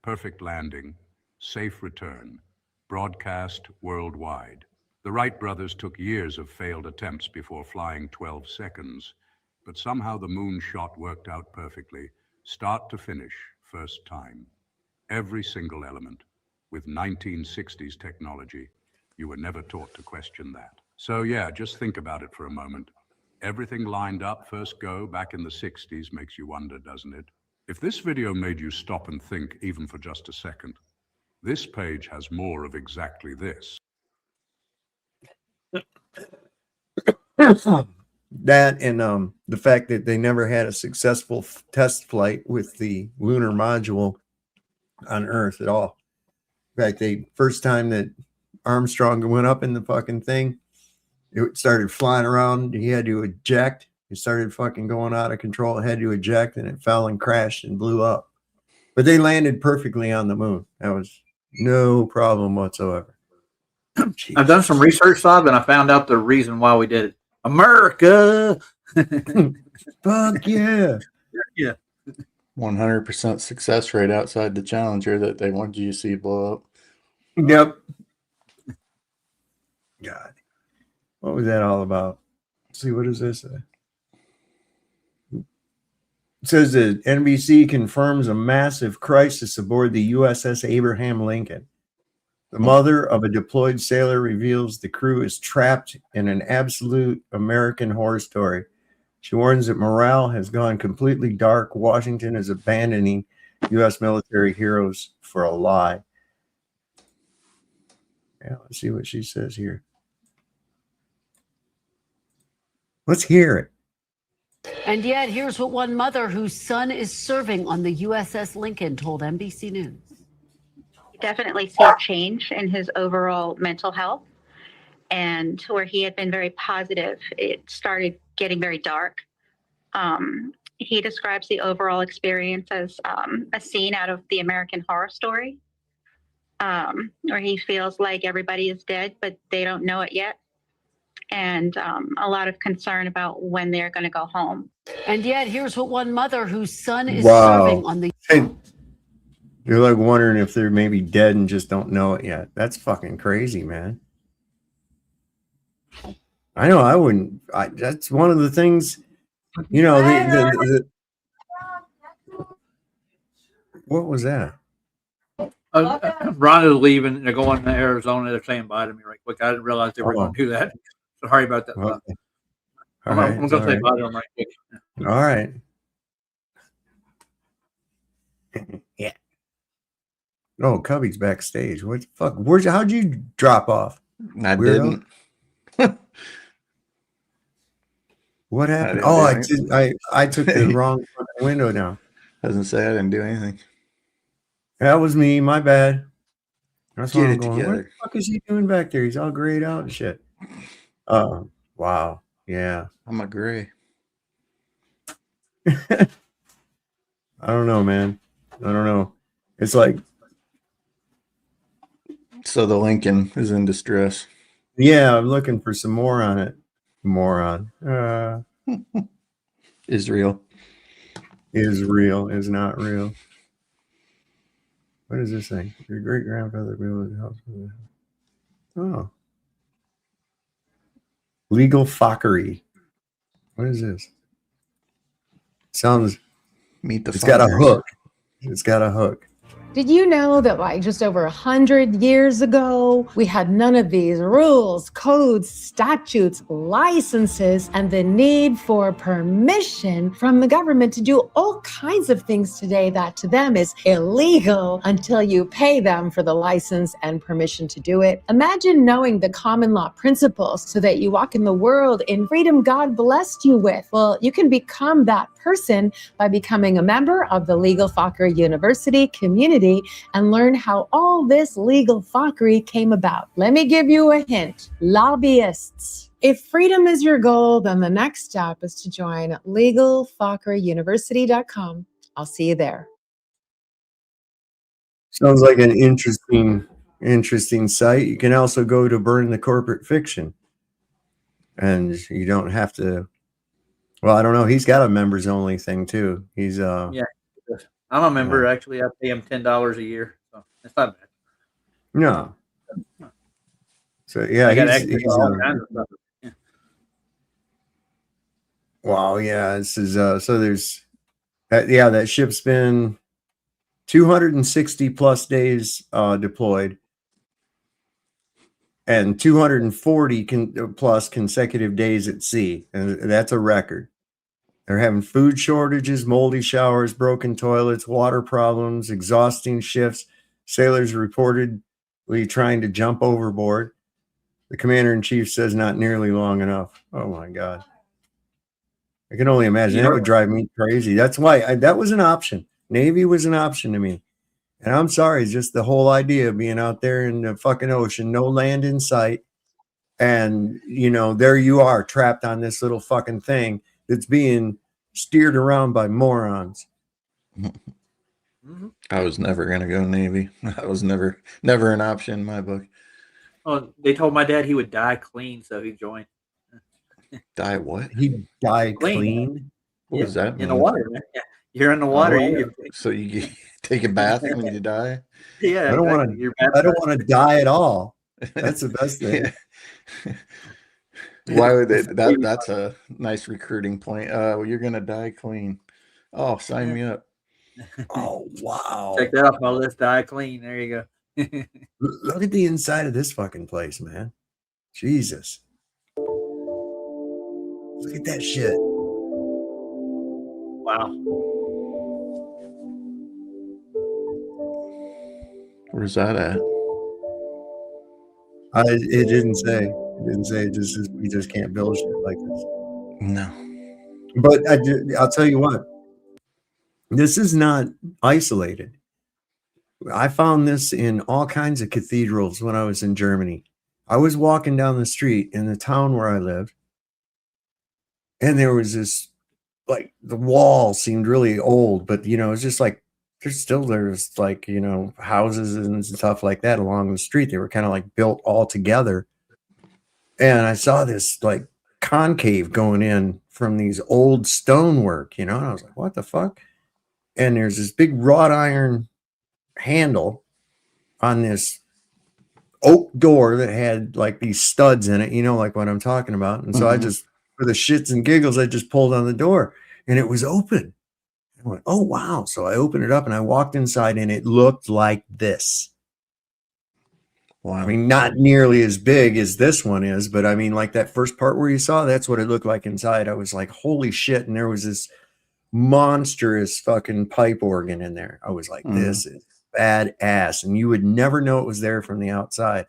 perfect landing, safe return, broadcast worldwide. The Wright brothers took years of failed attempts before flying 12 seconds, but somehow the moon shot worked out perfectly, start to finish, first time. Every single element. With 1960s technology, you were never taught to question that. So yeah, just think about it for a moment. Everything lined up first go back in the 60s makes you wonder, doesn't it? If this video made you stop and think even for just a second, this page has more of exactly this. That and the fact that they never had a successful test flight with the lunar module on Earth at all. In fact, the first time that Armstrong went up in the fucking thing, it started flying around. He had to eject. It started fucking going out of control. It had to eject, and it fell and crashed and blew up. But they landed perfectly on the moon. That was No problem whatsoever. I've done some research, Bob, and I found out the reason why we did it. America. Fuck yeah. Yeah. 100% success rate outside the Challenger that they wanted you to see blow up. Yep. God. What was that all about? Let's see, what does this say? It says that NBC confirms a massive crisis aboard the USS Abraham Lincoln. The mother of a deployed sailor reveals the crew is trapped in an absolute American horror story. She warns that morale has gone completely dark. Washington is abandoning U.S. military heroes for a lie. Yeah, let's see what she says here. Let's hear it. And yet, here's what one mother whose son is serving on the USS Lincoln told NBC News. Definitely see a change in his overall mental health, and where he had been very positive, it started getting very dark. He describes the overall experience as a scene out of the American Horror Story, where he feels like everybody is dead, but they don't know it yet. And a lot of concern about when they're going to go home. And yet, here's what one mother whose son is Wow. serving on the. You're like wondering if they're maybe dead and just don't know it yet. That's fucking crazy, man. I know I wouldn't. That's one of the things, you know, what was that? Ron is leaving. They're going to Arizona. They're saying bye to me right quick. I didn't realize they were going to do that. Sorry about that. Okay. I'm going to say bye to them right quick. All right. Yeah. Oh, Cubby's backstage. What the fuck? How'd you drop off? I Weirdo? didn't. What happened? didn't do I took the wrong fucking window down. Doesn't say I didn't do anything. That was me. My bad. That's what Get I'm it going. What together. the fuck is he doing back there? He's all grayed out and shit. Oh, wow. Yeah. I'm a gray. I don't know, man. I don't know. It's like, So the Lincoln is in distress. yeah, I'm looking for some more on it. Moron. Israel. Is real, is not real. What is this thing? Your great grandfather built a house. Oh. Legal fuckery. What is this? Sounds. Meet the It's got a fuckers. hook. It's got a hook. Did you know that like just over 100 years ago, we had none of these rules, codes, statutes, licenses, and the need for permission from the government to do all kinds of things today that to them is illegal until you pay them for the license and permission to do it? Imagine knowing the common law principles so that you walk in the world in freedom God blessed you with. Well, you can become that person by becoming a member of the Legal Fuckery University community and learn how all this legal fuckery came about. Let me give you a hint. Lobbyists. If freedom is your goal, then the next step is to join legalfuckeryuniversity.com. I'll see you there. Sounds like an interesting site. You can also go to Burn the Corporate Fiction. And you don't have to. Well, I don't know. He's got a members only thing too. He's Yeah. I'm a member. Actually, I pay him $10 a year. So it's not bad. No. So yeah, I got he's access to all kinds of stuff. Yeah. wow, yeah. This is so there's that ship's been 260 plus days deployed and 240 plus consecutive days at sea, and that's a record. They're having food shortages, moldy showers, broken toilets, water problems, exhausting shifts. Sailors reportedly trying to jump overboard. The commander-in-chief says not nearly long enough. Oh my God. I can only imagine. That would drive me crazy. That's why that was an option. Navy was an option to me. And I'm sorry, just the whole idea of being out there in the fucking ocean, no land in sight. And, you know, there you are trapped on this little fucking thing that's being steered around by morons. I was never gonna go Navy. That was never an option in my book. Oh, they told my dad he would die clean, so he joined. Die what? He died clean. What does that mean? In the water, man. Yeah. You're in the water. You So you take a bath when you die? Yeah, I don't want exactly. to. I don't want to die at all. That's the best thing. Why would they? That's a nice recruiting point. Well, you're gonna die clean. Oh, sign me up. Oh wow! Check that off my list. Die clean. There you go. Look at the inside of this fucking place, man. Jesus. Look at that shit. Wow. Where's that at? It didn't say. It didn't say. It just we just can't build shit like this. No. But I'll tell you what. This is not isolated. I found this in all kinds of cathedrals when I was in Germany. I was walking down the street in the town where I lived, and there was this, like, the wall seemed really old, but it's just like there's like houses and stuff like that along the street. They were kind of like built all together, and I saw this like concave going in from these old stonework, and I was like, what the fuck? And there's this big wrought iron handle on this oak door that had like these studs in it, like what I'm talking about. And so I just, for the shits and giggles, I just pulled on the door and it was open. I went, oh, wow. So I opened it up and I walked inside and it looked like this. Wow. I mean, not nearly as big as this one is, but I mean, like that first part where you saw, that's what it looked like inside. I was like, holy shit. And there was this monstrous fucking pipe organ in there. I was like, this is badass. And you would never know it was there from the outside.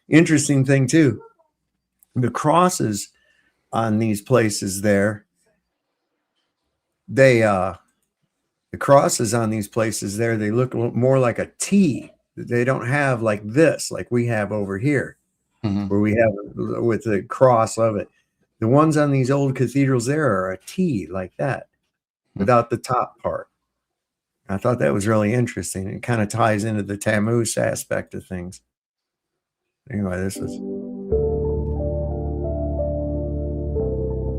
Interesting thing too, the crosses on these places there, they the crosses on these places there, they look more like a T. They don't have like this, like we have over here, where we have with the cross of it. The ones on these old cathedrals there are a T like that, without the top part. I thought that was really interesting. It kind of ties into the Tammuz aspect of things. Anyway, this was,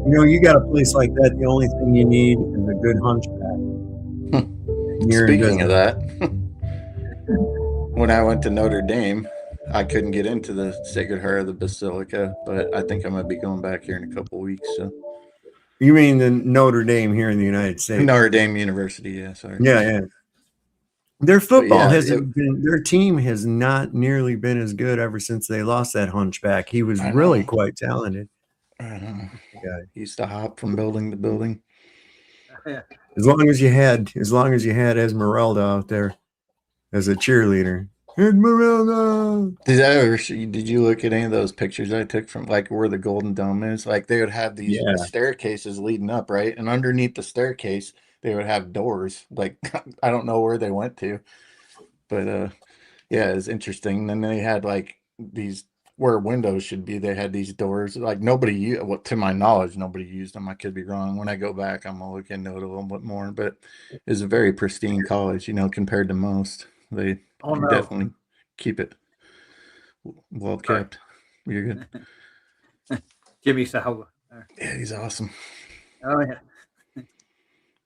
you got a place like that. The only thing you need is a good hunchback. Speaking of that, when I went to Notre Dame, I couldn't get into the Sacred Heart of the Basilica, but I think I'm going to be going back here in a couple of weeks. So. You mean the Notre Dame here in the United States? Notre Dame University, yeah, sorry. Yeah. Their football hasn't been, their team has not nearly been as good ever since they lost that hunchback. He was really quite talented. I know. He used to hop from building to building. As long as you had Esmeralda out there as a cheerleader. Esmeralda. Did you look at any of those pictures I took from like where the Golden Dome is? Like they would have these staircases leading up, right? And underneath the staircase, they would have doors. Like I don't know where they went to, but yeah, it's interesting. And then they had like these where windows should be. They had these doors. Like to my knowledge, nobody used them. I could be wrong. When I go back, I'm gonna look into it a little bit more. But it's a very pristine college, compared to most. They definitely keep it well kept. You're good. Jimmy Savile. Yeah, he's awesome. Oh yeah.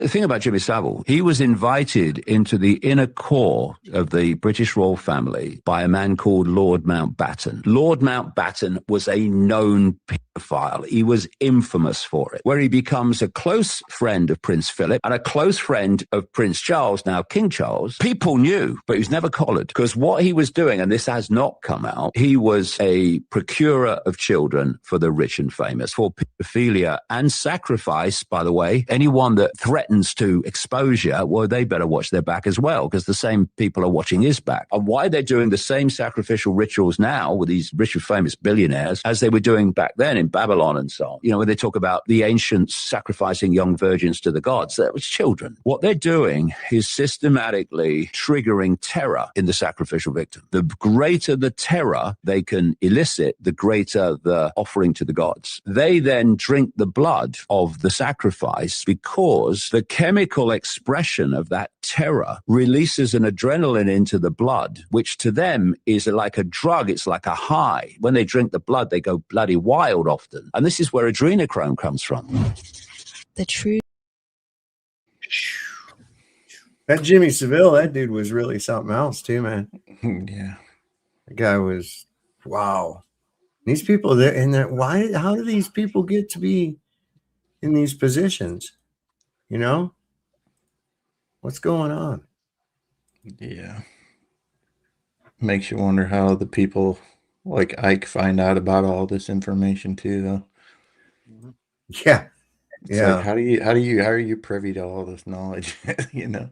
The thing about Jimmy Savile, he was invited into the inner core of the British royal family by a man called Lord Mountbatten. Lord Mountbatten was a known paedophile. He was infamous for it, where he becomes a close friend of Prince Philip and a close friend of Prince Charles, now King Charles. People knew, but he was never collared because what he was doing, and this has not come out, he was a procurer of children for the rich and famous, for pedophilia and sacrifice, by the way. Anyone that threatens to exposure, well, they better watch their back as well, because the same people are watching his back. And why they're doing the same sacrificial rituals now with these rich and famous billionaires as they were doing back then in Babylon and so on. When they talk about the ancients sacrificing young virgins to the gods, that was children. What they're doing is systematically triggering terror in the sacrificial victim. The greater the terror they can elicit, the greater the offering to the gods. They then drink the blood of the sacrifice because the chemical expression of that terror releases an adrenaline into the blood, which to them is like a drug. It's like a high. When they drink the blood, they go bloody wild often. And this is where adrenochrome comes from. The true. That Jimmy Seville, that dude was really something else too, man. Yeah. The guy was, wow. These people there, and that, why, how do these people get to be in these positions? You know, what's going on? Yeah. Makes you wonder how the people like Ike find out about all this information too, though. Yeah. It's like, how are you privy to all this knowledge? You know,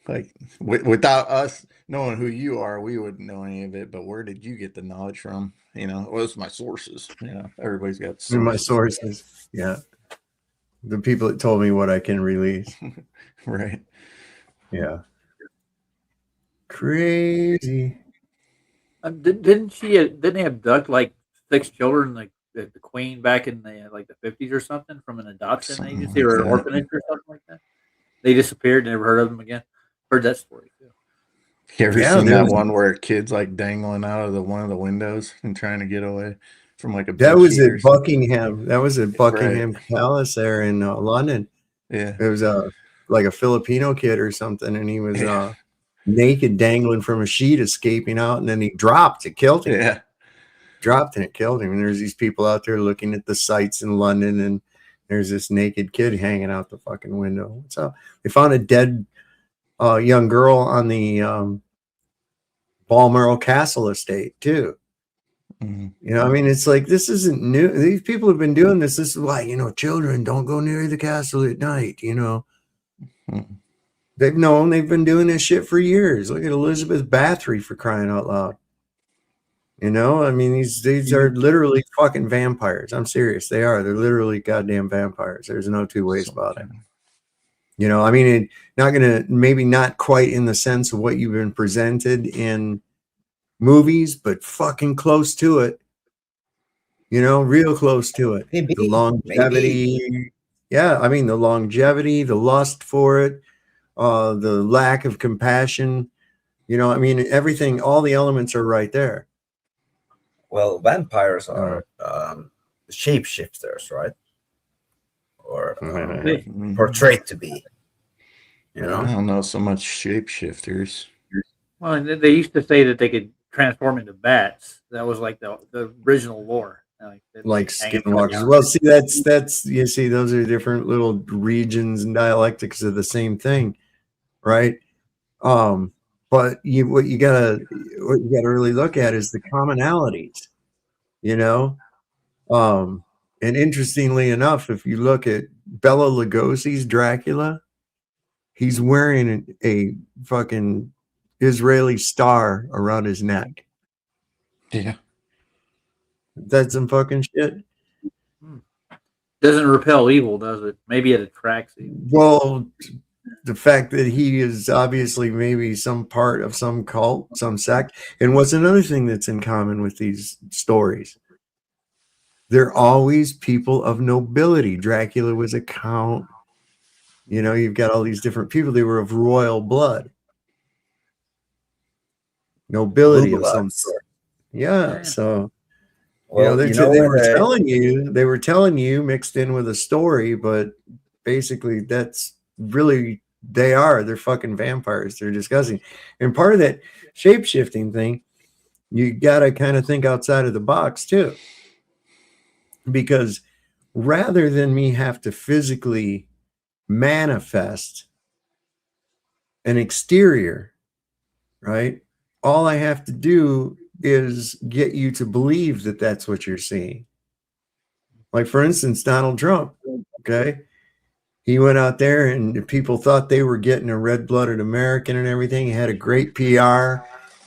like without us knowing who you are, we wouldn't know any of it. But where did you get the knowledge from? You know, well, it's my sources. You know, everybody's got sources. My sources. Yeah. The people that told me what I can release. Right. Yeah. Crazy. Didn't they abduct like 6 children, like the queen back in the like the 50s or something, from an adoption agency or an orphanage or something like that? They disappeared. Never heard of them again. Heard that story too. You ever seen that one where a kid's like dangling out of one of the windows and trying to get away from like a that bed was sheet at or something? Buckingham. That was at Buckingham Palace there in London. Yeah. It was like a Filipino kid or something, and he was naked, dangling from a sheet, escaping out, and then he dropped. It killed him. Yeah. Dropped and it killed him. And there's these people out there looking at the sights in London, and there's this naked kid hanging out the fucking window. What's up? They found a dead young girl on the Balmoral Castle estate too. Mm-hmm. You know, I mean, it's like, this isn't new. These people have been doing this. This is why, you know, children don't go near the castle at night. You know, they've been doing this shit for years. Look at Elizabeth Bathory, for crying out loud. You know, I mean, these are literally fucking vampires. I'm serious. They are. They're literally goddamn vampires. There's no two ways about it. You know, I mean, maybe not quite in the sense of what you've been presented in movies, but fucking close to it. You know, real close to it. The longevity. Yeah, I mean, the longevity, the lust for it, the lack of compassion. You know, I mean, everything, all the elements are right there. Well, vampires are shapeshifters, right? Or portrayed to be. You know, I don't know so much shapeshifters. Well, and they used to say that they could transform into bats. That was like the original lore. Like skinwalkers. Well, see, that's you see, those are different little regions and dialectics of the same thing, right? But what you gotta really look at is the commonalities, you know. And interestingly enough, if you look at Bela Lugosi's Dracula, he's wearing a fucking Israeli star around his neck. Yeah. That's some fucking shit. Doesn't repel evil, does it? Maybe it attracts evil. Well, the fact that he is obviously maybe some part of some cult, some sect. And what's another thing that's in common with these stories? They're always people of nobility. Dracula was a count. You know, you've got all these different people. They were of royal blood. Nobility of some sort. Yeah. So, well, they were telling you mixed in with a story, but basically that's really, they're fucking vampires. They're disgusting. And part of that shape-shifting thing, you got to kind of think outside of the box too. Because rather than me have to physically manifest an exterior, right? All I have to do is get you to believe that that's what you're seeing. Like, for instance, Donald Trump, okay? He went out there and people thought they were getting a red-blooded American and everything. He had a great PR.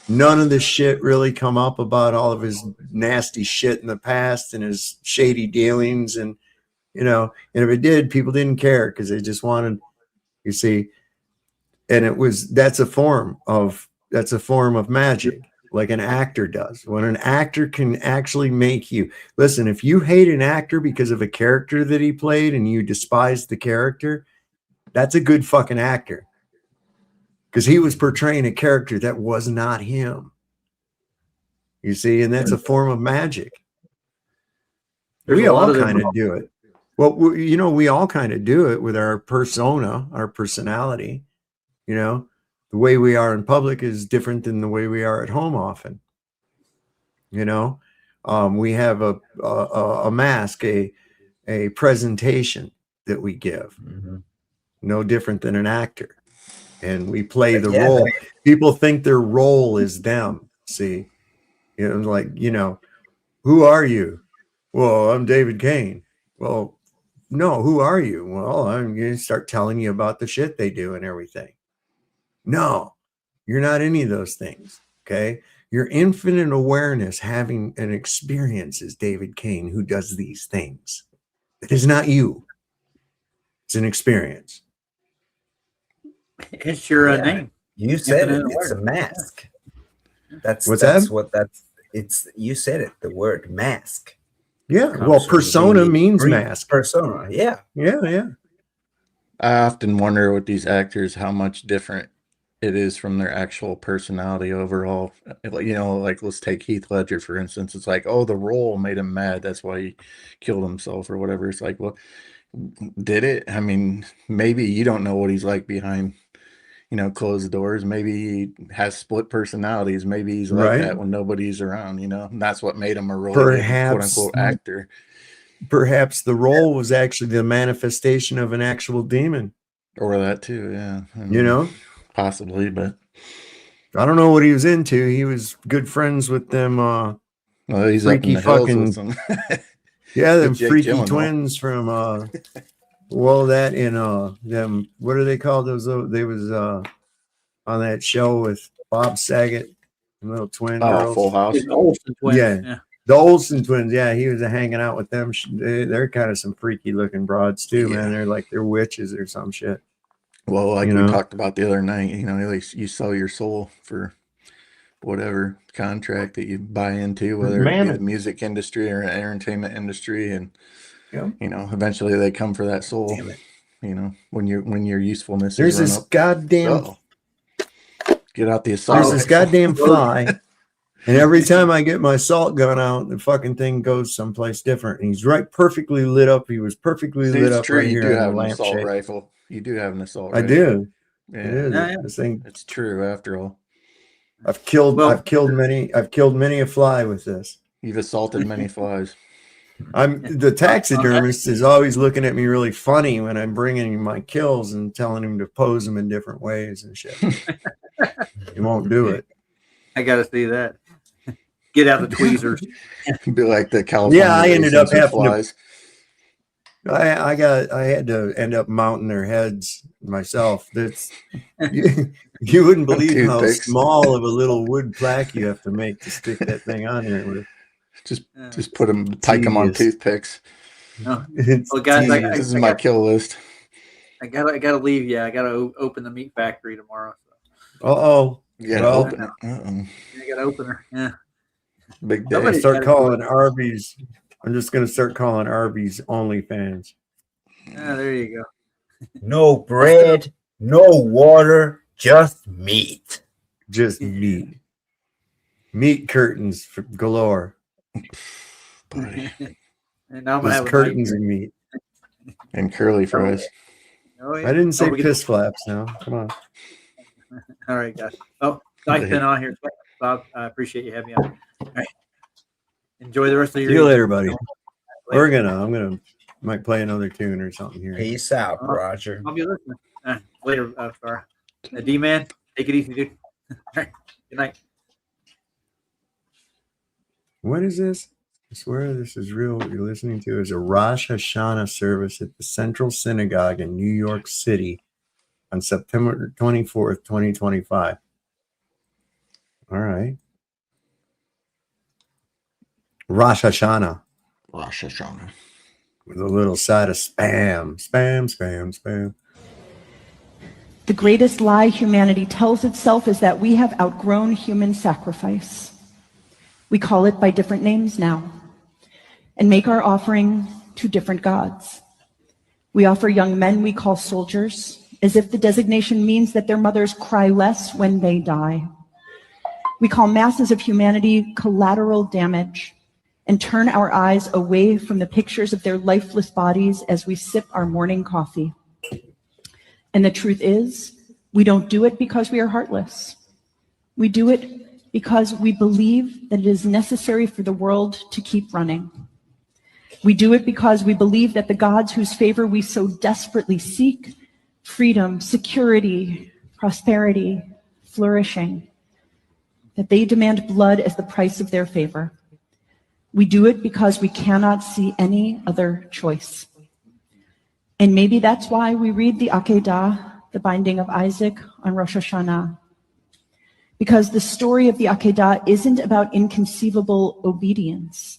None of the shit really come up about all of his nasty shit in the past and his shady dealings. And, you know, and if it did, people didn't care because they just wanted, you see, and that's a form of magic, like an actor does. When an actor can actually make you listen, if you hate an actor because of a character that he played and you despise the character, That's a good fucking actor. Because he was portraying a character that was not him. You see, and that's a form of magic. We all kind of do it. Well, we all kind of do it with our persona, our personality. The way we are in public is different than the way we are at home often. We have a mask, a presentation that we give. No different than an actor. And we play the role. People think their role is them. See, who are you? Well, I'm David Kane. Well, no, who are you? Well, I'm going to start telling you about the shit they do and everything. No, you're not any of those things. Okay. Your infinite awareness having an experience is David Kane, who does these things. It is not you. It's an experience. It's your name. You said it. It's a mask. That's you said it. The word mask. Yeah. Well, persona means mask. Persona. Yeah. Yeah. I often wonder with these actors how much different it is from their actual personality overall. Like let's take Heath Ledger, for instance. It's like, oh, the role made him mad. That's why he killed himself or whatever. It's like, well, did it? I mean, maybe you don't know what he's like behind closed doors. Maybe he has split personalities. Maybe he's like that when nobody's around, and that's what made him a really good, quote unquote actor. Perhaps the role was actually the manifestation of an actual demon. Or that too, yeah. Possibly, but I don't know what he was into. He was good friends with them he's freaky up in the fucking hills with some yeah, them Jake freaky Gyllenhaal. twins from that in them, what are they called? Those they was on that show with Bob Saget, little twin girls. Full House. The Olsen twins. Yeah. The Olsen twins. Yeah, he was hanging out with them. They're kind of some freaky looking broads too, man. They're witches or some shit. Well, like we talked about the other night, at least you sell your soul for whatever contract that you buy into, whether it be the music industry or entertainment industry, and eventually they come for that soul. When your usefulness. There's is this goddamn. Get out the assault. There's this goddamn fly, and every time I get my salt gun out, the fucking thing goes someplace different. And he's perfectly lit up. He was perfectly lit up true. right You here do on have the an assault lampshade. rifle. You do have an assault I rifle. do. Yeah. It is. This thing. It's true after all. I've killed many a fly with this. You've assaulted many flies. The taxidermist is always looking at me really funny when I'm bringing him my kills and telling him to pose them in different ways and shit. He won't do it. I got to see that. Get out the tweezers. Be like the California. Yeah, I ended up having flies. I had to end up mounting their heads myself. That's you wouldn't believe how small of a little wood plaque you have to make to stick that thing on there with. Just put them, pike them on toothpicks. Well, guys, this is my kill list. I gotta leave. Yeah, I gotta open the meat factory tomorrow. So. Yeah, well, open it. I gotta open her. Yeah. Big day. I'm gonna start calling Arby's. I'm just gonna start calling Arby's OnlyFans. There you go. No bread, no water, just meat. Just meat. Meat curtains for galore. And now I'm gonna have curtains and meat. And curly fries. Oh, yeah. I didn't say piss flaps now. Come on. All right, guys. Oh, I've been on here. Bob, I appreciate you having me on. All right. Enjoy the rest of your See you evening. later, buddy. I'm gonna play another tune or something here. Peace out, Roger. I'll be listening. Later, Star. D-Man, take it easy, dude. All right. Good night. What is this? I swear this is real. What you're listening to is a Rosh Hashanah service at the Central Synagogue in New York City on September 24th, 2025. All right. Rosh Hashanah. Rosh Hashanah. With a little side of spam. Spam. The greatest lie humanity tells itself is that we have outgrown human sacrifice. We call it by different names now and make our offering to different gods. We offer young men we call soldiers as if the designation means that their mothers cry less when they die. We call masses of humanity collateral damage and turn our eyes away from the pictures of their lifeless bodies as we sip our morning coffee. And the truth is, we don't do it because we are heartless. We do it because we believe that it is necessary for the world to keep running. We do it because we believe that the gods whose favor we so desperately seek, freedom, security, prosperity, flourishing, that they demand blood as the price of their favor. We do it because we cannot see any other choice. And maybe that's why we read the Akedah, the binding of Isaac, on Rosh Hashanah. Because the story of the Akedah isn't about inconceivable obedience.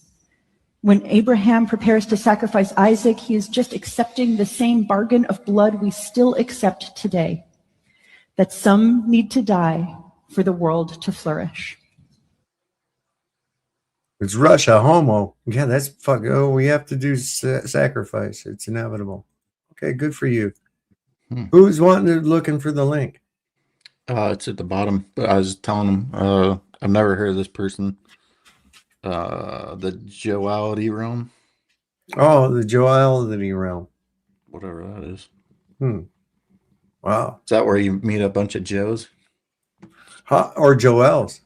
When Abraham prepares to sacrifice Isaac, he is just accepting the same bargain of blood we still accept today, that some need to die for the world to flourish. It's Russia, homo. Yeah, that's fuck. Oh, we have to do sacrifice. It's inevitable. Okay, good for you. Who's looking for the link? It's at the bottom. But I was telling them, I've never heard of this person. The Joality realm. Oh, the Joality realm. Whatever that is. Wow. Is that where you meet a bunch of Joes? Or Joels.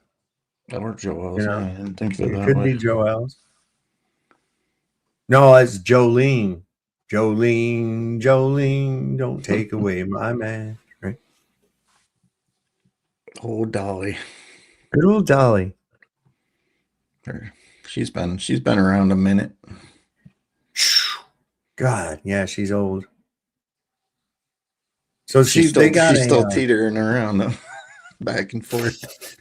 Or Joels. You know, Yeah, I didn't think of it it that could way. be Joels. No, it's Jolene. Jolene, Jolene, don't take away my man. Right? Old Dolly. Good old Dolly. She's been around a minute. God, yeah, she's old. So she's still teetering around though, back and forth.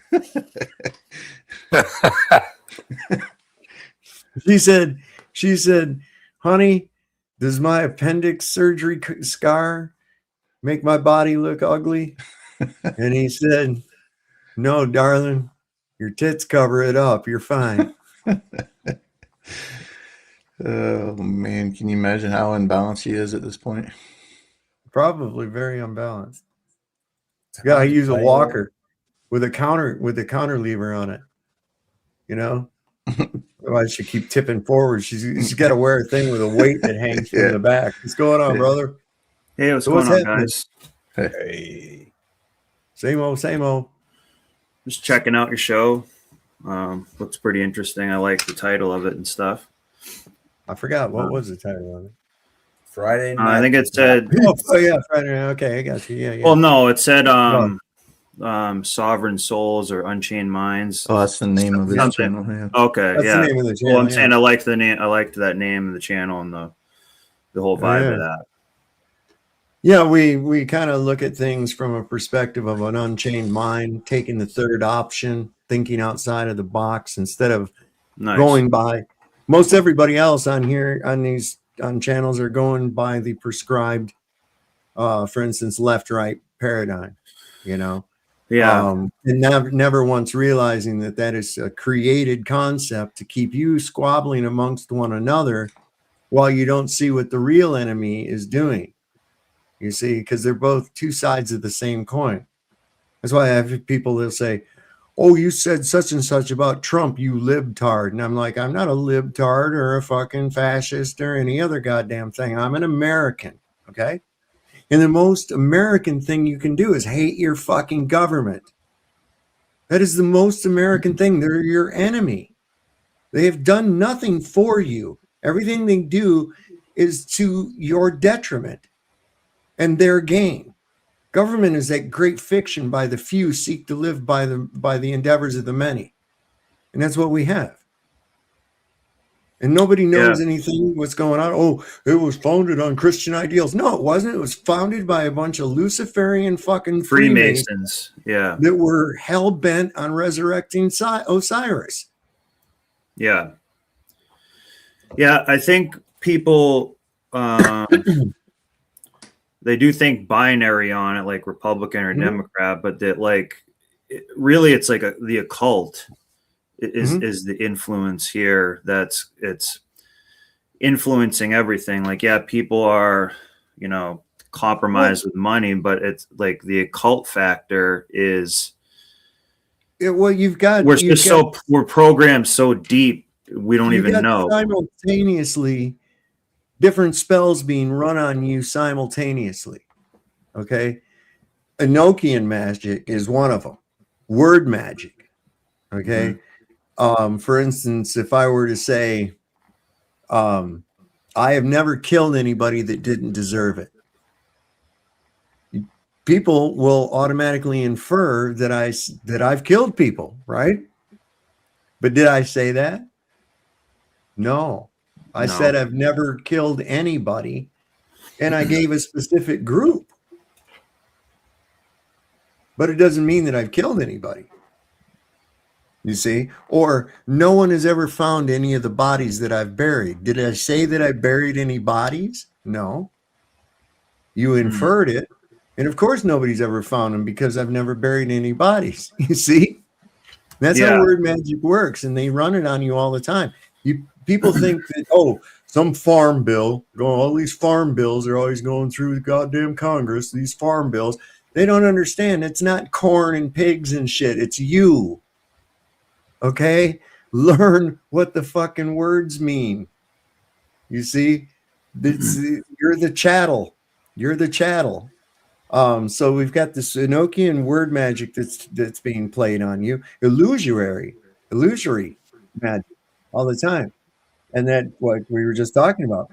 She said, honey, does my appendix surgery scar make my body look ugly? And he said, no, darling, your tits cover it up. You're fine. Oh man, can you imagine how unbalanced she is at this point? Probably very unbalanced. Yeah, I use a walker with a counter lever on it. You know, otherwise she keep tipping forward. She's got to wear a thing with a weight that hangs from the back. What's going on, brother? Hey, what's going on, guys? Hey, same old. Just checking out your show. Looks pretty interesting. I like the title of it and stuff. I forgot what was the title of it. Friday night. I think it said. Oh yeah, Friday night. Okay, I got you. Yeah. Well, no, it said Sovereign Souls or Unchained Minds. Oh, that's the name of his channel. Yeah. Okay, That's the name of the channel. Well, I'm saying I liked the name. I liked that name of the channel and the whole vibe of that. Yeah, we kind of look at things from a perspective of an unchained mind, taking the third option, thinking outside of the box instead of going by. Most everybody else on here on channels are going by the prescribed, for instance, left-right paradigm. You know, and never once realizing that is a created concept to keep you squabbling amongst one another while you don't see what the real enemy is doing. You see, because they're both two sides of the same coin. That's why I have people that'll say, oh, you said such and such about Trump, you libtard. And I'm like, I'm not a libtard or a fucking fascist or any other goddamn thing. I'm an American, okay? And the most American thing you can do is hate your fucking government. That is the most American thing. They're your enemy. They have done nothing for you. Everything they do is to your detriment and their gain. Government is that great fiction by the few seek to live by the endeavors of the many. And that's what we have. And nobody knows anything what's going on. Oh, it was founded on Christian ideals. No, it wasn't. It was founded by a bunch of Luciferian fucking Freemasons. Yeah. That were hell-bent on resurrecting Osiris. Yeah. Yeah, I think people they do think binary on it, like Republican or Democrat, but that really it's like the occult is the influence here. It's influencing everything. Like, yeah, people are, compromise with money, but it's like the occult factor is we're programmed so deep we don't even know. Simultaneously, different spells being run on you simultaneously. Okay, Enochian magic is one of them. Word magic. Okay. For instance, if I were to say, I have never killed anybody that didn't deserve it, people will automatically infer that I've killed people, right? But did I say that? No. I said I've never killed anybody, and I gave a specific group. But it doesn't mean that I've killed anybody. You see? Or no one has ever found any of the bodies that I've buried. Did I say that I buried any bodies? No. You inferred it. And of course nobody's ever found them because I've never buried any bodies. You see? That's how word magic works, and they run it on you all the time. People think that, some farm bill, all these farm bills are always going through the goddamn Congress, these farm bills. They don't understand. It's not corn and pigs and shit. It's you. Okay? Learn what the fucking words mean. You see? You're the chattel. You're the chattel. So we've got this Enochian word magic that's being played on you. Illusory magic all the time. And that what we were just talking about.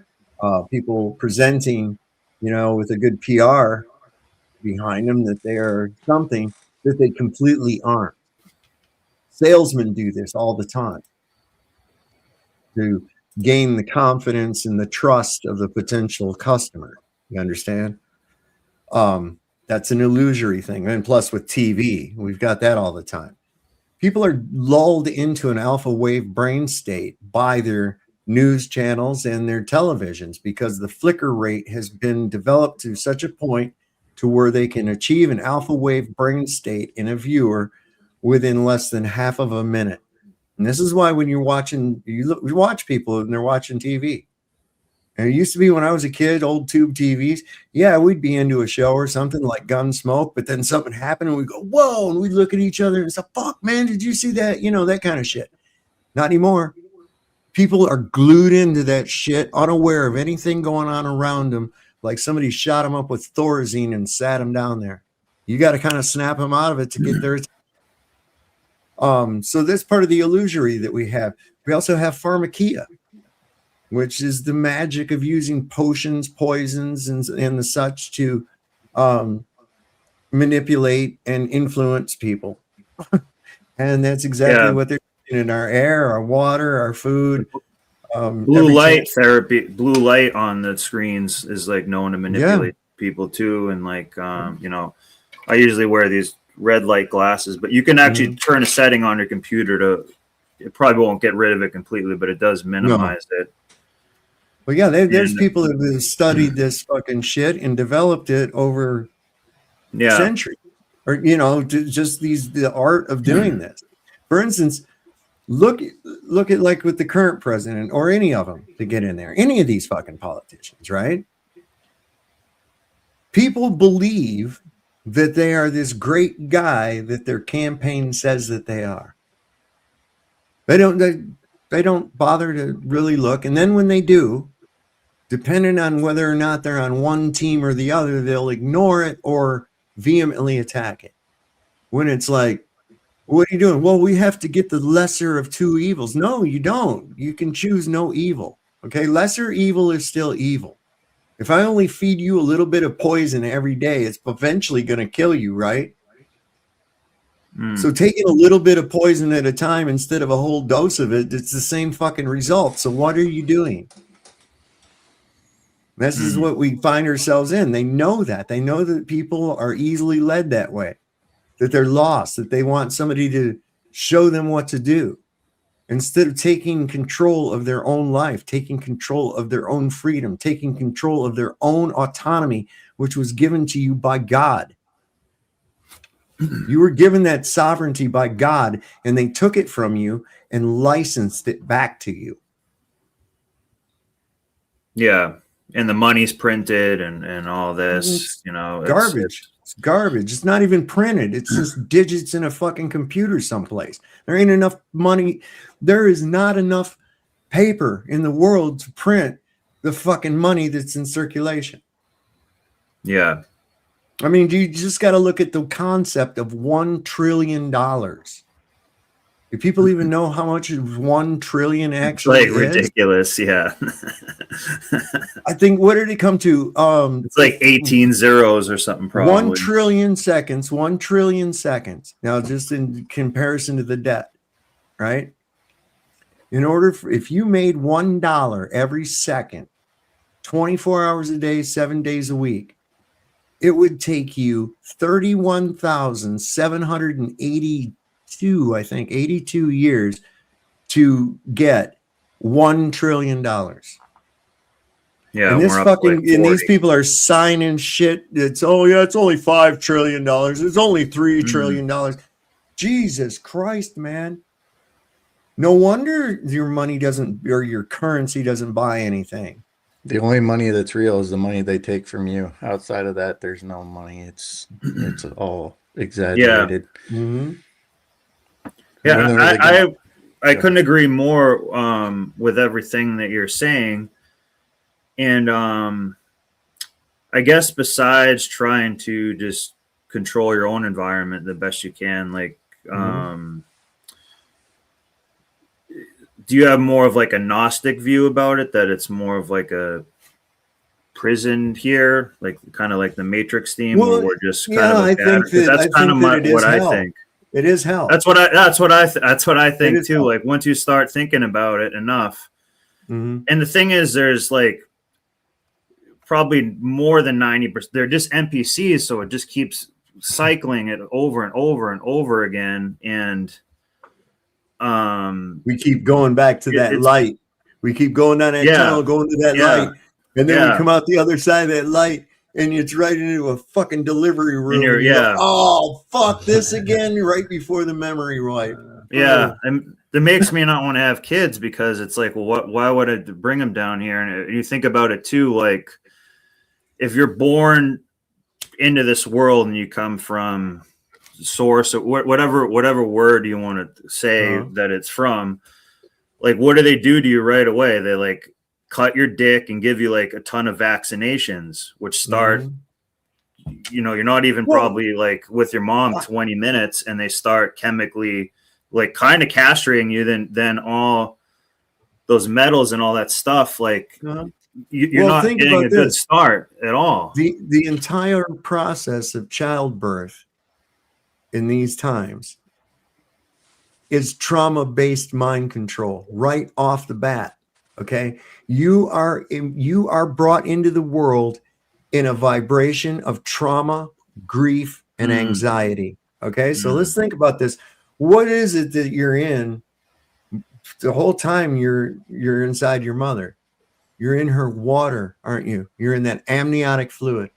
People presenting, with a good PR behind them that they are something that they completely aren't. Salesmen do this all the time to gain the confidence and the trust of the potential customer. You understand? That's an illusory thing. And plus with TV, we've got that all the time. People are lulled into an alpha wave brain state by their news channels and their televisions because the flicker rate has been developed to such a point to where they can achieve an alpha wave brain state in a viewer within less than half of a minute. And this is why when you're watching, you watch people and they're watching TV. And it used to be when I was a kid, old tube TVs. Yeah, we'd be into a show or something like Gunsmoke, but then something happened and we'd go, whoa, and we'd look at each other and say, fuck, man, did you see that? That kind of shit. Not anymore. People are glued into that shit, unaware of anything going on around them, like somebody shot them up with Thorazine and sat them down there. You got to kind of snap them out of it to get their attention. So that's part of the illusory that we have. We also have pharmakia, which is the magic of using potions, poisons, and the such to manipulate and influence people. And that's exactly what they're doing in our air, our water, our food. Blue light therapy, blue light on the screens is like known to manipulate people too. And like, I usually wear these red light glasses, but you can actually turn a setting on your computer it probably won't get rid of it completely, but it does minimize it. Well, yeah, there's people that have studied this fucking shit and developed it over centuries, or just the art of doing this. For instance, look at like with the current president or any of them to get in there, any of these fucking politicians, right? People believe that they are this great guy that their campaign says that they are. They don't bother to really look, and then when they do, depending on whether or not they're on one team or the other, they'll ignore it or vehemently attack it. When it's like, what are you doing? Well, we have to get the lesser of two evils. No, you don't. You can choose no evil. Okay, lesser evil is still evil. If I only feed you a little bit of poison every day, it's eventually going to kill you, right? So taking a little bit of poison at a time instead of a whole dose of it, it's the same fucking result. So what are you doing? This is what we find ourselves in. They know that. They know that people are easily led that way, that they're lost, that they want somebody to show them what to do. Instead of taking control of their own life, taking control of their own freedom, taking control of their own autonomy, which was given to you by God. You were given that sovereignty by God, and they took it from you and licensed it back to you. Yeah. and the money's printed and all this, you know, Garbage. It's garbage. It's not even printed. It's just digits in a fucking computer someplace. There ain't enough money. There is not enough paper in the world to print the fucking money that's in circulation. Yeah. I mean, you just got to look at the concept of $1 trillion. Do people even know how much 1 trillion actually It's like is? ridiculous. Yeah. I think, what did it come to? It's like 18 zeros or something, probably. 1 trillion seconds, 1 trillion seconds. Now, just in comparison to the debt, right? In order for, if you made $1 every second, 24 hours a day, 7 days a week, it would take you 31,782, I think, 82 years to get $1 trillion. Yeah, and this we're up fucking like and these 40. people are signing shit. It's it's only $5 trillion. It's only $3 trillion. Jesus Christ, man. No wonder your money doesn't, or your currency doesn't buy anything. The only money that's real is the money they take from you. Outside of that, there's no money. It's all exaggerated. Mm-hmm. Yeah, I couldn't agree more with everything that you're saying. And I guess besides trying to just control your own environment the best you can, like, do you have more of like a Gnostic view about it, that it's more of like a prison here, like kind of like the Matrix theme, or we're just kind of I think that that's kind of what I think. It is hell. That's what I think too. Like once you start thinking about it enough, and the thing is, there's like probably more than 90%. They're just NPCs, so it just keeps cycling it over and over and over again, and we keep going back to that light. We keep going down that tunnel, going to that light, and then we come out the other side of that light, and it's right into a fucking delivery room. And you go, oh, fuck this again, right before the memory wipe. And that makes me not want to have kids, because it's like, well, why would I bring them down here? And you think about it too, like if you're born into this world and you come from source or whatever word you want to say that it's from, like what do they do to you right away? They like cut your dick and give you like a ton of vaccinations, which start you know, you're not even probably like with your mom 20 minutes, and they start chemically like kind of castrating you. Then all those metals and all that stuff, like you're not getting a good start at all. The entire process of childbirth in these times is trauma-based mind control right off the bat. Okay, you are brought into the world in a vibration of trauma, grief, and anxiety. Okay, so let's think about this. What is it that you're in the whole time you're inside your mother? You're in her water, aren't you? You're in that amniotic fluid.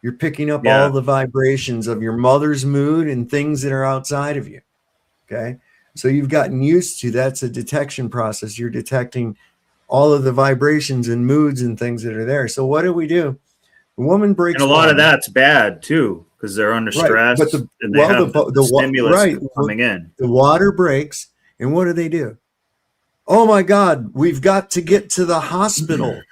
You're picking up all the vibrations of your mother's mood and things that are outside of you. Okay. So you've gotten used to, that's a detection process. You're detecting all of the vibrations and moods and things that are there. So what do? The woman breaks. And a lot of that's bad too, because they're under stress. But and they have the stimulus coming in. The water breaks. And what do? Oh my God, we've got to get to the hospital.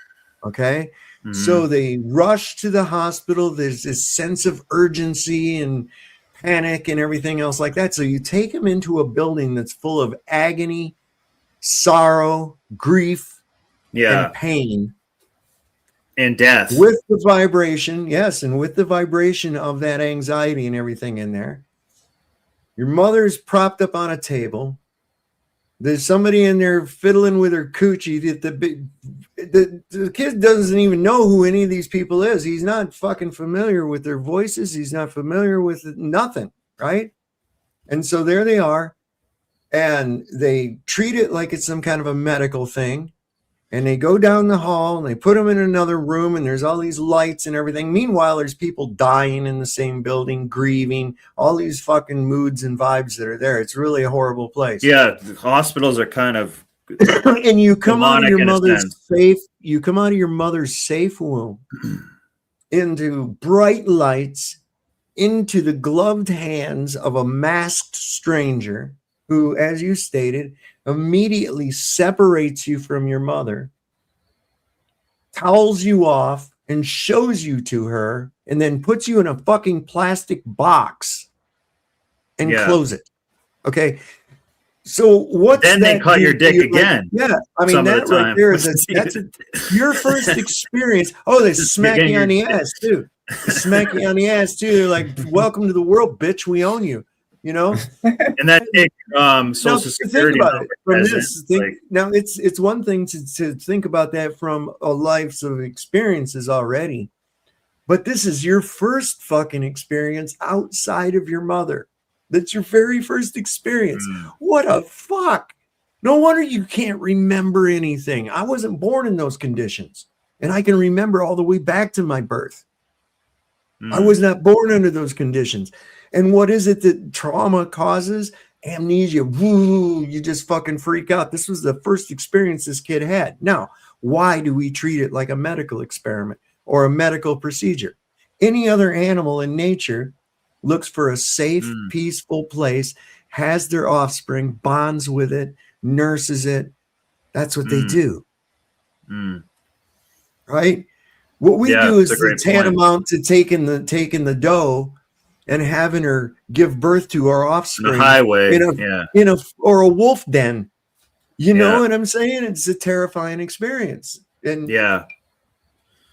Okay. So they rush to the hospital. There's this sense of urgency and panic and everything else like that. So you take them into a building that's full of agony, sorrow, grief, and pain. And death. With the vibration, and with the vibration of that anxiety and everything in there. Your mother's propped up on a table. There's somebody in there fiddling with her coochie. The kid doesn't even know who any of these people is. He's not fucking familiar with their voices. He's not familiar with nothing, right? And so there they are, and they treat it like it's some kind of a medical thing. And they go down the hall and they put them in another room, and there's all these lights and everything. Meanwhile, there's people dying in the same building, grieving, all these fucking moods and vibes that are there. It's really a horrible place. Yeah, the hospitals are kind of and you come out of demonic your in a mother's sense. safe. You come out of your mother's safe womb into bright lights, into the gloved hands of a masked stranger who, as you stated, immediately separates you from your mother, towels you off, and shows you to her, and then puts you in a fucking plastic box and close it. Okay. So what's then they that cut do your to dick you? again. Yeah, I mean some of that the right time. there is that's your first experience. Oh, they smack getting you on your the ass too. They smack you on the ass too. They're like, "Welcome to the world, bitch. We own you." You know. And then take Now, social think security about number it from as this. it, like, Now, it's one thing to think about that from a life's of experiences already, but this is your first fucking experience outside of your mother. That's your very first experience. What a fuck. No wonder you can't remember anything. I wasn't born in those conditions, and I can remember all the way back to my birth. I was not born under those conditions. And what is it that trauma causes? Amnesia. Woo, you just fucking freak out. This was the first experience this kid had. Now, why do we treat it like a medical experiment or a medical procedure? Any other animal in nature looks for a safe, peaceful place, has their offspring, bonds with it, nurses it. That's what they do. Right? What we do is tantamount to taking the dough and having her give birth to our offspring the highway, in a or a wolf den. You know what I'm saying? It's a terrifying experience. And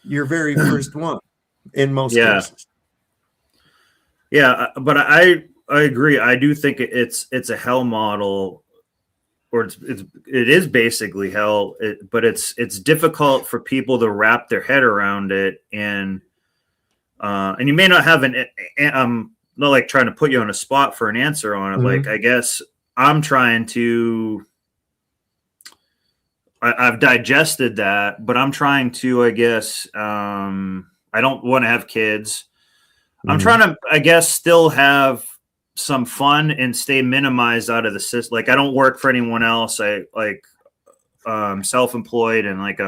your very first one in most cases. Yeah, but I agree. I do think it's a hell model, or it is basically hell. But it's difficult for people to wrap their head around it, and you may not have I'm not like trying to put you on a spot for an answer on it. Like, I guess I'm trying to. I've digested that, but I'm trying to. I guess I don't want to have kids. I'm trying to, I guess, still have some fun and stay minimized out of the system. Like, I don't work for anyone else. I self-employed, and like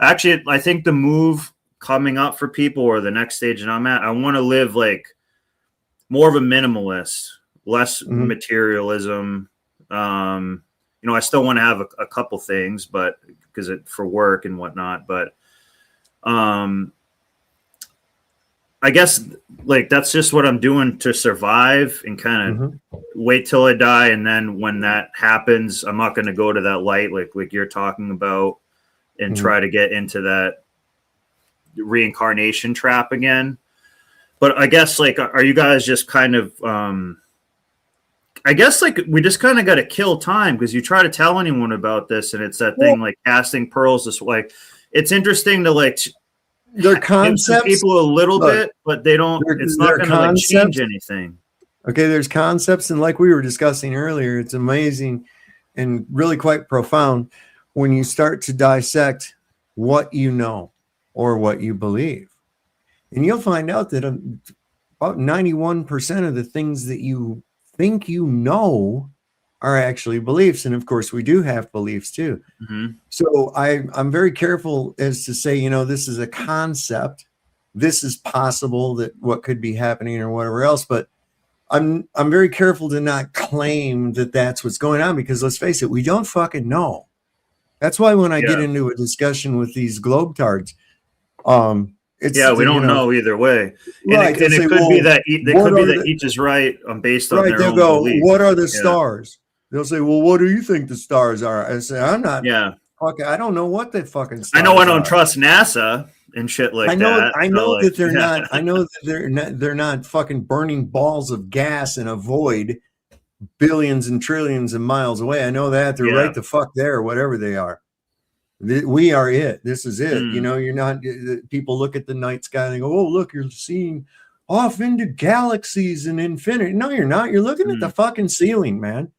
I think the move coming up for people, or the next stage that I'm at, I want to live like more of a minimalist, less materialism. I still want to have a couple things, but because for work and whatnot, but I guess like that's just what I'm doing to survive, and kind of wait till I die. And then when that happens, I'm not going to go to that light like you're talking about, and try to get into that reincarnation trap again. But I guess like, are you guys just kind of, I guess like we just kind of got to kill time, because you try to tell anyone about this, and it's that thing like casting pearls. This like, it's interesting to like, their concepts people a little bit, but they don't. It's not going to like change anything. Okay, there's concepts, and like we were discussing earlier, it's amazing and really quite profound when you start to dissect what you know or what you believe, and you'll find out that about 91% of the things that you think you know are actually beliefs. And of course, we do have beliefs too. So I'm very careful as to say, this is a concept. This is possible that what could be happening or whatever else. But I'm very careful to not claim that that's what's going on, because let's face it, we don't fucking know. That's why when I get into a discussion with these globetards, we don't know either way. Right. And it could be that each is right based on their own belief. What are the stars? They'll say, well, what do you think the stars are? I say, I'm not. Okay, I don't know what the fucking stars I know I don't trust NASA and shit like that. I know that they're not. I know that they're not fucking burning balls of gas in a void billions and trillions of miles away. I know that they're right the fuck there, whatever they are. We are it. This is it. You're not. People look at the night sky and they go, "Oh, look, you're seeing off into galaxies and infinity." No, you're not. You're looking at the fucking ceiling, man.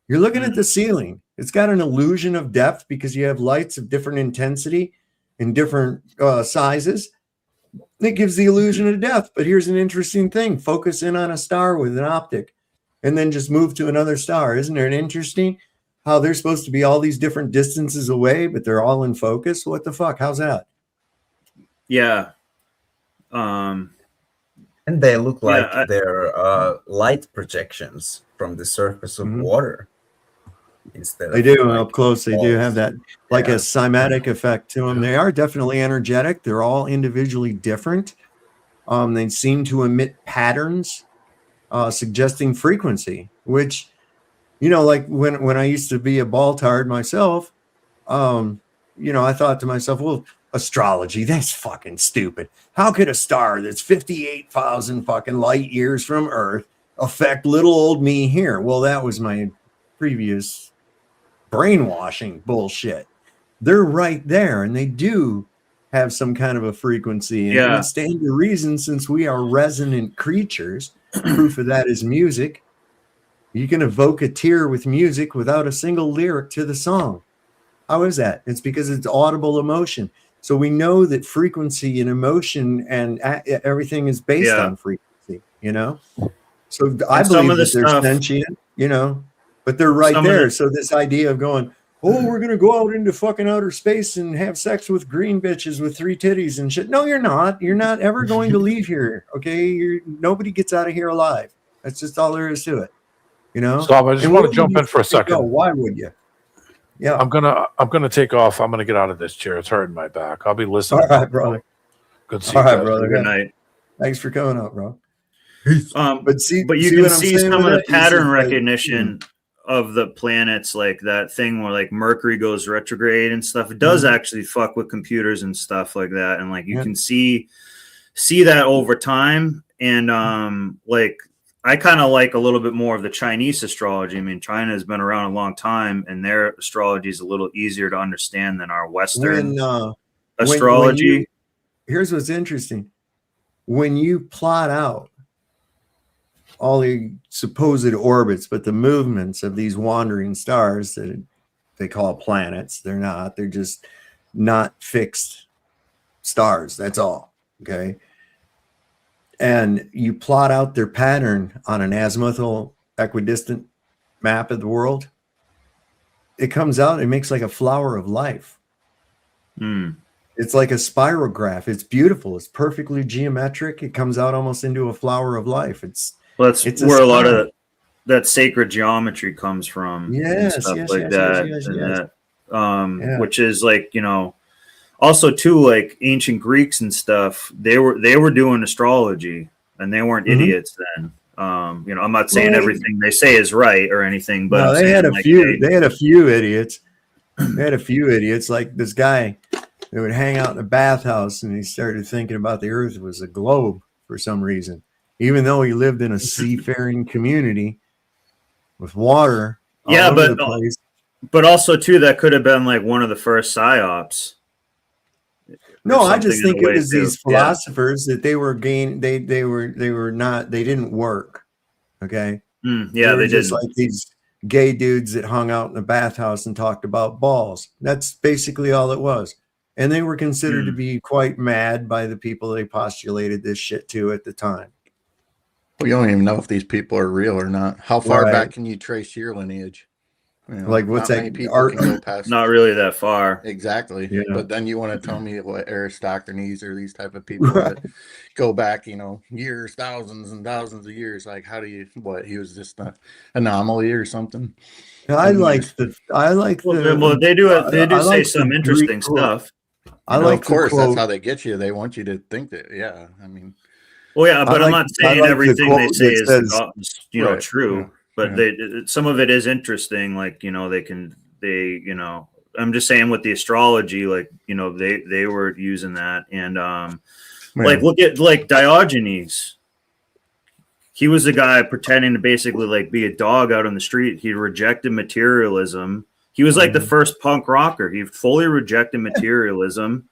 You're looking at the ceiling. It's got an illusion of depth because you have lights of different intensity and different sizes. It gives the illusion of depth. But here's an interesting thing. Focus in on a star with an optic and then just move to another star. Isn't it interesting how they're supposed to be all these different distances away, but they're all in focus? What the fuck? How's that? Yeah. And they look like Yeah, they're light projections from the surface of water instead They of do like up close. They do have that like a Yeah. cymatic effect to them. They are definitely energetic. They're all individually different. They seem to emit patterns, suggesting frequency, which, you know, like when I used to be a ball-tard myself, I thought to myself, well, astrology, that's fucking stupid. How could a star that's 58,000 fucking light years from Earth affect little old me here? Well, that was my previous brainwashing bullshit. They're right there, and they do have some kind of a frequency, and it Yeah. would stand to reason, since we are resonant creatures. Proof of that is music. You can evoke a tear with music without a single lyric to the song. How is that? It's because it's audible emotion. So we know that frequency and emotion and everything is based on frequency, So I And some believe of the that they're stuff, sentient, but they're right some of there. the, So this idea of going, oh, we're going to go out into fucking outer space and have sex with green bitches with 3 titties and shit. No, you're not. You're not ever going to leave here. Okay. Nobody gets out of here alive. That's just all there is to it. So I just want to jump in for a second. Go? Why would you? Yeah. I'm gonna take off. I'm gonna get out of this chair. It's hurting my back. I'll be listening. All right, brother. Good to see All you right, guys. brother. Good night. Thanks for coming up, bro. But you what can I'm see saying some of with the it? It's pattern just like, recognition of the planets, like that thing where like Mercury goes retrograde and stuff. It does actually fuck with computers and stuff like that, and like you can see that over time. And like I kind of like a little bit more of the Chinese astrology. I mean, China has been around a long time, and their astrology is a little easier to understand than our Western astrology. Here's what's interesting. When you plot out all the supposed orbits, but the movements of these wandering stars that they call planets, they're not. They're just not fixed stars. That's all. Okay. And you plot out their pattern on an azimuthal equidistant map of the world, it comes out, it makes like a flower of life. It's like a spirograph. It's beautiful. It's perfectly geometric. It comes out almost into a flower of life. It's where a lot of that sacred geometry comes from. Yes, and stuff yes, like yes, that. yes, and yes. that which is like, also too, like ancient Greeks and stuff, they were doing astrology, and they weren't idiots then. I'm not saying everything they say is right or anything, but no, I'm they saying, had a like, few. They had a few idiots. They had a few idiots, like this guy that would hang out in a bathhouse, and he started thinking about the Earth was a globe for some reason, even though he lived in a seafaring community with water all over the place. But also too, that could have been like one of the first psyops. No, I just think it was these philosophers that they were they didn't work. Okay. Yeah, were they just didn't. like these gay dudes that hung out in a bathhouse and talked about balls. That's basically all it was. And they were considered to be quite mad by the people they postulated this shit to at the time. Well, you don't even know if these people are real or not. How far Right. back can you trace your lineage? Like, what's not that many people art- can go past. Not really that far. Exactly. Yeah. But then you want to tell me what Aristophanes or these type of people that go back, years, thousands and thousands of years. Like, how do you, he was just an anomaly or something? Well, they do say some interesting stuff. Of course, that's how they get you. They want you to think that, yeah. I mean, well, yeah, but I'm not saying everything they say is right, true. yeah, But some of it is interesting. Like, I'm just saying with the astrology, like, they were using that. And like, look at like Diogenes. He was a guy pretending to basically like be a dog out on the street. He rejected materialism. He was like the first punk rocker. He fully rejected materialism.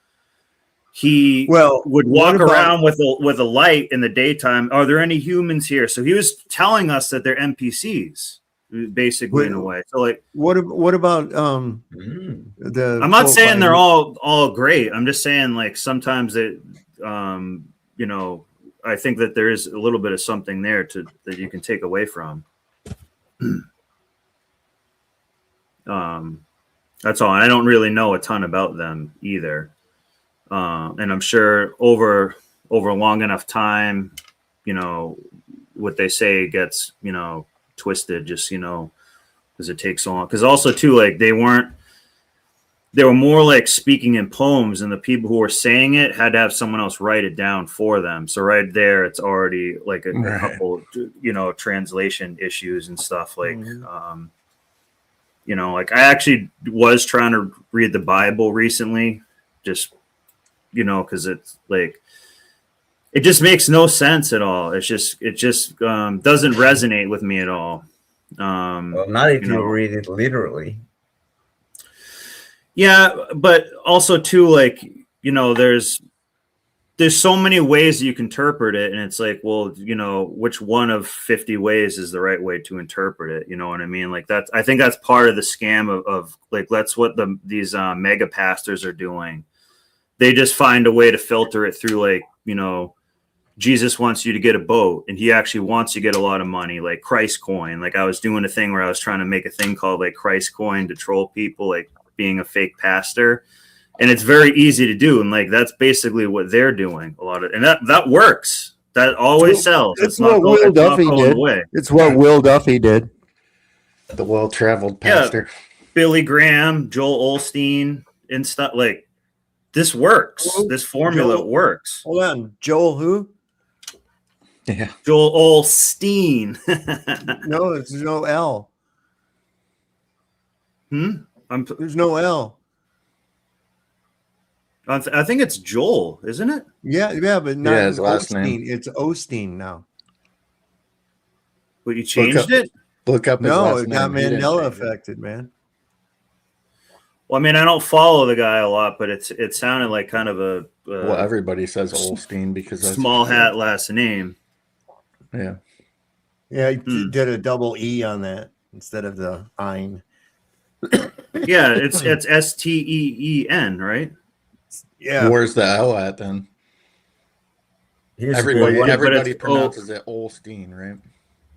He would walk around with a light in the daytime. Are there any humans here? So he was telling us that they're NPCs, basically, in a way. So like, what about I'm not saying they're all great. I'm just saying, like, sometimes that I think that there is a little bit of something there that you can take away from. That's all. I don't really know a ton about them either. And I'm sure over a long enough time, what they say gets, twisted just, because it takes so long. Because also too, like they were more like speaking in poems, and the people who were saying it had to have someone else write it down for them. So right there, it's already like a couple, translation issues and stuff. Like, like I actually was trying to read the Bible recently, just, because it's like, it just makes no sense at all. It just doesn't resonate with me at all. Well, not if you read it literally. Yeah, but also too, like, there's so many ways you can interpret it, and it's like, well, which one of 50 ways is the right way to interpret it? You know what I mean? Like I think that's part of the scam of like, that's what these mega pastors are doing. They just find a way to filter it through, like, Jesus wants you to get a boat, and he actually wants you to get a lot of money, like Christ coin. Like I was doing a thing where I was trying to make a thing called like Christ coin to troll people, like being a fake pastor. And it's very easy to do. And like, that's basically what they're doing a lot of, and that works. That always sells. It's what Will Duffy did. It's what Will Duffy did. The well-traveled pastor. Yeah. Billy Graham, Joel Osteen and stuff. Like, this works. This formula works. Hold on. Joel who? Yeah. Joel Osteen. No, there's no L. There's no L. I think it's Joel, isn't it? Yeah, but not his last Osteen. name. It's Osteen now. But you changed it? Look up his last it got name. He didn't Mandela change it. affected, man. Well, I mean, I don't follow the guy a lot, but it sounded like kind of a Well, everybody says Olstein because that's small hat last name. Yeah. Yeah, he did a double E on that instead of the ein. Yeah, it's Steen, right? Yeah. Where's the L at then? Here's Everybody pronounces it Olstein, right?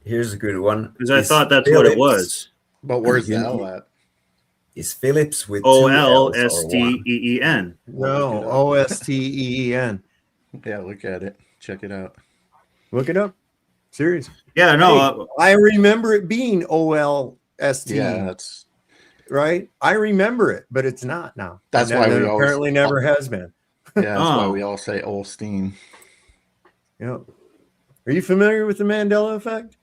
Here's a good one. Because I thought that's what it was. But where's the L at? Is Phillips with Olsteen? No, Osteen. Yeah, look at it. Check it out. Look it up. Serious. Yeah, no. I remember it being OLST. Yeah, that's right. I remember it, but it's not now. That's why we apparently never has been. Yeah, that's why we all say Olstein. Yeah. Are you familiar with the Mandela effect?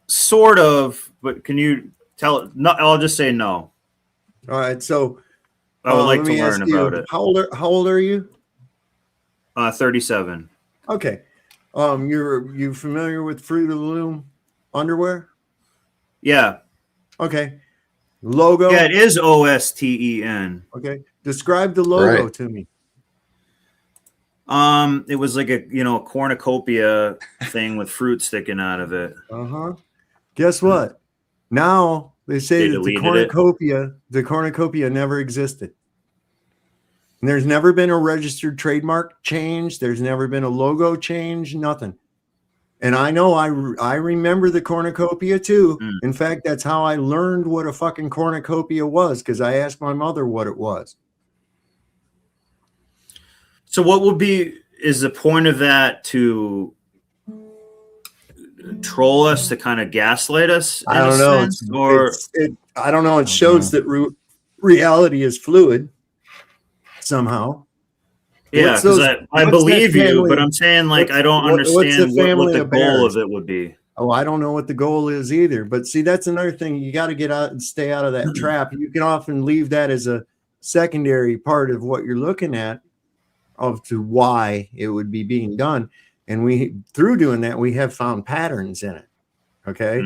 Sort of, but can you tell it? No, I'll just say no. All right, so I would like let to me learn ask you, about it. How old are you? 37. Okay. You familiar with Fruit of the Loom underwear? Yeah. Okay. Logo. Yeah, it is Osten. Okay. Describe the logo Right. to me. It was like a cornucopia thing with fruit sticking out of it. Uh-huh. Guess what? Now they say that the cornucopia never existed. And there's never been a registered trademark change. There's never been a logo change, nothing. And I know I remember the cornucopia too. In fact, that's how I learned what a fucking cornucopia was, because I asked my mother what it was. So what is the point of that to troll us, to kind of gaslight us? I don't know. I don't know. It shows that reality is fluid somehow. Yeah, because I believe you, but I'm saying, like, I don't understand what the goal of it would be. Oh, I don't know what the goal is either. But see, that's another thing. You got to get out and stay out of that trap. You can often leave that as a secondary part of what you're looking at to why it would be being done. And through doing that, we have found patterns in it. Okay.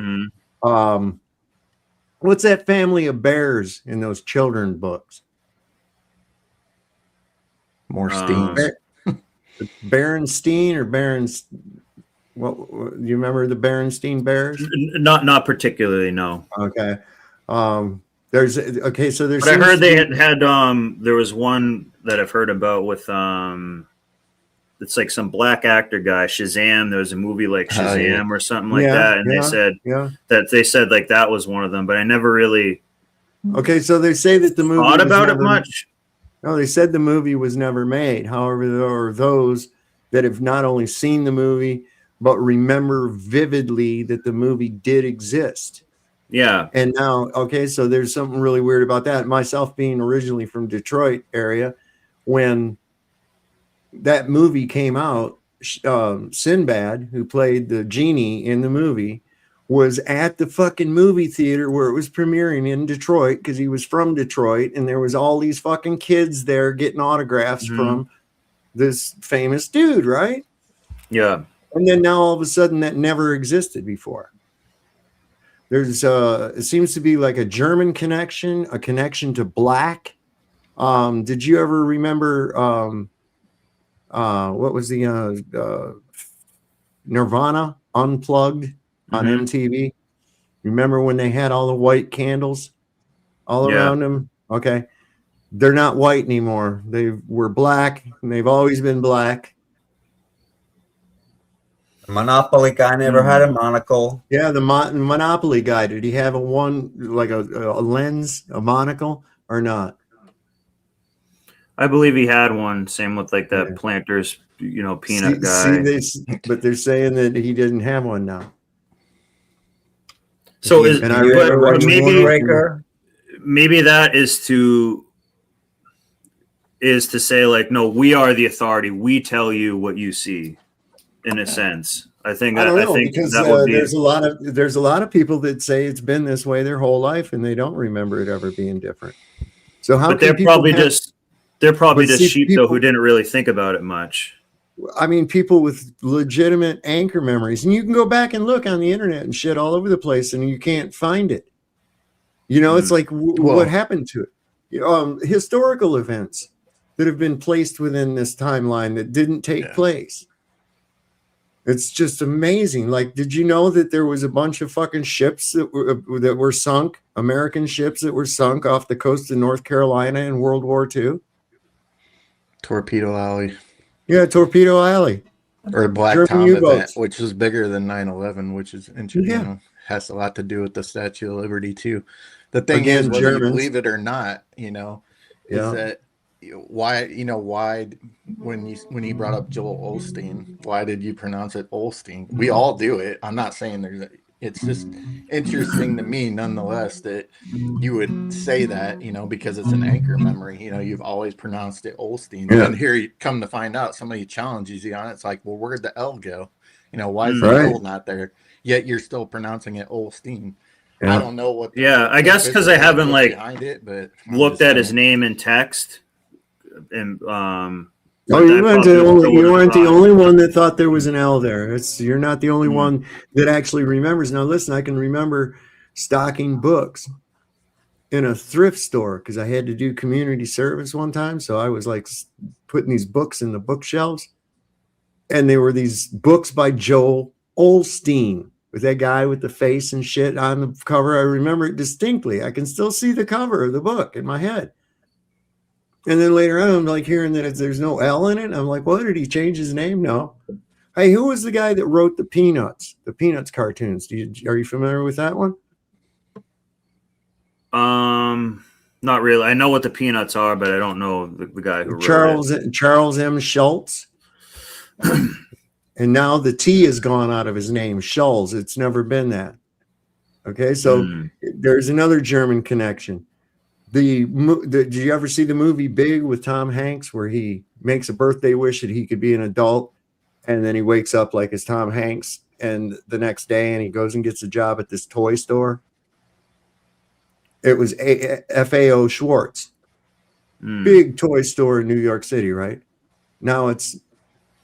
What's that family of bears in those children books? More Steens. Berenstein or Barons? What do you remember the Berenstein Bears? Not particularly, no. Okay. So there's. But I heard they had there was one that I've heard about with the it's like some black actor guy, Shazam. There was a movie like Shazam or something like that, and they said like that was one of them, but I never really Okay, so they say that the movie thought was about it never, much. No, they said the movie was never made. However, there are those that have not only seen the movie but remember vividly that the movie did exist. Yeah. And now, okay, so there's something really weird about that. Myself being originally from Detroit area, when that movie came out, Sinbad, who played the genie in the movie, was at the fucking movie theater where it was premiering in Detroit because he was from Detroit, and there was all these fucking kids there getting autographs from this famous dude, right? Yeah. And then now all of a sudden that never existed before. There's it seems to be like a German connection, a connection to black. Did you ever remember what was the Nirvana Unplugged on MTV? Remember when they had all the white candles all around them? Okay. They're not white anymore. They were black, and they've always been black. The Monopoly guy never had a monocle. Yeah, the Monopoly guy. Did he have a lens, a monocle, or not? I believe he had one. Same with like that Planters, peanut guy. But they're saying that he didn't have one now. So maybe that is to say like, no, we are the authority. We tell you what you see. In a sense, I think I don't know, because that would be there's a lot of people that say it's been this way their whole life and they don't remember it ever being different. So how? But they're probably just sheep though who didn't really think about it much. I mean, people with legitimate anchor memories, and you can go back and look on the internet and shit all over the place, and you can't find it. It's like what happened to it? Historical events that have been placed within this timeline that didn't take place. It's just amazing. Like, did you know that there was a bunch of fucking ships that were sunk, American ships that were sunk off the coast of North Carolina in World War II? Torpedo Alley. Yeah, Torpedo Alley. Or Black German Tom U-boats. event, which is bigger than 9/11, which is interesting. Has a lot to do with the Statue of Liberty too. The thing is, whether you believe it or not, is that why when he brought up Joel Osteen, why did you pronounce it Olstein? We all do it. I'm not saying it's just interesting to me nonetheless that you would say that, because it's an anchor memory. You've always pronounced it Olstein. And here you come to find out somebody challenges you on it. It's like, well, where'd the L go? Why is the L not there? Yet you're still pronouncing it Olstein. I don't know what. I guess because I haven't behind it, but looked at his name in text. And you weren't the only one that thought there was an L there. You're not the only one that actually remembers. Now listen, I can remember stocking books in a thrift store because I had to do community service one time. So I was like putting these books in the bookshelves, and they were these books by Joel Osteen with that guy with the face and shit on the cover. I remember it distinctly. I can still see the cover of the book in my head. And then later on, I'm like hearing that there's no L in it. I'm like, what? Did he change his name? No. Hey, who was the guy that wrote the Peanuts cartoons? Are you familiar with that one? Not really. I know what the Peanuts are, but I don't know the guy who wrote it. Charles M. Schultz. And now the T is gone out of his name, Schultz. It's never been that. Okay, so there's another German connection. Did you ever see the movie Big with Tom Hanks where he makes a birthday wish that he could be an adult, and then he wakes up like it's Tom Hanks and the next day and he goes and gets a job at this toy store? It was FAO Schwartz. Big toy store in New York City, right? Now it's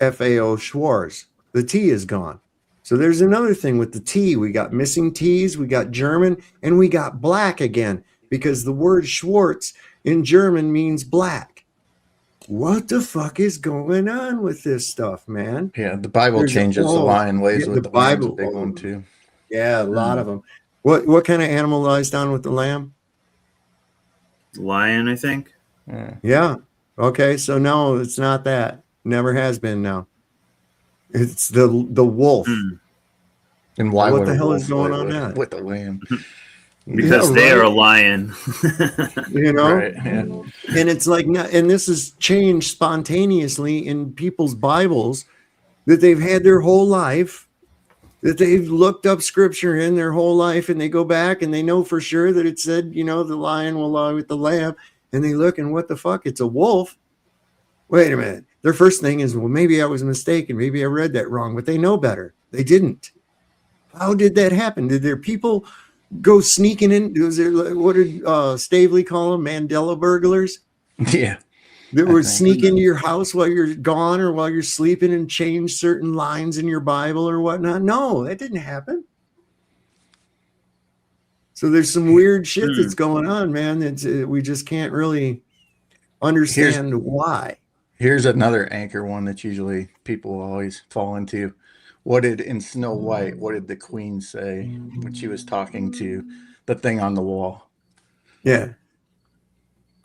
FAO Schwartz. The T is gone. So there's another thing with the T. We got missing T's, we got German, and we got black again. Because the word Schwartz in German means black. What the fuck is going on with this stuff, man? Yeah, the Bible changes the lion ways with the Bible. Big one too. Yeah, a lot of them. What kind of animal lies down with the lamb? Lion, I think. Yeah. Okay, so no, it's not that. Never has been. Now it's the wolf. And why what would the a hell wolf is going lay on now? with the lamb? Because they are a lion. You know, Right, yeah. and it's like, and this is changed spontaneously in people's Bibles that they've had their whole life, that they've looked up scripture in their whole life, and they go back and they know for sure that it said, you know, the lion will lie with the lamb, and they look and what the fuck, it's a wolf. Wait a minute. Their first thing is, well, maybe I was mistaken. Maybe I read that wrong, but they know better. They didn't. How did that happen? Did their people go sneaking in? Was there, what did Stavely call them? Mandela burglars? Yeah. That would sneak into your house while you're gone or while you're sleeping and change certain lines in your Bible or whatnot? No, that didn't happen. So there's some weird shit that's going on, man. It's, we just can't really understand why. Here's another anchor one that usually people always fall into. What did in Snow White, what did the queen say when she was talking to the thing on the wall? Yeah.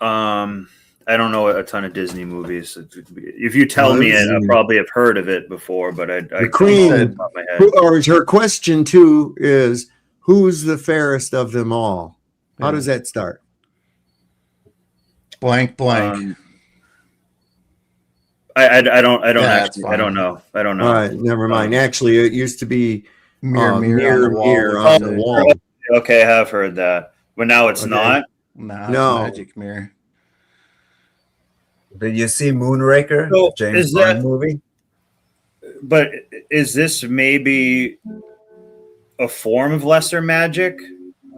I don't know a ton of Disney movies. If you tell me it, I probably have heard of it before, but I the queen, said off my head. or her question too is, who's the fairest of them all? How does that start? Blank, blank. I don't actually, I don't know. I don't know. All right, never mind. Actually, it used to be mirror on the wall. Okay, I have heard that, but now it's not. No, magic mirror. Did you see Moonraker, So, James is that- Bond movie? But is this maybe a form of lesser magic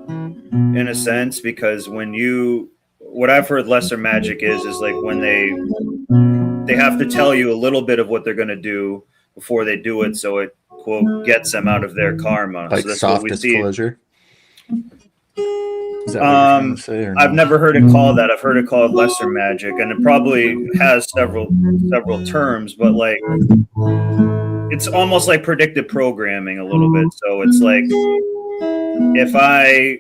in a sense? Because what I've heard lesser magic is like when they have to tell you a little bit of what they're going to do before they do it, so it quote gets them out of their karma. Like so that's soft what we see. disclosure. Is that what you're trying to say, or I've no? never heard it called that. I've heard it called lesser magic, and it probably has several terms, but like it's almost like predictive programming a little bit. So it's like if I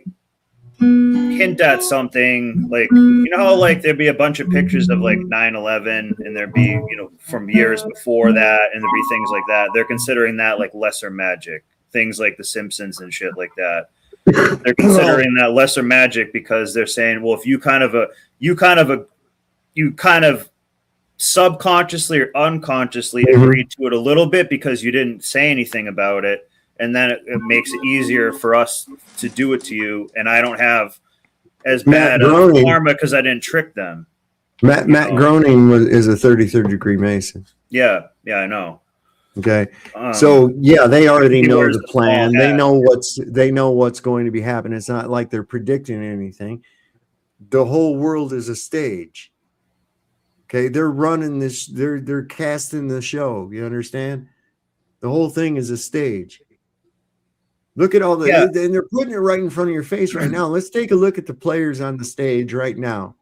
hint at something, like, you know how like there'd be a bunch of pictures of like 9/11 and there'd be, you know, from years before that, and there'd be things like that. They're considering that like lesser magic, things like The Simpsons and shit like that. They're considering that lesser magic because they're saying, well, if you kind of subconsciously or unconsciously agreed to it a little bit because you didn't say anything about it, and then it makes it easier for us to do it to you, and I don't have as bad of karma because I didn't trick them. Matt Groening is a 33rd degree Mason. Yeah, I know. Okay, so yeah, they already know the plan. They know what's going to be happening. It's not like they're predicting anything. The whole world is a stage. Okay, they're running this. They're casting the show. You understand? The whole thing is a stage. Look at all the, and they're putting it right in front of your face right now. Let's take a look at the players on the stage right now.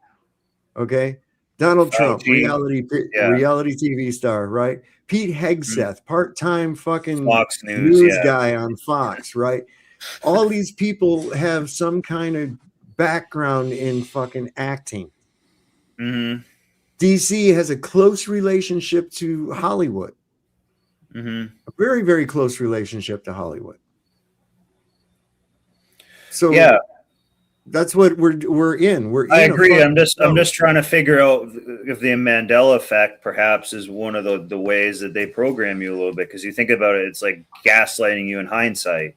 Okay, Donald Trump, reality TV star, right? Pete Hegseth, part-time fucking Fox News guy on Fox, right? All these people have some kind of background in fucking acting. Mm-hmm. DC has a close relationship to Hollywood. Mm-hmm. A very, very close relationship to Hollywood. So that's what we're in. I agree. I'm just trying to figure out if the Mandela effect perhaps is one of the ways that they program you a little bit, because you think about it, it's like gaslighting you in hindsight.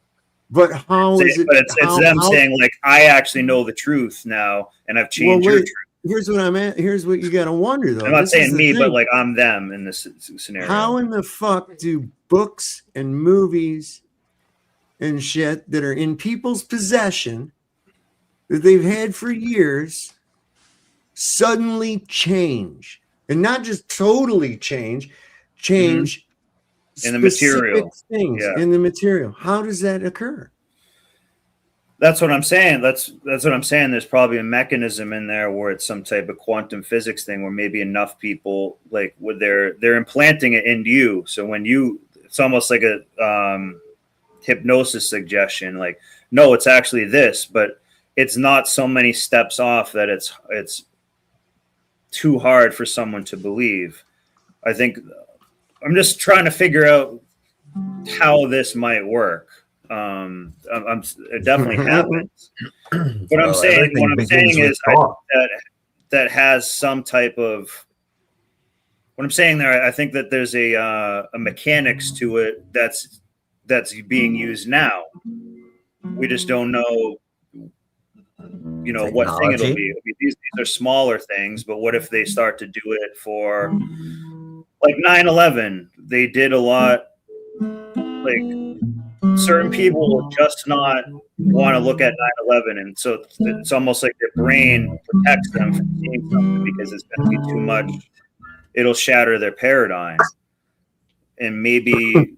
But how is it? But it's them saying like, I actually know the truth now, and I've changed your truth. Here's what I'm at. Here's what you got to wonder though. I'm not saying me, but like I'm them in this scenario. How in the fuck do books and movies and shit that are in people's possession that they've had for years suddenly change? And not just totally change in the material things in the material. How does that occur? That's what I'm saying. That's what I'm saying. There's probably a mechanism in there where it's some type of quantum physics thing where maybe enough people, like, with they're implanting it into you. So when it's almost like a hypnosis suggestion, like, no, it's actually this, but it's not so many steps off that it's too hard for someone to believe. I think I'm just trying to figure out how this might work. It definitely happens. What I'm saying is that has some type of. What I'm saying there, I think that there's a mechanics to it that's being used now. We just don't know, what thing it'll be. I mean, these are smaller things, but what if they start to do it for like 9/11? They did a lot. Like certain people will just not want to look at 9/11, and so it's almost like their brain protects them from seeing something because it's going to be too much. It'll shatter their paradigm. And maybe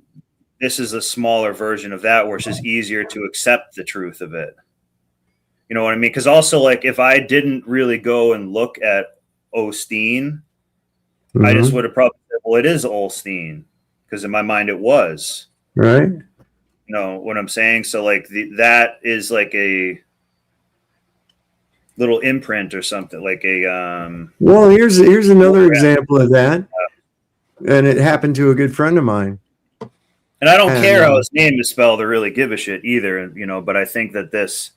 this is a smaller version of that, where it's just easier to accept the truth of it. You know what I mean? Because also, like, if I didn't really go and look at Osteen, I just would have probably said, well, it is Olstein, because in my mind it was. Right. You know what I'm saying? So, like, that is like a little imprint or something, like a well, here's another example of that, and it happened to a good friend of mine. And I don't care how his name is spelled or really give a shit either, but I think that this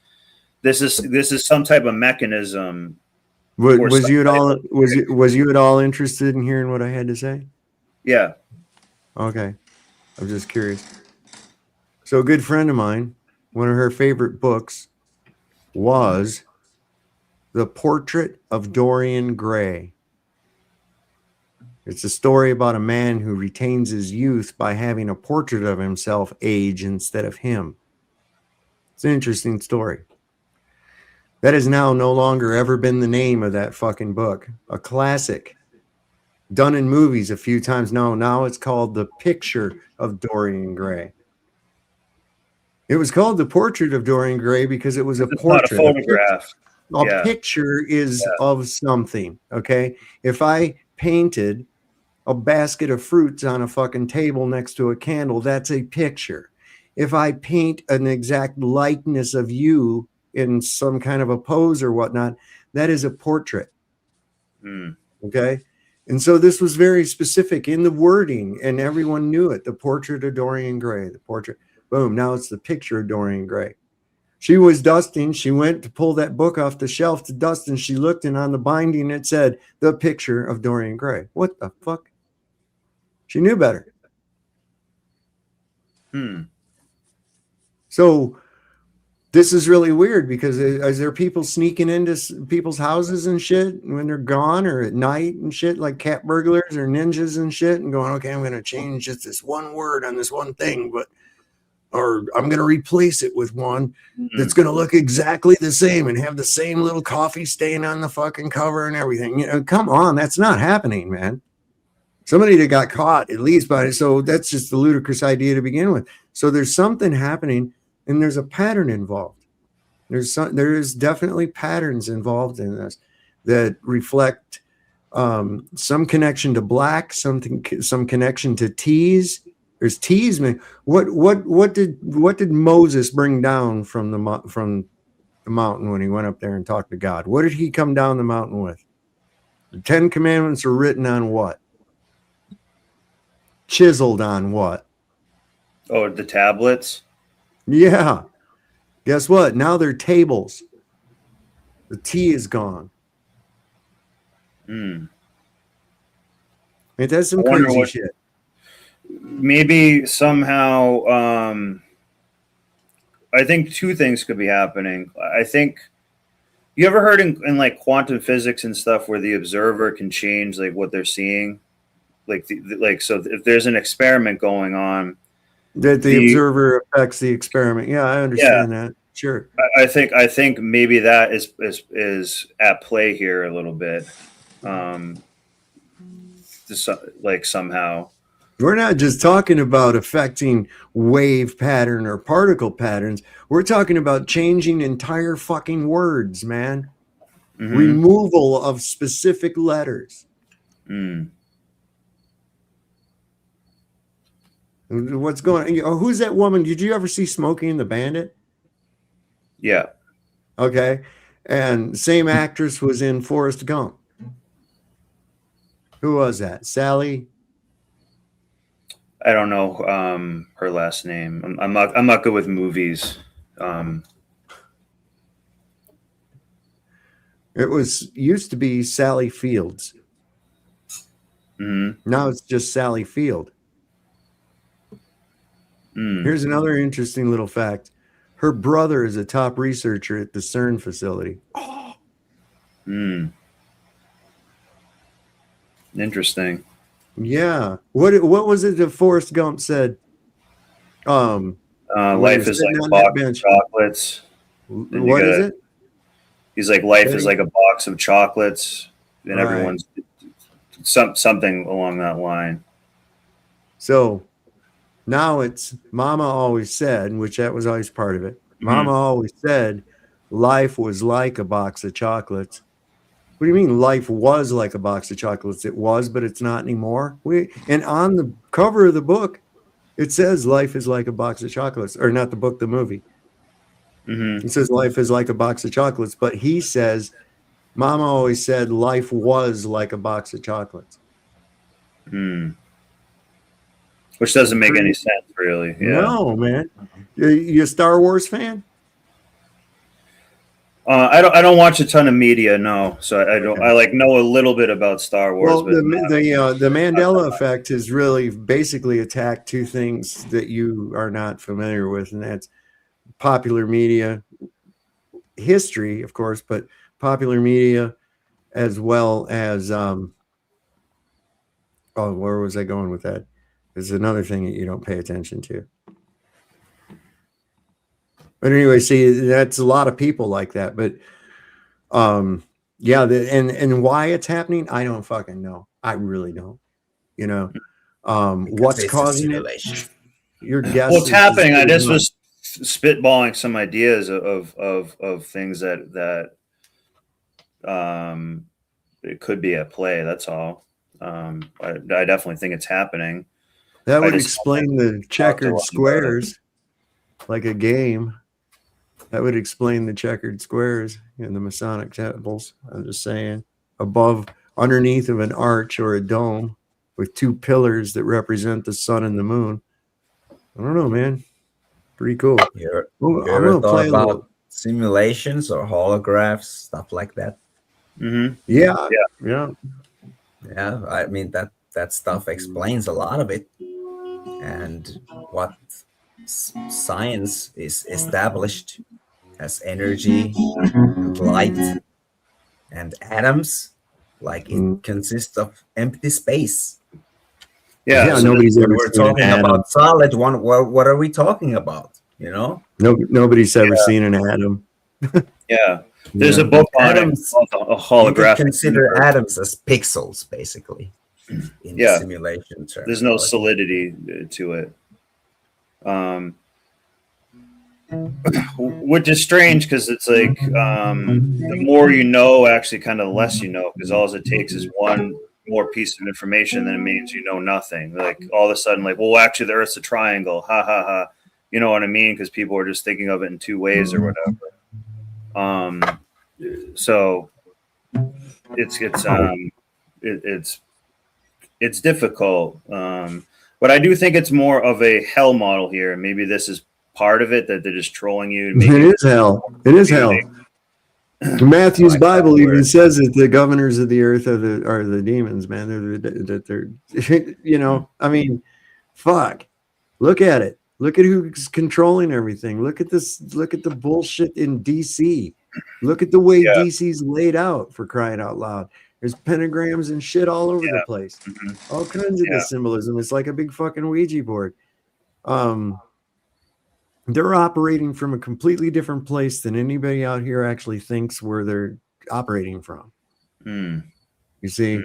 is some type of mechanism. Was you at all interested in hearing what I had to say? Yeah. Okay. I'm just curious. So a good friend of mine, one of her favorite books was The Portrait of Dorian Gray. It's a story about a man who retains his youth by having a portrait of himself age instead of him. It's an interesting story. That has now no longer ever been the name of that fucking book. A classic. Done in movies a few times. Now it's called The Picture of Dorian Gray. It was called The Portrait of Dorian Gray because it was a portrait. Not a photograph. A picture is of something, okay? If I painted a basket of fruits on a fucking table next to a candle, that's a picture. If I paint an exact likeness of you in some kind of a pose or whatnot, that is a portrait. Okay? And so this was very specific in the wording, and everyone knew it. The Portrait of Dorian Gray, the portrait. Boom, now it's The Picture of Dorian Gray. She was dusting. She went to pull that book off the shelf to dust, and she looked, and on the binding it said, The Picture of Dorian Gray. What the fuck? She knew better. So this is really weird because is there people sneaking into people's houses and shit when they're gone or at night and shit, like cat burglars or ninjas and shit, and going, okay, I'm going to change just this one word on this one thing, or I'm going to replace it with one that's going to look exactly the same and have the same little coffee stain on the fucking cover and everything. Come on, that's not happening, man. Somebody that got caught at least by it. So that's just a ludicrous idea to begin with. So there's something happening, and there's a pattern involved. There is definitely patterns involved in this that reflect some connection to black, some connection to teas. There's teas, man. What did Moses bring down from the mountain when he went up there and talked to God? What did he come down the mountain with? The 10 Commandments are written on what? Chiseled on what? Oh, the tablets? Yeah. Guess what? Now they're tables. The tea is gone. Ain't that some crazy shit? Maybe somehow, I think two things could be happening. I think, you ever heard in like quantum physics and stuff where the observer can change like what they're seeing? So if there's an experiment going on, that the observer affects the experiment. Yeah, I understand that. Sure. I think maybe that is at play here a little bit. Somehow. We're not just talking about affecting wave pattern or particle patterns. We're talking about changing entire fucking words, man. Removal of specific letters. What's going on? Who's that woman? Did you ever see Smokey and the Bandit? Yeah. Okay. And same actress was in Forrest Gump. Who was that? Sally I don't know her last name. I'm not good with movies. It used to be Sally Fields. Mm-hmm. Now it's just Sally Field. Here's another interesting little fact. Her brother is a top researcher at the CERN facility. Interesting. Yeah. What was it that Forrest Gump said? When Life he was is sitting like a on box that of bench. chocolates. What is it? He's like, life is Say- like a box of chocolates, and Right. everyone's something along that line. So now it's Mama always said, which that was always part of it. Mama always said life was like a box of chocolates. What do you mean life was like a box of chocolates? It was, but it's not anymore. And on the cover of the book, it says life is like a box of chocolates, or not the book, the movie. It says life is like a box of chocolates, but he says, Mama always said life was like a box of chocolates. Which doesn't make any sense, really. Yeah. No, man. You a Star Wars fan? I don't watch a ton of media, no. So I don't. I like know a little bit about Star Wars. Well, but the Mandela effect has really basically attacked two things that you are not familiar with, and that's popular media, history, of course, but popular media as well as where was I going with that? There's another thing that you don't pay attention to. But anyway, see, that's a lot of people like that. But yeah, and why it's happening, I don't fucking know. I really don't. You know, what's causing it? Your guess. Well, it's happening. I just was spitballing some ideas of things that it could be at play. That's all. I definitely think it's happening. That would explain the checkered squares, like a game. That would explain the checkered squares in the Masonic temples. I'm just saying, underneath of an arch or a dome with two pillars that represent the sun and the moon. I don't know, man. Pretty cool. You I'm ever gonna thought play a about little. simulations or holographs, stuff like that? Yeah. Yeah, I mean that stuff explains a lot of it, and what science is established as energy and light and atoms, like it consists of empty space. Yeah, so nobody's ever we're seen an talking atom. about solid one. What are we talking about? You know? Nobody's ever seen an atom. Yeah. There's a book on atoms. it, a holographic. You can consider atoms as pixels, basically. In Yeah. simulation terms. There's no solidity to it. Which is strange because it's like the more you know, actually, kind of less you know, because all it takes is one more piece of information, then it means you know nothing. Like all of a sudden, like, well, actually, the Earth's a triangle. Ha ha ha. You know what I mean? Because people are just thinking of it in two ways or whatever. So it's difficult. But I do think it's more of a hell model here. Maybe this is part of it, that they're just trolling you. It is hell. It is hell. Matthew's Bible even says that the governors of the earth are the demons, man. They're you know, I mean, fuck. Look at it. Look at who's controlling everything. Look at this. Look at the bullshit in DC. Look at the way DC's laid out, for crying out loud. There's pentagrams and shit all over the place. All kinds of this symbolism. It's like a big fucking Ouija board. They're operating from a completely different place than anybody out here actually thinks where they're operating from. You see,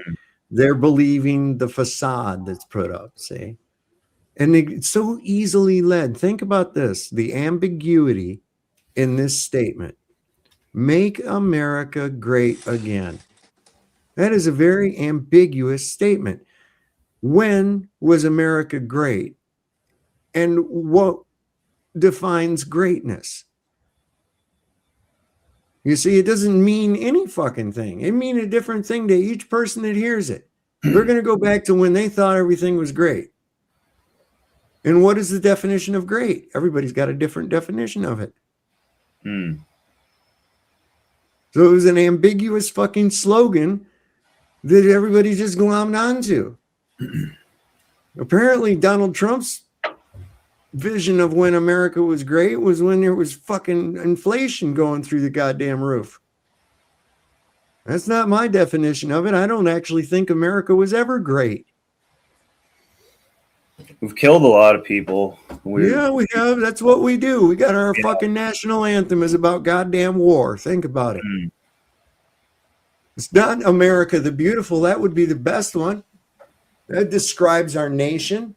they're believing the facade that's put up, see? And it's so easily led. Think about this, the ambiguity in this statement. Make America great again. That is a very ambiguous statement. When was America great? And what defines greatness? You see, it doesn't mean any fucking thing. It means a different thing to each person that hears it. They're going to go back to when they thought everything was great. And what is the definition of great? Everybody's got a different definition of it. So it was an ambiguous fucking slogan that everybody just glommed onto. Apparently, Donald Trump's vision of when America was great was when there was fucking inflation going through the goddamn roof. That's not my definition of it. I don't actually think America was ever great. We've killed a lot of people. Yeah, we have. That's what we do. We got our fucking national anthem is about goddamn war. Think about it. It's not America the Beautiful. That would be the best one. That describes our nation.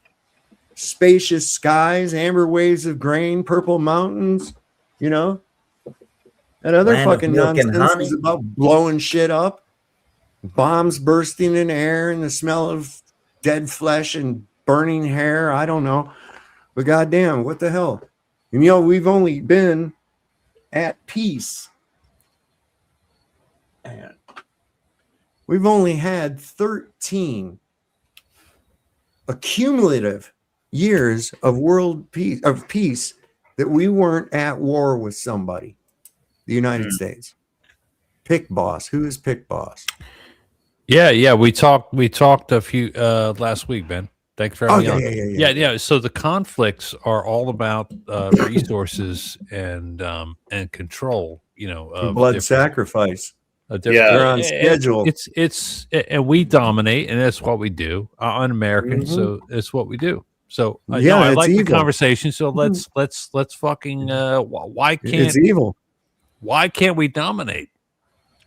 Spacious skies, amber waves of grain, purple mountains, you know. That other Land of fucking milk and nonsense honey. is about blowing shit up, bombs bursting in air, and the smell of dead flesh and burning hair. I don't know. But goddamn, what the hell? And you know, we've only been at peace. And we've only had 13 accumulative years of world peace that we weren't at war with somebody. The United States. Pick boss. Who is pick boss? Yeah. We talked a few last week, Ben. Thanks for having me on. Yeah. So the conflicts are all about resources and control. You know, of blood sacrifice. They're on schedule. It's and we dominate, and that's what we do. I'm American, so it's what we do. So I like the conversation. So let's fucking why can't it's evil? Why can't we dominate?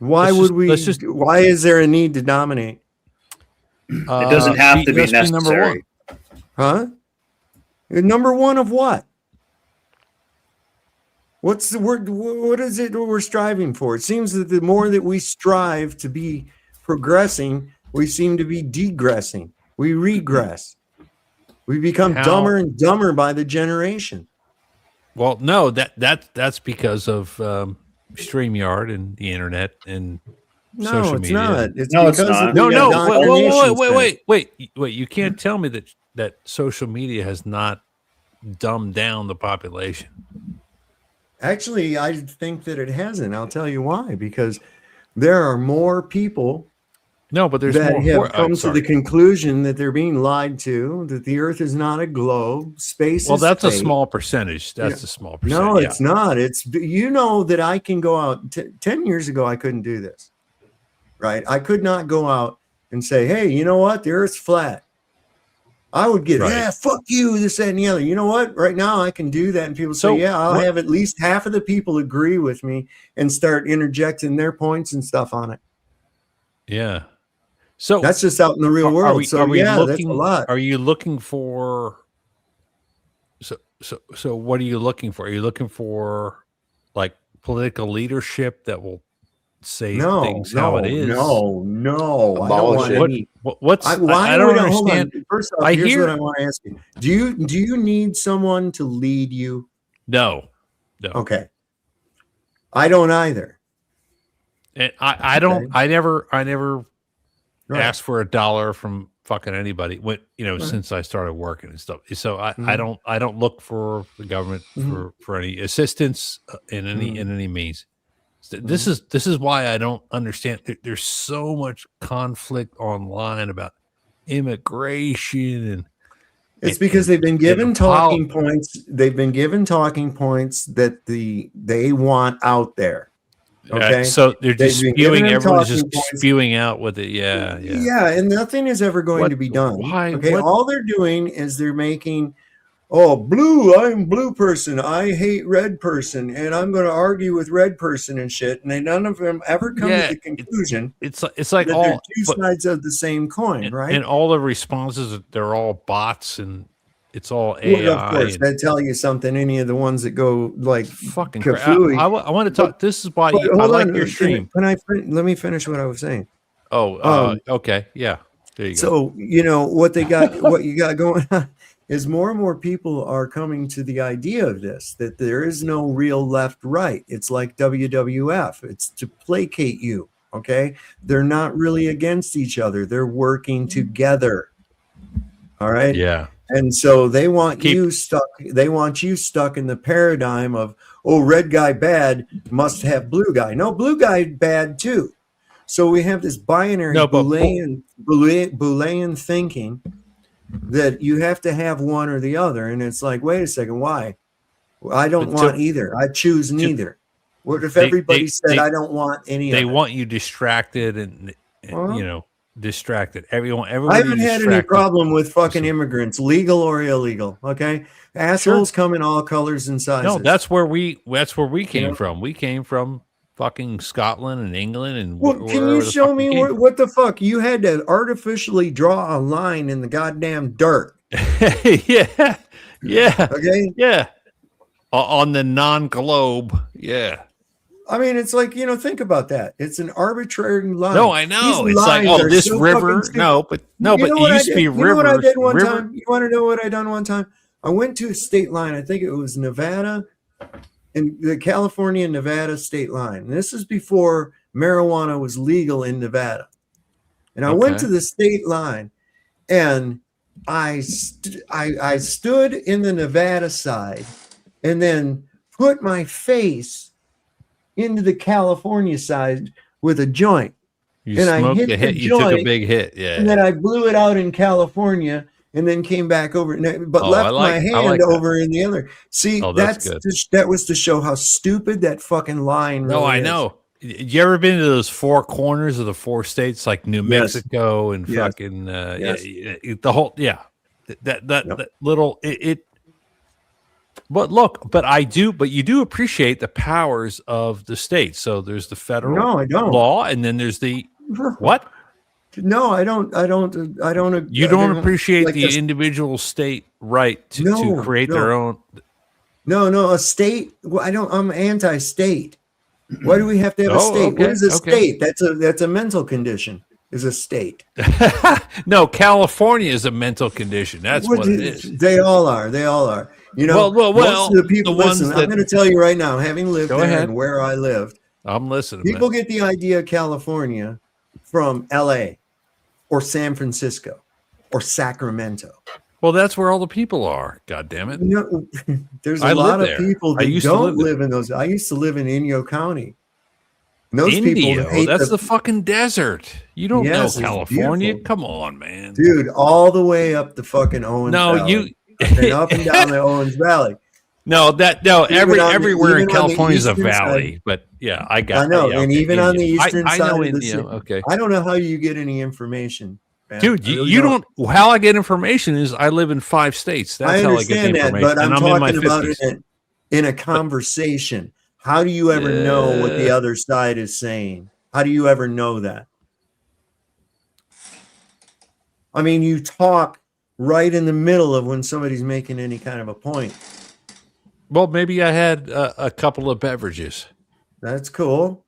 Why why is there a need to dominate? It doesn't have to be necessary. Number one. Huh? Number one of what? What's the word? What is it we're striving for? It seems that the more that we strive to be progressing, we seem to be degressing. We regress. We become dumber and dumber by the generation. Well, no, that's because of StreamYard and the internet and social media. Not. It's no, because it's not. Wait. You can't tell me that social media has not dumbed down the population. Actually, I think that it hasn't. I'll tell you why. Because there are more people but there's that more have come to the conclusion that they're being lied to, that the earth is not a globe, space is that's a fake. small percentage. That's a small percentage. No, it's not. It's, you know, that I can go out 10 years ago, I couldn't do this, right? I could not go out and say, hey, you know what? The earth's flat. I would get, yeah, fuck you, this, that, and the other. You know what? Right now I can do that. And people say, yeah, I'll have at least half of the people agree with me and start interjecting their points and stuff on it. Yeah. So that's just out in the real world. That's a lot. Are you looking for? So what are you looking for? Are you looking for like political leadership that will say things how it is? No. I don't want any. I don't understand. First off, here's what I want to ask you. Do you need someone to lead you? No. Okay. I don't either. And I don't. I never. Ask for $1 from fucking anybody when since I started working and stuff. So I don't look for the government for any assistance in any means. This is why I don't understand. There's so much conflict online about immigration and it's because they've been given talking points. They've been given talking points that they want out there. Okay, so they're just spewing. Everyone's just spewing out with it. Yeah, and nothing is ever going to be done. All they're doing is they're making, blue. I'm blue person. I hate red person, and I'm going to argue with red person and shit. And none of them ever come to the conclusion. It's like that they're two sides of the same coin, right? And all the responses, they're all bots and. It's all AI. Well, of course, they tell you something. Any of the ones that go like fucking kafooey. I want to talk. This is why I like your stream. Let me finish what I was saying. Okay, yeah. There you go. So what what you got going on is more and more people are coming to the idea of this, that there is no real left right. It's like WWF. It's to placate you. Okay, they're not really against each other. They're working together. All right. Yeah. And so they want you stuck. They want you stuck in the paradigm of, oh, red guy bad must have blue guy. No, blue guy bad too. So we have this binary Boolean thinking that you have to have one or the other. And it's like, wait a second, why? I don't want either. I choose neither. What if everybody said I don't want any of it? They want you distracted and distracted. Everybody I haven't had any problem with fucking immigrants, legal or illegal. Okay, assholes come in all colors and sizes. No, that's where we came from. We came from fucking Scotland and England and. Well, can you show me what the fuck you had to artificially draw a line in the goddamn dirt? Yeah. Okay. Yeah. On the non-globe. Yeah. I mean, it's like, think about that. It's an arbitrary line. No, I know. These it's like, lines are this so river. fucking But what it used to be rivers. You know what I did one time? You want to know what I done one time? I went to a state line. I think it was Nevada, and the California Nevada state line. And this is before marijuana was legal in Nevada. And I went to the state line, and I stood in the Nevada side, and then put my face into the California side with a joint. You and smoked I hit a hit. the You joint, took a big hit. Yeah. And then I blew it out in California and then came back over, but left my hand over in the other. See, that's good. That was to show how stupid that fucking line really No, I is. know. You ever been to those four corners of the four states, like New Mexico and fucking the whole that little it. But look, but you do appreciate the powers of the state. So there's the federal No, I don't. law, and then there's the what? No, I don't. You don't appreciate the individual state right to create their own. No, a state. Well, I'm anti-state. Why do we have to have a state? Okay, What is a state? That's a mental condition. Is a state. No, California is a mental condition. That's what it is. They all are. Most of the people. Listen, I'm going to tell you right now, having lived there and where I lived, I'm listening. People get the idea of California from L.A. or San Francisco or Sacramento. Well, that's where all the people are. God damn it! There's a lot of people that don't live in those. I used to live in Inyo County. And those people hate that's the fucking desert. You don't know California. Beautiful. Come on, man. Dude, all the way up the fucking Owens Valley. And up and down the Owens Valley. Everywhere in California is a valley, but yeah, I know. And even on the eastern side know of the India. city. Okay. I don't know how you get any information, man. Dude, you don't. How I get information is I live in 5 states. That's how I get the information. But I'm talking in my about 50s. it in a conversation. How do you ever know what the other side is saying? How do you ever know that? I mean, you talk right in the middle of when somebody's making any kind of a point. Well, maybe I had a couple of beverages. That's cool.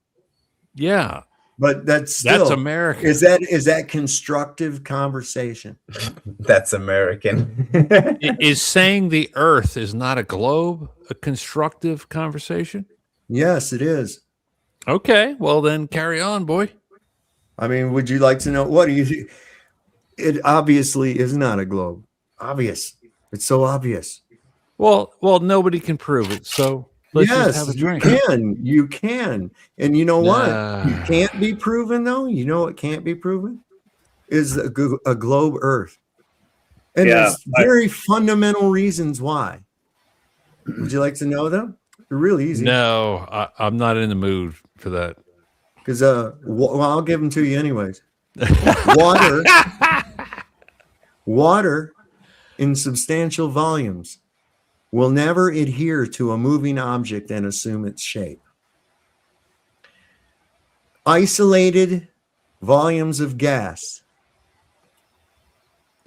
Yeah, but that's American. Is that constructive conversation? That's American. Is saying the Earth is not a globe a constructive conversation? Yes, it is. Okay, well then carry on, boy. I mean, would you like to know what do you think? It obviously is not a globe. Obvious. It's so obvious. Well, nobody can prove it. So let's just have a drink. You can. And you know what? You can't be proven though. You know what can't be proven? Is a globe Earth. And there's very fundamental reasons why. Would you like to know them? They're really easy. No, I'm not in the mood for that. Because I'll give them to you anyways. Water in substantial volumes will never adhere to a moving object and assume its shape. Isolated volumes of gas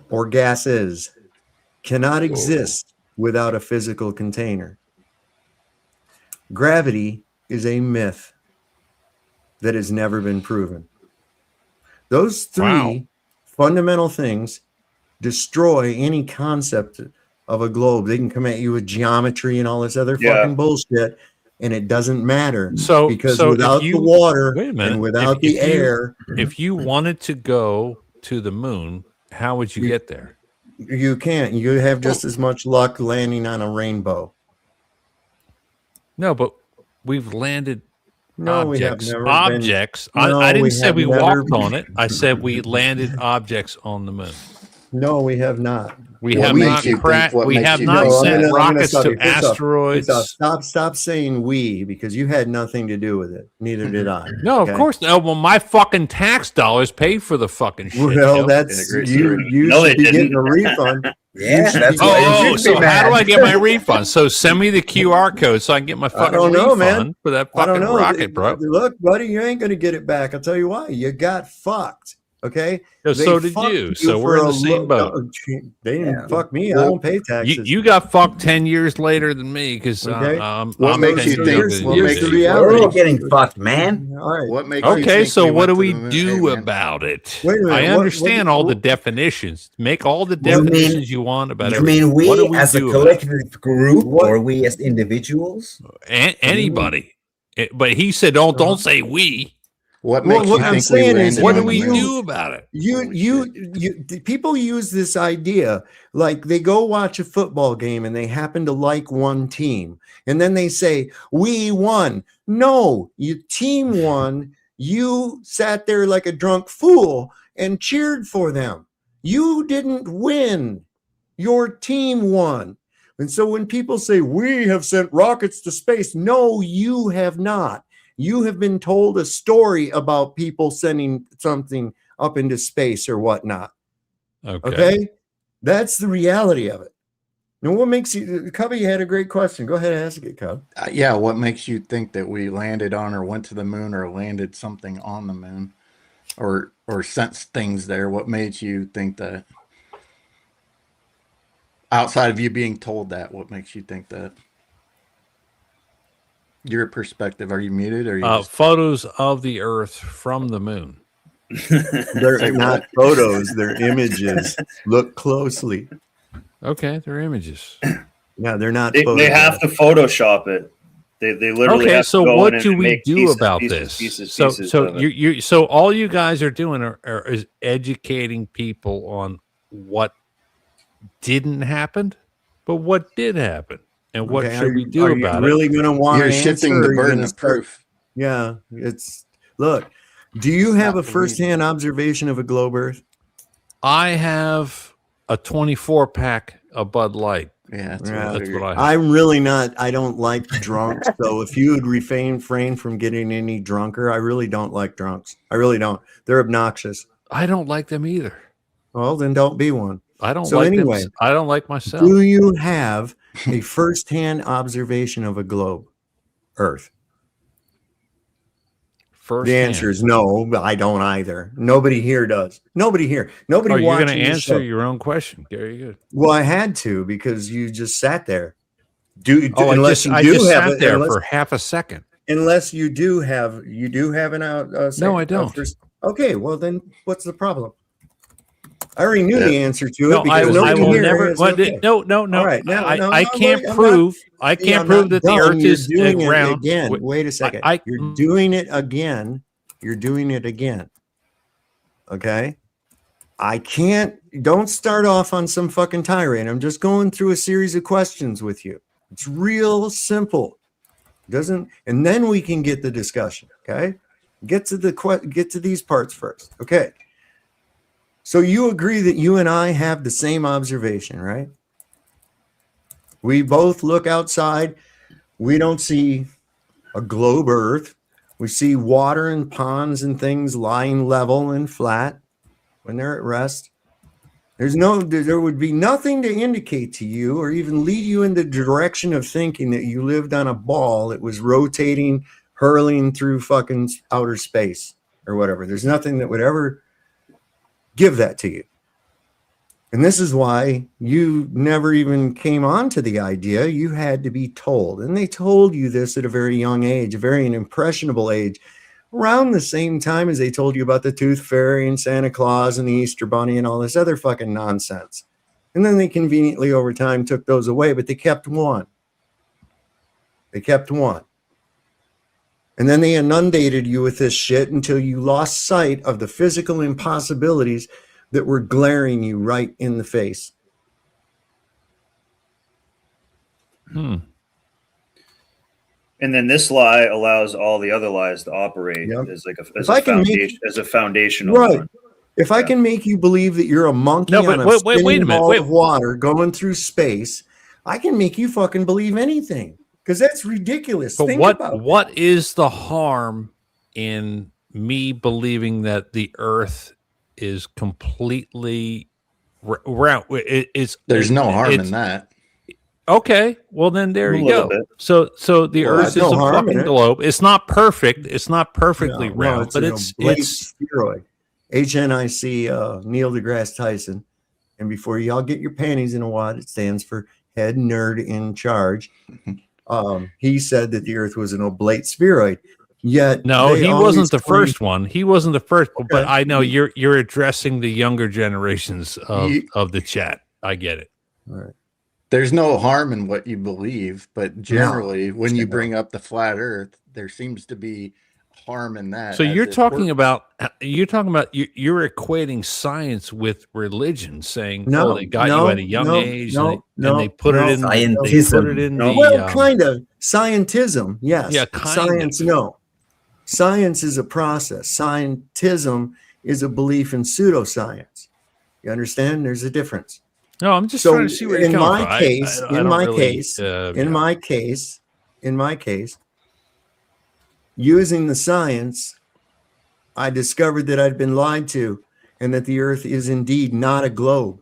or gases cannot exist without a physical container. Gravity is a myth that has never been proven. Those three fundamental things destroy any concept of a globe. They can come at you with geometry and all this other fucking bullshit, and it doesn't matter. Because without the water and without the air. If you wanted to go to the moon, how would you get there? You can't. You have just as much luck landing on a rainbow. No, but we've landed No, we have objects. never Objects. been. No, I didn't say have we never walked on it. I said we landed objects on the moon. No, we have not. We have not cracked. We have not sent rockets to asteroids. Stop saying we, because you had nothing to do with it. Neither did I. No, of course not. Well, my fucking tax dollars paid for the fucking shit. Well, that's you. You should be getting a refund. Yeah, that's why. So how do I get my refund? So send me the QR code so I can get my fucking refund man. for that fucking rocket, bro. Look, buddy, you ain't gonna get it back. I'll tell you why. You got fucked. Okay. So did you. So we're in the same boat. They didn't fuck me. I don't pay taxes. You got fucked 10 years later than me because what makes you think? What makes you we're all getting fucked, man? All right. What makes okay, you so what do we do about it? Wait a minute, I understand all the definitions. Make all the You mean- definitions you want about You everything. mean we What do we as a do about it? collective group, or we as individuals? Anybody. But he said, don't say we. What Well, makes what you I'm think saying we is, landed What do on the we moon? do about it? You people use this idea like they go watch a football game and they happen to like one team, and then they say we won. No, your team won. You sat there like a drunk fool and cheered for them. You didn't win. Your team won. And so when people say we have sent rockets to space, no, you have not. You have been told a story about people sending something up into space or whatnot. Okay? That's the reality of it. Now, what makes you, Cubby had a great question. Go ahead and ask it, Cub. Yeah, what makes you think that we landed on or went to the moon or landed something on the moon or sent things there? What made you think that? Outside of you being told that, what makes you think that? Your perspective. Are you muted? Or you Photos of the Earth from the moon. They're not photos, they're images. Look closely. Okay, they're images. Yeah, they're not They photos. have to Photoshop it. They literally Okay, have so to go what in do and we make do pieces, about pieces, this? pieces So of it. you so all you guys are doing is educating people on what didn't happen, but what did happen, and what should we do about it? Really going to want You're to shifting the burden of proof. Yeah, it's look. Do you have a firsthand observation of a globe Earth? I have a 24-pack of Bud Light. Yeah, that's what I have. I'm really not. I don't like drunks. So if you would refrain from getting any drunker, I really don't like drunks. I really don't. They're obnoxious. I don't like them either. Well, then don't be one. I don't So like anyway, them. I don't like myself. Do you have a firsthand observation of a globe Earth? The answer is no, but I don't either. Nobody here does. Nobody here. Nobody. Oh, you're going to watching this answer show. your own question. Very good. Well, I had to because you just sat there. I just sat there for half a second. Unless you do have an No, I don't. Okay, well then, what's the problem? I already knew the answer to No, it because I nobody will here never. is Well, okay. No. All right, now, I can't prove. I can't prove that the Earth is round. Again, wait a second. You're doing it again. You're doing it again. Okay. I can't. Don't start off on some fucking tirade. I'm just going through a series of questions with you. It's real simple. Doesn't, and then we can get the discussion. Okay. Get to these parts first. Okay. So you agree that you and I have the same observation, right? We both look outside. We don't see a globe Earth. We see water and ponds and things lying level and flat when they're at rest. There would be nothing to indicate to you or even lead you in the direction of thinking that you lived on a ball that was rotating, hurling through fucking outer space or whatever. There's nothing that would ever give that to you. And this is why you never even came on to the idea. You had to be told. And they told you this at a very young age, a very impressionable age, around the same time as they told you about the Tooth Fairy and Santa Claus and the Easter Bunny and all this other fucking nonsense. And then they conveniently over time took those away, but they kept one. They kept one. And then they inundated you with this shit until you lost sight of the physical impossibilities that were glaring you right in the face. And then this lie allows all the other lies to operate as like as a foundational right. one. If I can make you believe that you're a monkey on a wait a spinning minute. ball of water going through space, I can make you fucking believe anything because that's ridiculous. But Think about what is the harm in me believing that the Earth is completely round? There's no harm in that. Okay, well then there you little go. bit. So the Earth is no a harm in fucking it. globe. It's not perfect. It's not perfectly round, but an it's oblate spheroid. HNIC, Neil deGrasse Tyson. And before y'all get your panties in a wad, it stands for head nerd in charge. He said that the Earth was an oblate spheroid. Yet no, they he always wasn't the claim- first one. He wasn't the first, but Okay. I know you're addressing the younger generations of the chat. I get it. All right. There's no harm in what you believe, but generally, when you bring up the flat Earth, there seems to be harm in that. So as you're it talking works. about you're equating science with religion, saying, No, "Oh, they got you at a young age, and they put it in the well, kind of scientism, yes. Yeah, kind science, of. no. Science is a process. Scientism is a belief in pseudoscience. You understand? There's a difference. No, I'm just trying to see where you're coming from. In my case, using the science, I discovered that I'd been lied to and that the Earth is indeed not a globe.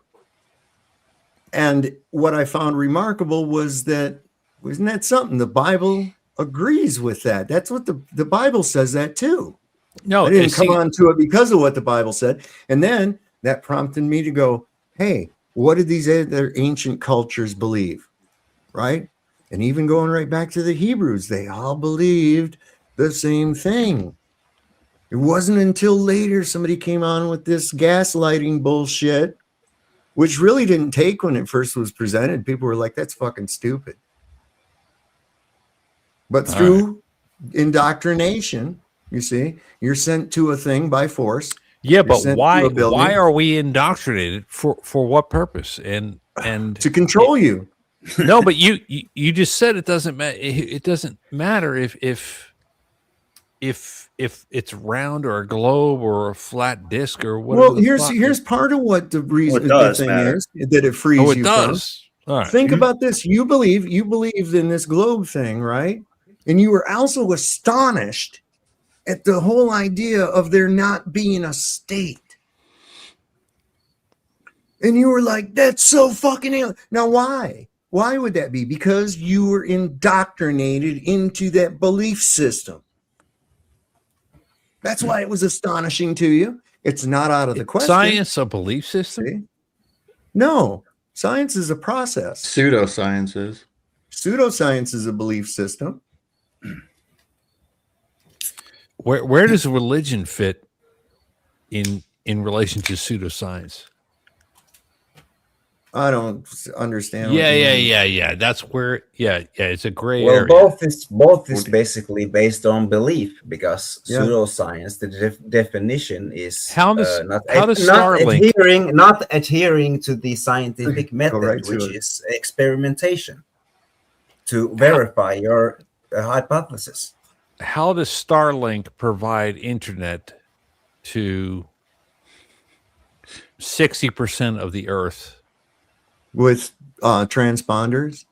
And what I found remarkable was that, wasn't that something? The Bible agrees with that. That's what the Bible says that too. No, I didn't come on to it because of what the Bible said. And then that prompted me to go, hey, what did these other ancient cultures believe? Right? And even going right back to the Hebrews, they all believed the same thing. It wasn't until later somebody came on with this gaslighting bullshit, which really didn't take when it first was presented. People were like, that's fucking stupid. But through indoctrination, you see, you're sent to a thing by force. Yeah, but why are we indoctrinated for what purpose? And to control you. No, but you just said it doesn't matter. It doesn't matter if it's round or a globe or a flat disc or whatever. Well, here's part of what the reason the thing is that it frees Oh, it you does. from. All right. Think about this. You believe in this globe thing, right? And you were also astonished at the whole idea of there not being a state. And you were like, that's so fucking alien. Now, why? Why would that be? Because you were indoctrinated into that belief system. That's why it was astonishing to you. It's not out of the question. Science a belief system? See? No, science is a process. Pseudosciences. Pseudoscience is a belief system. Where does religion fit in relation to pseudoscience? I don't understand. Yeah. That's where. Yeah. It's a gray Well, area. both is basically based on belief because pseudoscience, the definition is not adhering to the scientific method, which is experimentation to verify your hypothesis. How does Starlink provide internet to 60% of the Earth? With transponders.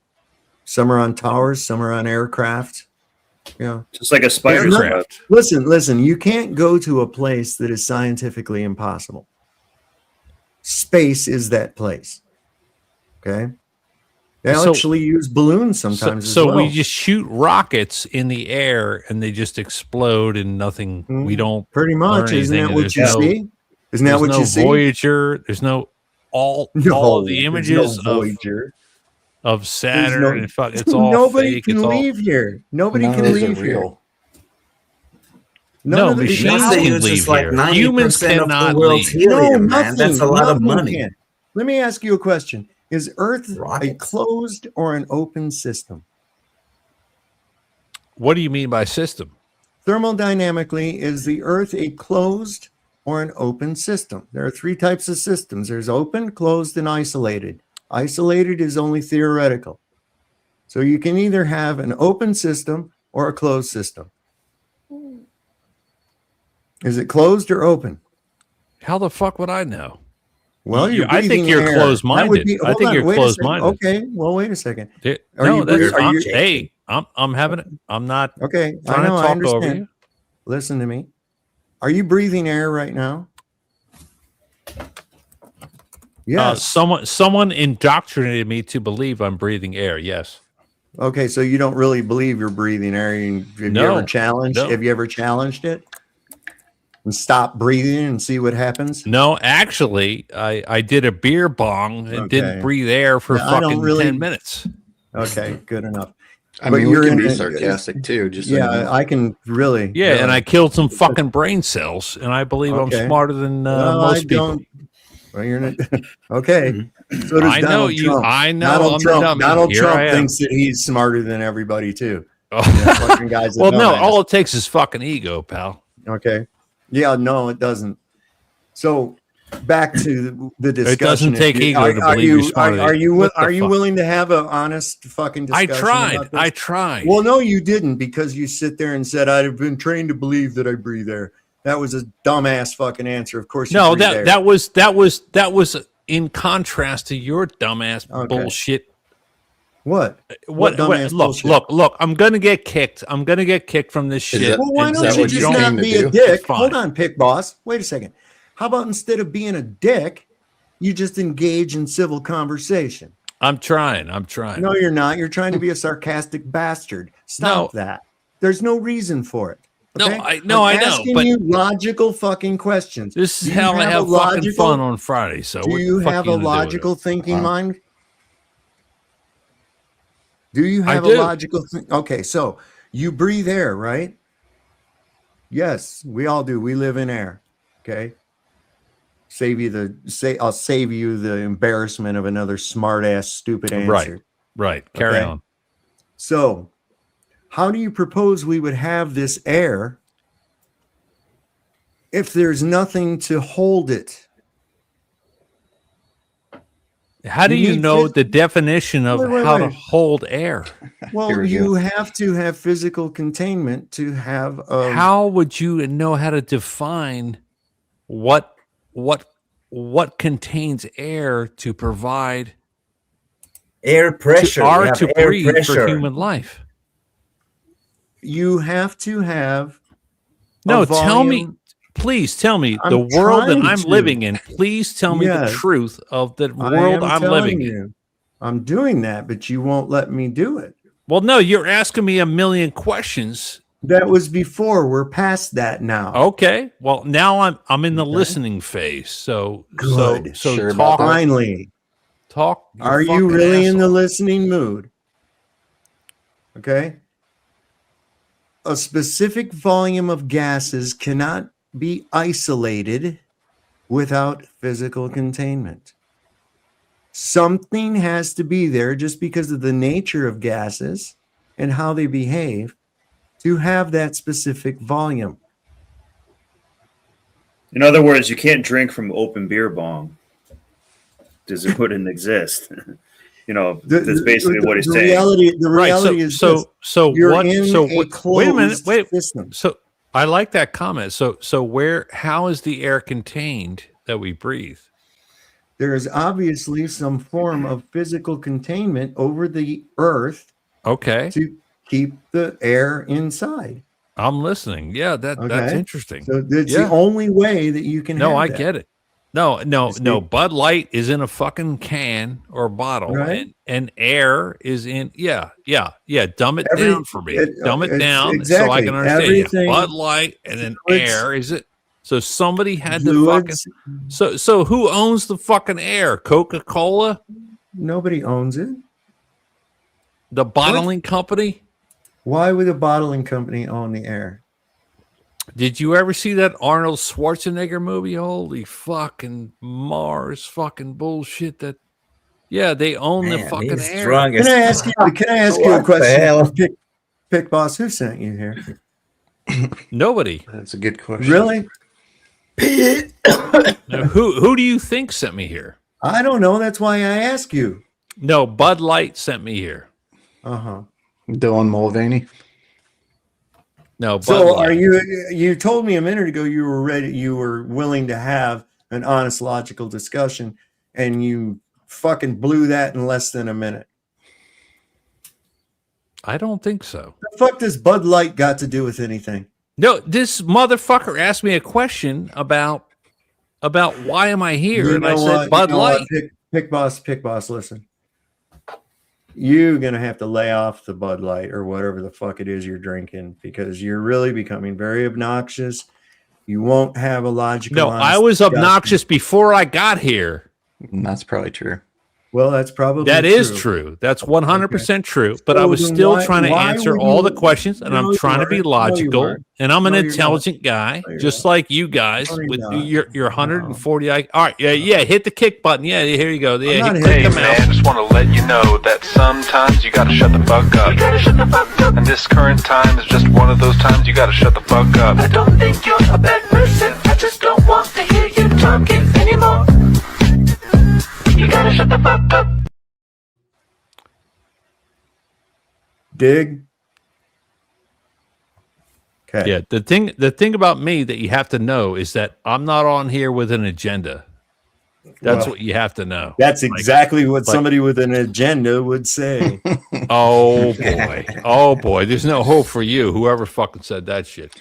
Some are on towers, some are on aircraft. Yeah. Just like a spider web. Listen, you can't go to a place that is scientifically impossible. Space is that place. Okay. They actually use balloons sometimes. So as well. we just shoot rockets in the air and they just explode and nothing. We don't pretty much. learn Isn't that anything. what you see? Isn't that what you see? Voyager. There's no all of the images of Saturn and fuck. It's all nobody fake. can It's all leave here. Nobody can leave here. No, machines can leave here. Humans cannot leave. Helium, man. That's a lot of money. Can. Let me ask you a question. Is Earth a closed or an open system? What do you mean by system? Thermodynamically, is the Earth a closed or an open system? There are three types of systems. There's open, closed, and isolated. Isolated is only theoretical. So you can either have an open system or a closed system. Is it closed or open? How the fuck would I know? Well, you're I think breathing you're air. closed-minded. I think you're wait a second. closed-minded. Okay, well, wait a second. Hey, I'm having it. I'm not okay. trying I know, to I talk over understand. you. Listen to me. Are you breathing air right now? Yes. Someone indoctrinated me to believe I'm breathing air. Yes. Okay, so you don't really believe you're breathing air. Have you No, ever challenged? no. Have you ever challenged it? And stop breathing and see what happens? No, actually, I did a beer bong and didn't Okay. breathe air for Yeah, I don't fucking really- 10 minutes. Okay, good enough. I But mean, you're we can in be a- sarcastic too. Just so yeah, you know. I can really. Yeah, really. and I killed some fucking brain cells, and I believe Okay. I'm smarter than Well, most people. Well, you're not. Okay. So does I know Donald you- Trump. I know Donald I'm the Trump. dummy. Donald Here I Trump am. thinks that he's smarter than everybody too. Oh. Yeah, fucking guy's a Well, no, dumbass. all it takes is fucking ego, pal. Okay. Yeah, no, it doesn't. So back to the discussion. It doesn't take ego to believe you're smarter than- Are you What the fuck? willing to have an honest fucking I discussion? tried. about this? I tried. Well, no, you didn't, because you sit there and said, "I've been trained to believe that I breathe air." That was a dumbass fucking answer. Of course, you No, breathe air. that was in contrast to your dumbass bullshit. What? What dumbass bullshit? look, I'm gonna get kicked. I'm gonna get kicked from this shit. Well, why And don't so you just not be a It's dick? fine. Hold on, Pick Boss. Wait a second. How about instead of being a dick, you just engage in civil conversation? I'm trying. No, you're not. You're trying to be a sarcastic bastard. Stop that. There's no reason for it. No, okay? I I'm know, asking but you logical fucking questions. this is Do you how I a have fucking fun on Friday. So do what you the fuck have you a gonna do with it? logical thinking mind? Do you I have a do. logical okay, so you breathe air, right? Yes, we all do. We live in air. Okay. I'll save you the embarrassment of another smart ass stupid answer. Right. Carry Okay? on. So, how do you propose we would have this air if there's nothing to hold it? How do you need know phys- the definition of Wait, how to wait. hold air? Well, you have to have physical containment to have a. How would you know how to define what contains air to provide air pressure? We have to air breathe pressure. for human life? You have to have. No, a tell me, volume- please tell me I'm the world that trying I'm to. living in. Please tell me Yes. the truth of the I world am I'm telling living in. you. I'm doing that, but you won't let me do it. Well, no, you're asking me a million questions. That was before. We're past that now. Okay. Well, now I'm in the listening phase. So Good. so Sure talk. about that? Finally. Talk. Are you fucking really in the asshole. listening mood? Okay. A specific volume of gases cannot be isolated without physical containment. Something has to be there just because of the nature of gases and how they behave to have that specific volume. In other words, you can't drink from open beer bong. It wouldn't exist. That's basically what he's saying. The reality is this. You're in a wait a minute. closed Wait. system. So I like that comment. So how is the air contained that we breathe? There is obviously some form of physical containment over the earth. Okay. To keep the air inside. I'm listening. Yeah, that's Okay? interesting. So that's Yeah. the only way that you can No, have I that. get it. No. Bud Light is in a fucking can or bottle, Right. and air is in. Yeah. Dumb it down for me. Dumb it it's down so I exactly. can understand. Everything- Bud Light and then Fluids- air is it? So somebody had to Fluids- fucking. So who owns the fucking air? Coca-Cola, Nobody owns it. the bottling company. Why would a bottling company own the air? Did you ever see that Arnold Schwarzenegger movie? Holy fucking Mars fucking bullshit. Yeah, they own the Man, fucking he's air. drunk as Can I ask you a What the question? hell? Pick Boss, who sent you here? Nobody. That's a good question. Really? Now, who do you think sent me here? I don't know. That's why I ask you. No, Bud Light sent me here. Dylan Mulvaney. No, so are you told me a minute ago you were ready, you were willing to have an honest, logical discussion, and you fucking blew that in less than a minute. I don't think so. The fuck does Bud Light got to do with anything? No, this motherfucker asked me a question about why am I here, You and I know said what? Bud You know what? Light. Pick boss, listen. You're gonna have to lay off the Bud Light or whatever the fuck it is you're drinking, because you're really becoming very obnoxious. You won't have a logical. No, I was obnoxious before I got here. That's probably true. Well, that's probably That is true. That's 100% true. But I was still trying to answer all the questions, and I'm trying to be logical. And I'm an intelligent guy, just like you guys. With your 140. All right, yeah. Hit the kick button. Yeah, here you go. Yeah, Hey man, just want to let you know that sometimes you gotta shut the fuck up. You gotta shut the fuck up. And this current time is just one of those times you gotta shut the fuck up. I don't think you're a bad person. I just don't want to hear you talking anymore. You gotta shut the fuck up. Dig. Okay. Yeah, the thing about me that you have to know is that I'm not on here with an agenda. That's what you have to know. That's exactly what somebody with an agenda would say. Oh boy, there's no hope for you. Whoever fucking said that shit.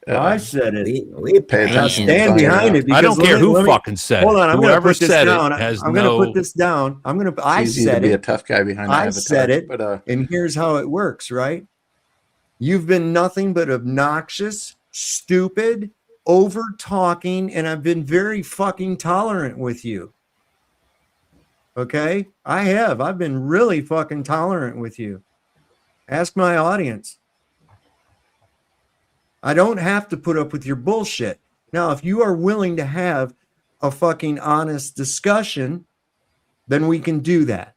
I said it. We pay Now stand behind it. I don't because care let me- who fucking said it. Hold on, I'm going to Whoever put this said it down. has I'm going to no- put this down. I It's easy said to be it. a tough guy behind the I avatar, said it. but And here's how it works, right? You've been nothing but obnoxious, stupid, over talking, and I've been very fucking tolerant with you. Okay? I have. I've been really fucking tolerant with you. Ask my audience. I don't have to put up with your bullshit. Now, if you are willing to have a fucking honest discussion, then we can do that.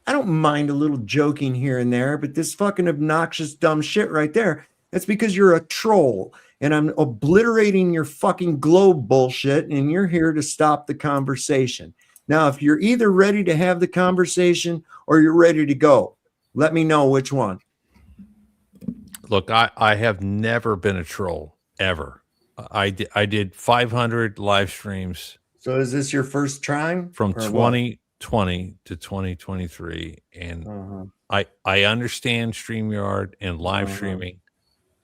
I don't mind a little joking here and there, but this fucking obnoxious dumb shit right there, that's because you're a troll and I'm obliterating your fucking globe bullshit and you're here to stop the conversation. Now, if you're either ready to have the conversation or you're ready to go, let me know which one. Look, I have never been a troll ever. I did 500 live streams. So is this your first try? From or what? 2020 to 2023, and I understand StreamYard and live streaming.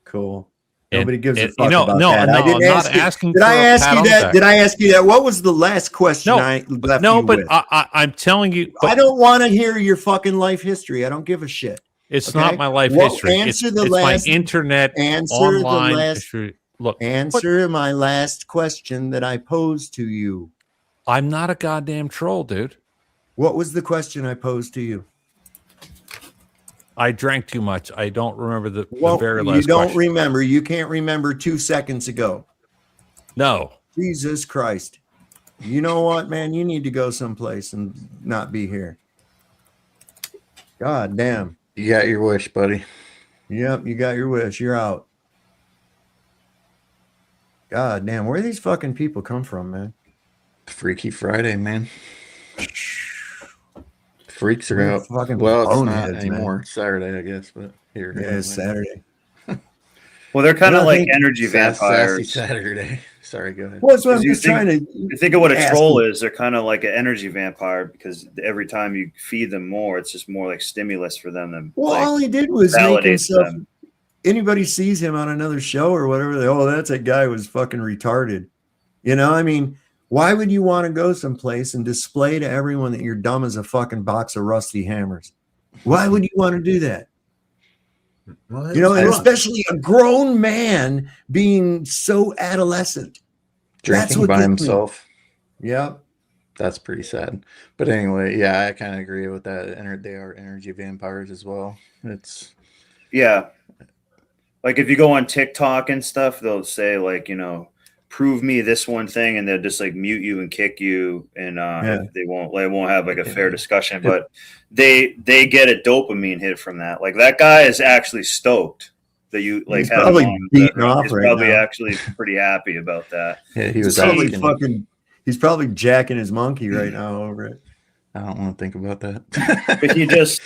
Cool. And- Nobody gives a and, fuck you know, about no, that. no, I didn't I'm ask not you. asking Did for I a ask pat you on the that? back. Did I ask you that? What was the last question I left No, you but with? I'm telling you, I don't want to hear your fucking life history. I don't give a shit. it's Okay? not my life Well, history. answer It's, the it's last- my internet answer online the last, history. Look, answer my last question that I posed to you. I'm not a goddamn troll, dude. What was the question I posed to you? I drank too much. I don't remember the Well, very last you don't question. remember. You can't remember 2 seconds ago. No. Jesus Christ. You know what, man? You need to go someplace and not be here. God damn. you got your wish, buddy. Yep, you got your wish. You're out. God damn. Where do these fucking people come from, man? Freaky Friday, man. Freaks are They're out. fucking Well, it's not boneheads, anymore. man. It's Saturday, I guess, but here. Yeah, it's Saturday. Well, they're kind Well, of I like think- energy Sassy vampires. Saturday. Sorry, go ahead. Well, that's what I'm You just think- trying to. You think of what a ask troll you. is, they're kind of like an energy vampire because every time you feed them more, it's just more like stimulus for them. To, Well, like, all he did was make validate himself. them. Anybody sees him on another show or whatever, they, oh, that's that guy who was fucking retarded. You know, I mean, why would you want to go someplace and display to everyone that you're dumb as a fucking box of rusty hammers? Why would you want to do that? Well, You know, and it's fun. especially a grown man being so adolescent. That's Drinking what by gets me. himself. Yep. That's pretty sad. But anyway, yeah, I kind of agree with that. They are energy vampires as well. It's Yeah. Like if you go on TikTok and stuff, they'll say like, you know, prove me this one thing, and they'll just like mute you and kick you, and they won't have like a fair discussion. But they get a dopamine hit from that. Like that guy is actually stoked that you like He's have him probably on. beating off He's right probably now. actually pretty happy about that. yeah, he He's was probably asking. fucking. He's probably jacking his monkey right now over it. I don't want to think about that. But he just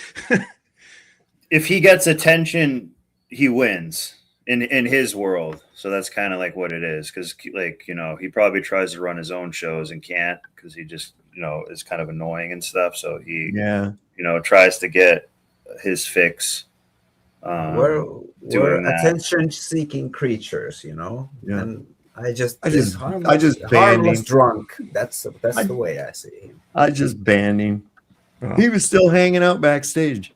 if he gets attention, he wins in his world. So that's kind of like what it is. Because like, you know, he probably tries to run his own shows and can't because he just, you know, is kind of annoying and stuff. So he, you know, tries to get his fix. We're Doing that. attention-seeking creatures, you know. Yeah. And I just banned harmless him. drunk. That's the way I see him. I just banned him. He was still hanging out backstage.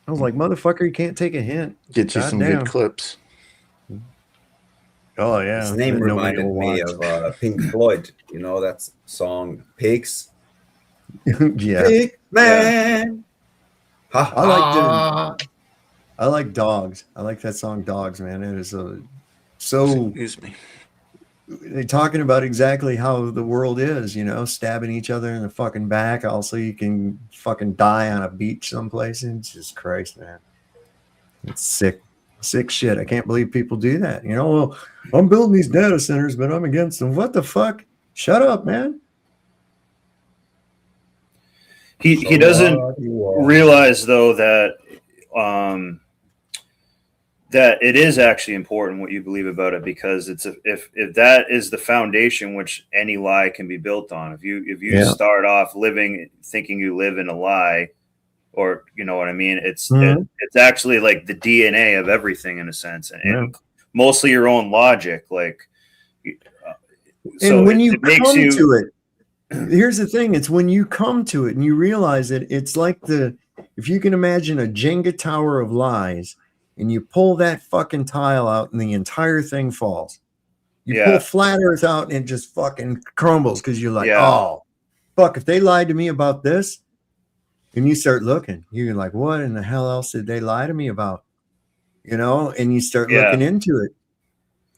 I was like, motherfucker, you can't take a hint. Get you some good clips. Oh yeah, His name that nobody reminded will me watch. of Pink Floyd. You know that song "Pigs"? Yeah. Pig man. I like Dogs. I like that song Dogs, man. It is so excuse me. They're talking about exactly how the world is, you know, stabbing each other in the fucking back. Also, you can fucking die on a beach someplace. And it's just Christ, man. It's sick shit. I can't believe people do that. You know, well, I'm building these data centers, but I'm against them. What the fuck? Shut up, man. He doesn't realize though that that it is actually important what you believe about it, because it's if that is the foundation which any lie can be built on. If you start off thinking you live in a lie, or you know what I mean, it's actually like the DNA of everything in a sense, and mostly your own logic. Like, and when you come to it, here's the thing: it's when you come to it and you realize it. It's like if you can imagine a Jenga tower of lies, and you pull that fucking tile out, and the entire thing falls. You pull flat Earth out, and it just fucking crumbles because you're like, oh, fuck! If they lied to me about this, and you start looking, you're like, what in the hell else did they lie to me about? You know, and you start looking into it.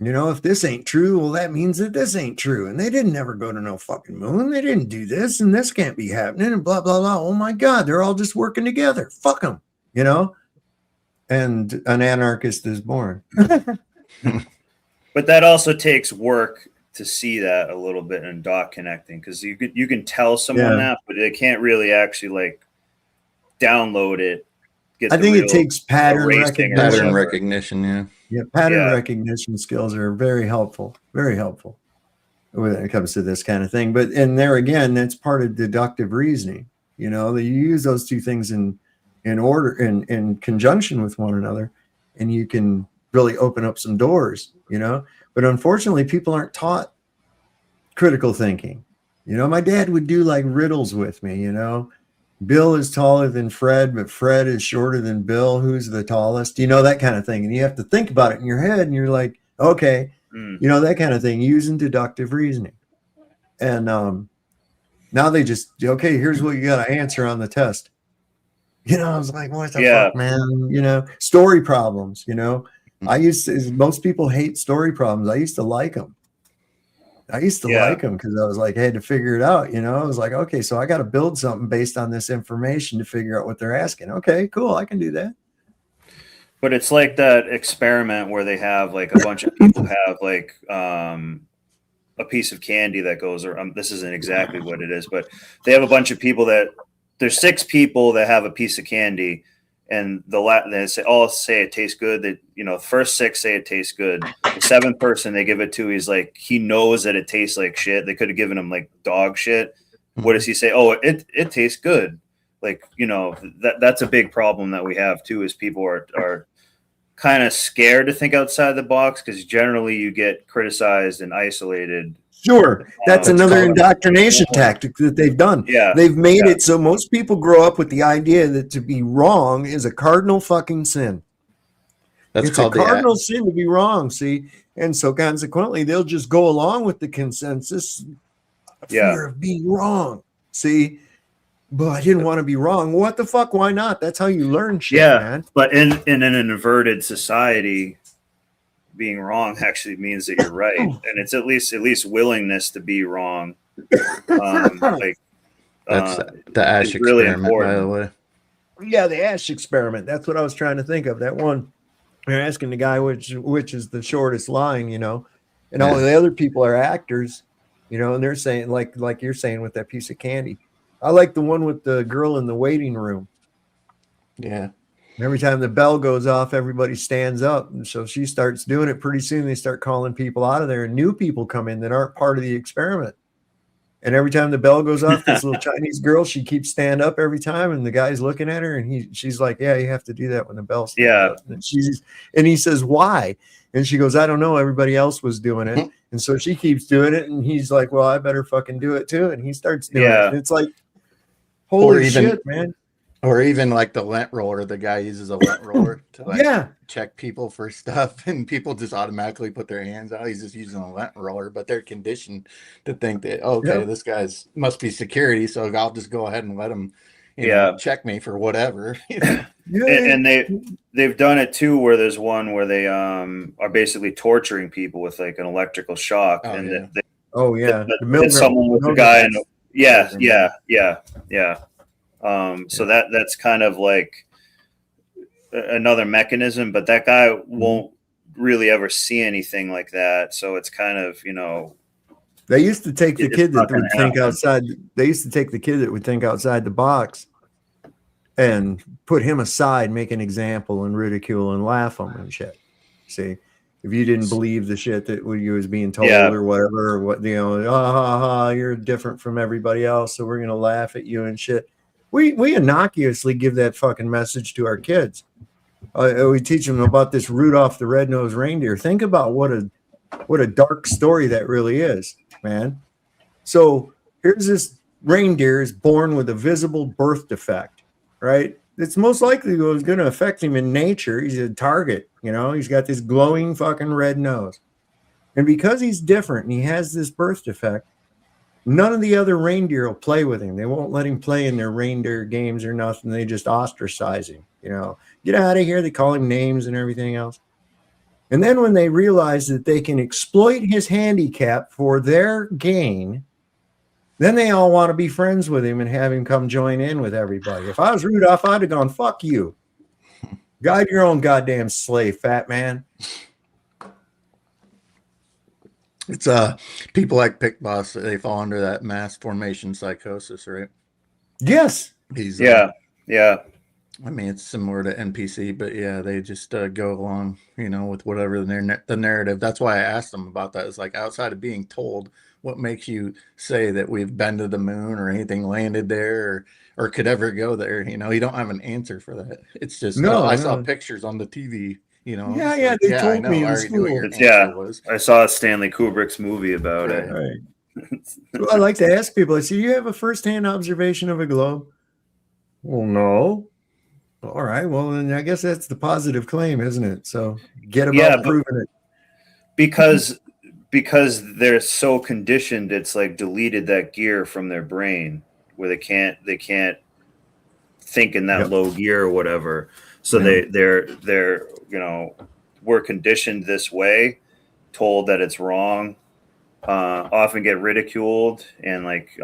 You know, if this ain't true, well, that means that this ain't true. And they didn't ever go to no fucking moon. They didn't do this, and this can't be happening, and blah, blah, blah. Oh my God, they're all just working together. Fuck them, you know? And an anarchist is born. But that also takes work to see that a little bit in dot connecting, because you can tell someone that, but they can't really actually like download it. I think it takes pattern recognition. Pattern recognition skills are very helpful when it comes to this kind of thing. But and there again, that's part of deductive reasoning. You know, that you use those two things in order, in conjunction with one another, and you can really open up some doors. You know, but unfortunately, people aren't taught critical thinking. You know, my dad would do like riddles with me. You know, Bill is taller than Fred, but Fred is shorter than Bill. Who's the tallest? You know, that kind of thing. And you have to think about it in your head, and you're like, okay, you know, that kind of thing, using deductive reasoning. And now they just, okay, here's what you got to answer on the test. You know, I was like, what the fuck, man? You know, story problems, you know. Most people hate story problems. I used to like them. Like them because I was like, I had to figure it out. You know, I was like, okay, so I got to build something based on this information to figure out what they're asking. Okay, cool. I can do that. But it's like that experiment where they have like a bunch of people have like a piece of candy that goes around. This isn't exactly what it is, but they have a bunch of people there's 6 people that have a piece of candy. And they say it tastes good. That, you know, the first 6 say it tastes good. The 7th person they give it to, he's like, he knows that it tastes like shit. They could have given him like dog shit. What does he say? Oh, it tastes good. Like, you know, that's a big problem that we have too, is people are kind of scared to think outside the box, because generally you get criticized and isolated. Sure. That's another indoctrination tactic that they've done. Yeah. They've made it so most people grow up with the idea that to be wrong is a cardinal fucking sin. It's a cardinal sin to be wrong, see? And so consequently, they'll just go along with the consensus, fear of being wrong, see? But I didn't want to be wrong. What the fuck? Why not? That's how you learn shit, man. But in an inverted society, being wrong actually means that you're right, and it's at least willingness to be wrong. Like that's the Ash experiment, really important. By the way. Yeah, the Ash experiment. That's what I was trying to think of. That one, they're asking the guy which is the shortest line, you know, and all the other people are actors, you know, and they're saying like you're saying with that piece of candy. I like the one with the girl in the waiting room. Yeah. Every time the bell goes off, everybody stands up. And so she starts doing it. Pretty soon they start calling people out of there, and new people come in that aren't part of the experiment. And every time the bell goes off, this little Chinese girl, she keeps stand up every time, and the guy's looking at her, and she's like, "Yeah, you have to do that when the bell stands up." And he says, "Why?" And she goes, "I don't know. Everybody else was doing it." And so she keeps doing it, and he's like, "Well, I better fucking do it too." And he starts doing it. And it's like, holy shit, man. Or even like the lint roller, the guy uses a lint roller to like check people for stuff, and people just automatically put their hands out. He's just using a lint roller, but they're conditioned to think that, okay, this guy's must be security, so I'll just go ahead and let him, you know, check me for whatever. And they've done it too, where there's one where they are basically torturing people with like an electrical shock, and they someone with a guy, and so that's kind of like another mechanism, but that guy won't really ever see anything like that. So it's kind of, you know, they used to take the kid that would think outside. They used to take the kid that would think outside the box and put him aside, make an example and ridicule and laugh him and shit. See, if you didn't believe the shit that you was being told or whatever, or what, you know, you're different from everybody else, so we're going to laugh at you and shit. We innocuously give that fucking message to our kids. We teach them about this Rudolph the Red-Nosed Reindeer. Think about what a dark story that really is, man. So here's this reindeer is born with a visible birth defect, right? It's most likely what's going to affect him in nature. He's a target, you know. He's got this glowing fucking red nose. And because he's different and he has this birth defect, none of the other reindeer will play with him. They won't let him play in their reindeer games or nothing. They just ostracize him, you know. Get out of here. They call him names and everything else. And then when they realize that they can exploit his handicap for their gain, then they all want to be friends with him and have him come join in with everybody. If I was Rudolph, I'd have gone, fuck you. Guide your own goddamn sleigh, fat man. It's people like Pick Boss, they fall under that mass formation psychosis, right? Yes. He's yeah. I mean, it's similar to NPC, but yeah, they just go along, you know, with whatever the narrative. That's why I asked them about that. It's like, outside of being told, what makes you say that we've been to the moon or anything landed there or could ever go there? You know, you don't have an answer for that. It's just, I saw pictures on the TV. You know, they told me in school. I saw Stanley Kubrick's movie about it. Right. So I like to ask people, I say, you have a firsthand observation of a globe? Well, no. All right. Well, then I guess that's the positive claim, isn't it? So get about proving it. Because they're so conditioned, it's like deleted that gear from their brain where they can't think in that low gear or whatever. So they're you know, we're conditioned this way, told that it's wrong, often get ridiculed, and like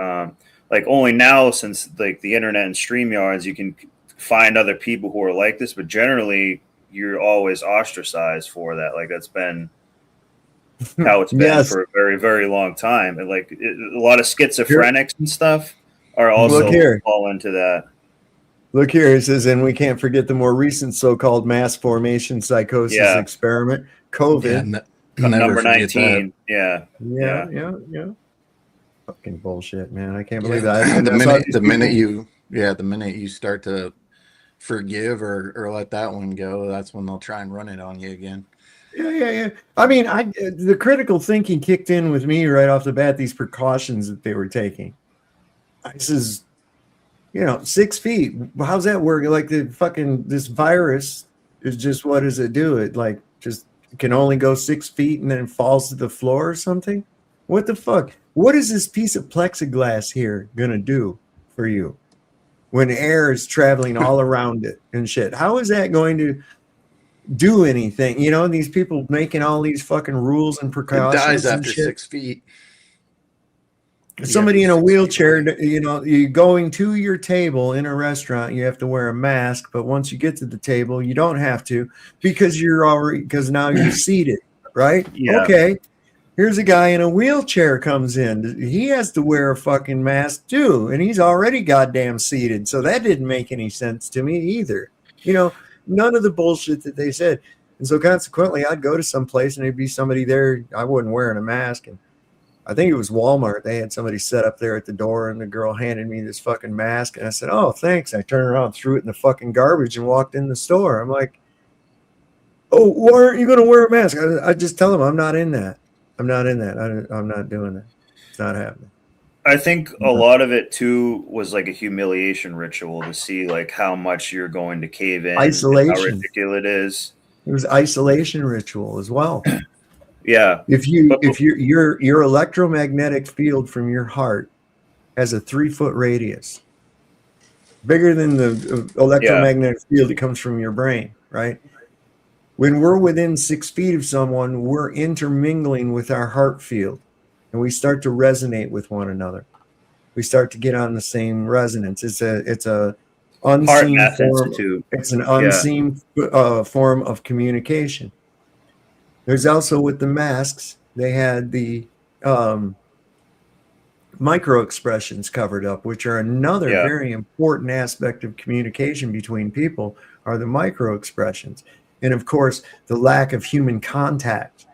only now, since like the internet and StreamYards, you can find other people who are like this, but generally you're always ostracized for that. Like that's been how it's been for a very, very long time. And like a lot of schizophrenics and stuff are also fall into that. Look here, it says, and we can't forget the more recent so-called mass formation psychosis experiment, COVID. Number 19. Yeah. Fucking bullshit, man. I can't believe that. The minute you start to forgive or let that one go, that's when they'll try and run it on you again. Yeah. I mean, the critical thinking kicked in with me right off the bat, these precautions that they were taking. This is, 6 feet. How's that work? Like this virus is just, what does it do? It like just can only go 6 feet and then falls to the floor or something? What the fuck? What is this piece of plexiglass here going to do for you when air is traveling all around it and shit? How is that going to do anything? These people making all these fucking rules and precautions. It dies after 6 feet. Somebody in a wheelchair, you're going to your table in a restaurant, you have to wear a mask, but once you get to the table, you don't have to because now you're seated, right? Yeah. Okay. Here's a guy in a wheelchair comes in. He has to wear a fucking mask too, and he's already goddamn seated. So that didn't make any sense to me either. none of the bullshit that they said. And so consequently, I'd go to some place and there'd be somebody there. I wasn't wearing a mask, and I think it was Walmart. They had somebody set up there at the door, and the girl handed me this fucking mask, and I said, "Oh, thanks." I turned around, threw it in the fucking garbage, and walked in the store. I'm like, "Oh, why aren't you going to wear a mask?" I just tell them I'm not in that. I'm not in that. I'm not doing that. It's not happening. I think a lot of it too was like a humiliation ritual to see like how much you're going to cave in, Isolation. how ridiculous it is. It was isolation ritual as well. Yeah. If your electromagnetic field from your heart has a 3-foot radius, bigger than the electromagnetic field that comes from your brain, right? When we're within 6 feet of someone, we're intermingling with our heart field, and we start to resonate with one another. We start to get on the same resonance. It's a unseen form. It's an unseen form of communication. There's also with the masks, they had the micro expressions covered up, which are another very important aspect of communication between people, are the micro expressions. And of course, the lack of human contact.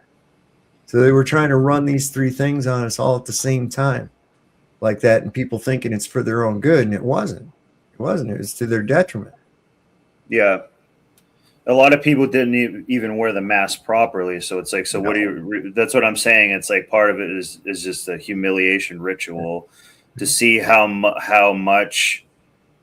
So they were trying to run these 3 things on us all at the same time like that, and people thinking it's for their own good, and it wasn't. It wasn't. It was to their detriment. Yeah. A lot of people didn't even wear the mask properly. So it's like, so what do you, that's what I'm saying. It's like part of it is just a humiliation ritual to see how much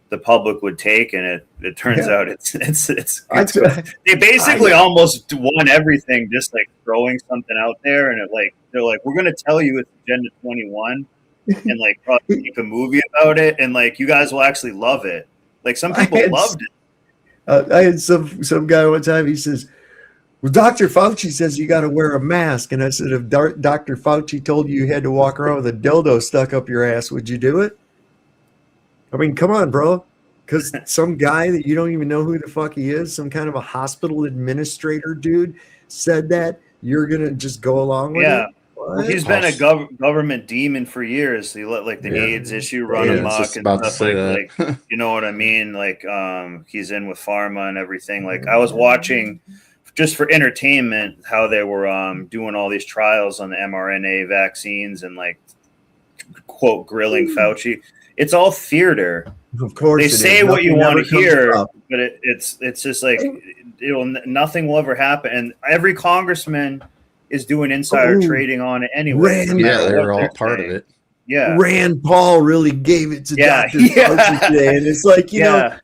the public would take. And it turns out it's they basically almost won everything, just like throwing something out there. And they're like, we're going to tell you it's Agenda 21 and like probably make a movie about it. And like, you guys will actually love it. Like some people loved it. I had some guy one time, he says, well, Dr. Fauci says you got to wear a mask. And I said, if Dr. Fauci told you had to walk around with a dildo stuck up your ass, would you do it? I mean, come on, bro. Because some guy that you don't even know who the fuck he is, some kind of a hospital administrator dude said that, you're going to just go along with it? Well, he's been a government demon for years. He let like the AIDS issue run amok and stuff like you know what I mean? Like he's in with pharma and everything. Like I was watching just for entertainment how they were doing all these trials on the mRNA vaccines and like quote grilling Fauci. It's all theater. Of course, they say what you want to hear, but it's just like nothing will ever happen. And every congressman is doing insider trading on it anyway. They're all part of it. Yeah, Rand Paul really gave it to Dr. Fauci today, and it's like you know,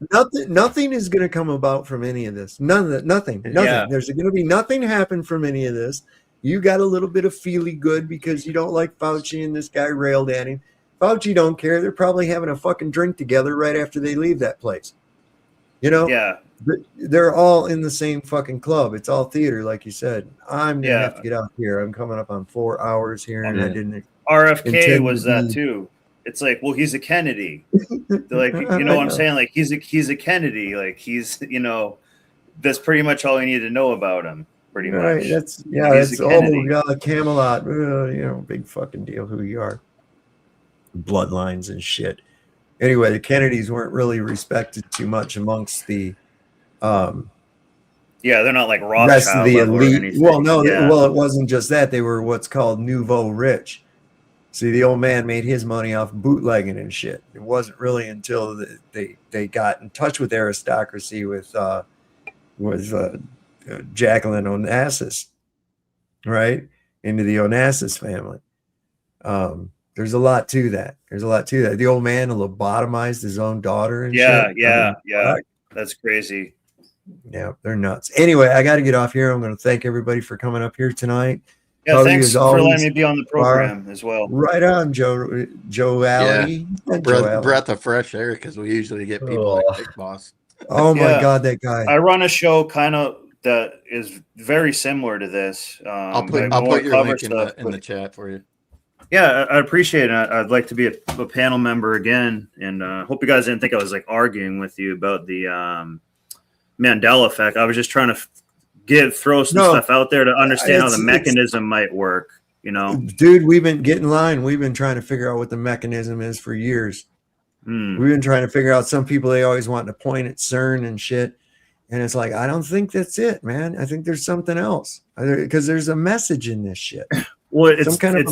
nothing is going to come about from any of this. Nothing. There's going to be nothing happen from any of this. You got a little bit of feely good because you don't like Fauci and this guy railed at him. Fauci don't care. They're probably having a fucking drink together right after they leave that place. You know? Yeah. They're all in the same fucking club. It's all theater, like you said. I'm gonna have to get out here. I'm coming up on 4 hours here, and I didn't. RFK was that too. It's like, well, he's a Kennedy. Like, you know what I'm saying? Like, he's a Kennedy. Like, he's, you know, that's pretty much all you need to know about him. Pretty much. Right. That's Camelot. You know, big fucking deal. Who you are. Bloodlines and shit. Anyway, the Kennedys weren't really respected too much amongst the they're not like Rothschild rest of the elite. Well, no, well, it wasn't just that. They were what's called nouveau rich. See, the old man made his money off bootlegging and shit. It wasn't really until they got in touch with aristocracy with Jacqueline Onassis, right? Into the Onassis family. There's a lot to that. The old man lobotomized his own daughter and shit. Yeah. That's crazy. Yeah, they're nuts. Anyway, I got to get off here. I'm going to thank everybody for coming up here tonight. Yeah, thanks for letting me be on the program as well. Right on, Joe Alley. Yeah. Breath of fresh air because we usually get people like Big Boss. Oh my God, that guy. I run a show kind of that is very similar to this. I'll put your link in the chat for you. Yeah, I appreciate it. I'd like to be a panel member again, and hope you guys didn't think I was like arguing with you about the Mandela effect. I was just trying to throw some stuff out there to understand how the mechanism might work. You know, dude, we've been getting in line. We've been trying to figure out what the mechanism is for years. We've been trying to figure out. Some people, they always want to point at CERN and shit, And it's like, I don't think that's it, man. I think there's something else because there's a message in this shit. Well, it's definitely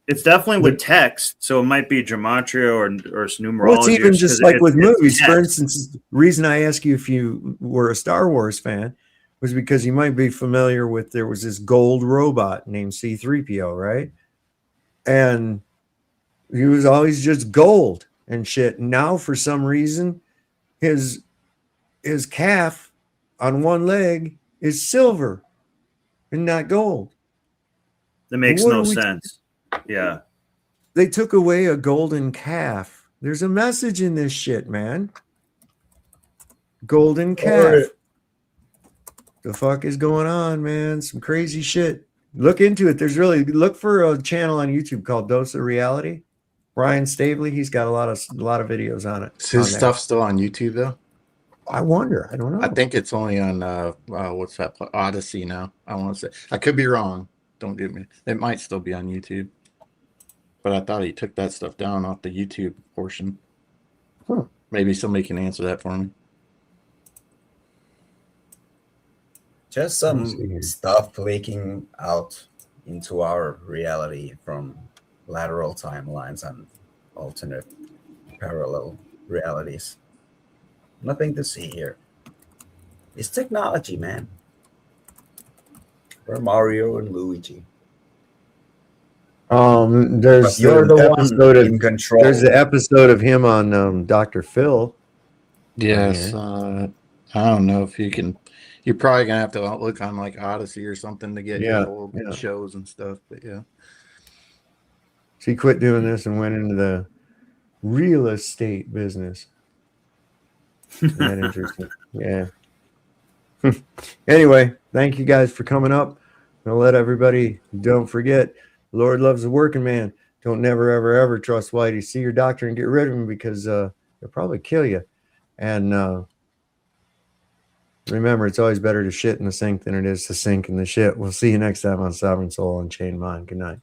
it's definitely with text, so it might be gematria or numerology. Well, it's even just like with movies. text. For instance, the reason I asked you if you were a Star Wars fan was because you might be familiar with, there was this gold robot named C-3PO, right? And he was always just gold and shit. Now, for some reason, his calf on one leg is silver and not gold. That makes no sense. Yeah. They took away a golden calf. There's a message in this shit, man. Golden calf. The fuck is going on, man? Some crazy shit. Look into it. Look for a channel on YouTube called Dose of Reality. Brian Stabley, he's got a lot of videos on it. Is his stuff still on YouTube though? I wonder. I don't know. I think it's only on what's that? Odyssey now. I want to say. I could be wrong. Don't get me. It might still be on YouTube. But I thought he took that stuff down off the YouTube portion. Huh. Maybe somebody can answer that for me. Just some stuff leaking out into our reality from lateral timelines and alternate parallel realities. Nothing to see here. It's technology, man. We're Mario and Luigi. There's the episode of him on Dr. Phil. Yes. I don't know if you can. You're probably gonna have to look on like Odyssey or something to get your old shows and stuff. But yeah. So he quit doing this and went into the real estate business. Isn't that interesting? Yeah. Anyway, thank you guys for coming up. I'll let everybody, don't forget, the Lord loves the working man. Don't never, ever, ever trust Whitey. See your doctor and get rid of him because he'll probably kill you. And remember, it's always better to shit in the sink than it is to sink in the shit. We'll see you next time on Sovereign Soul Unchained Mind. Good night.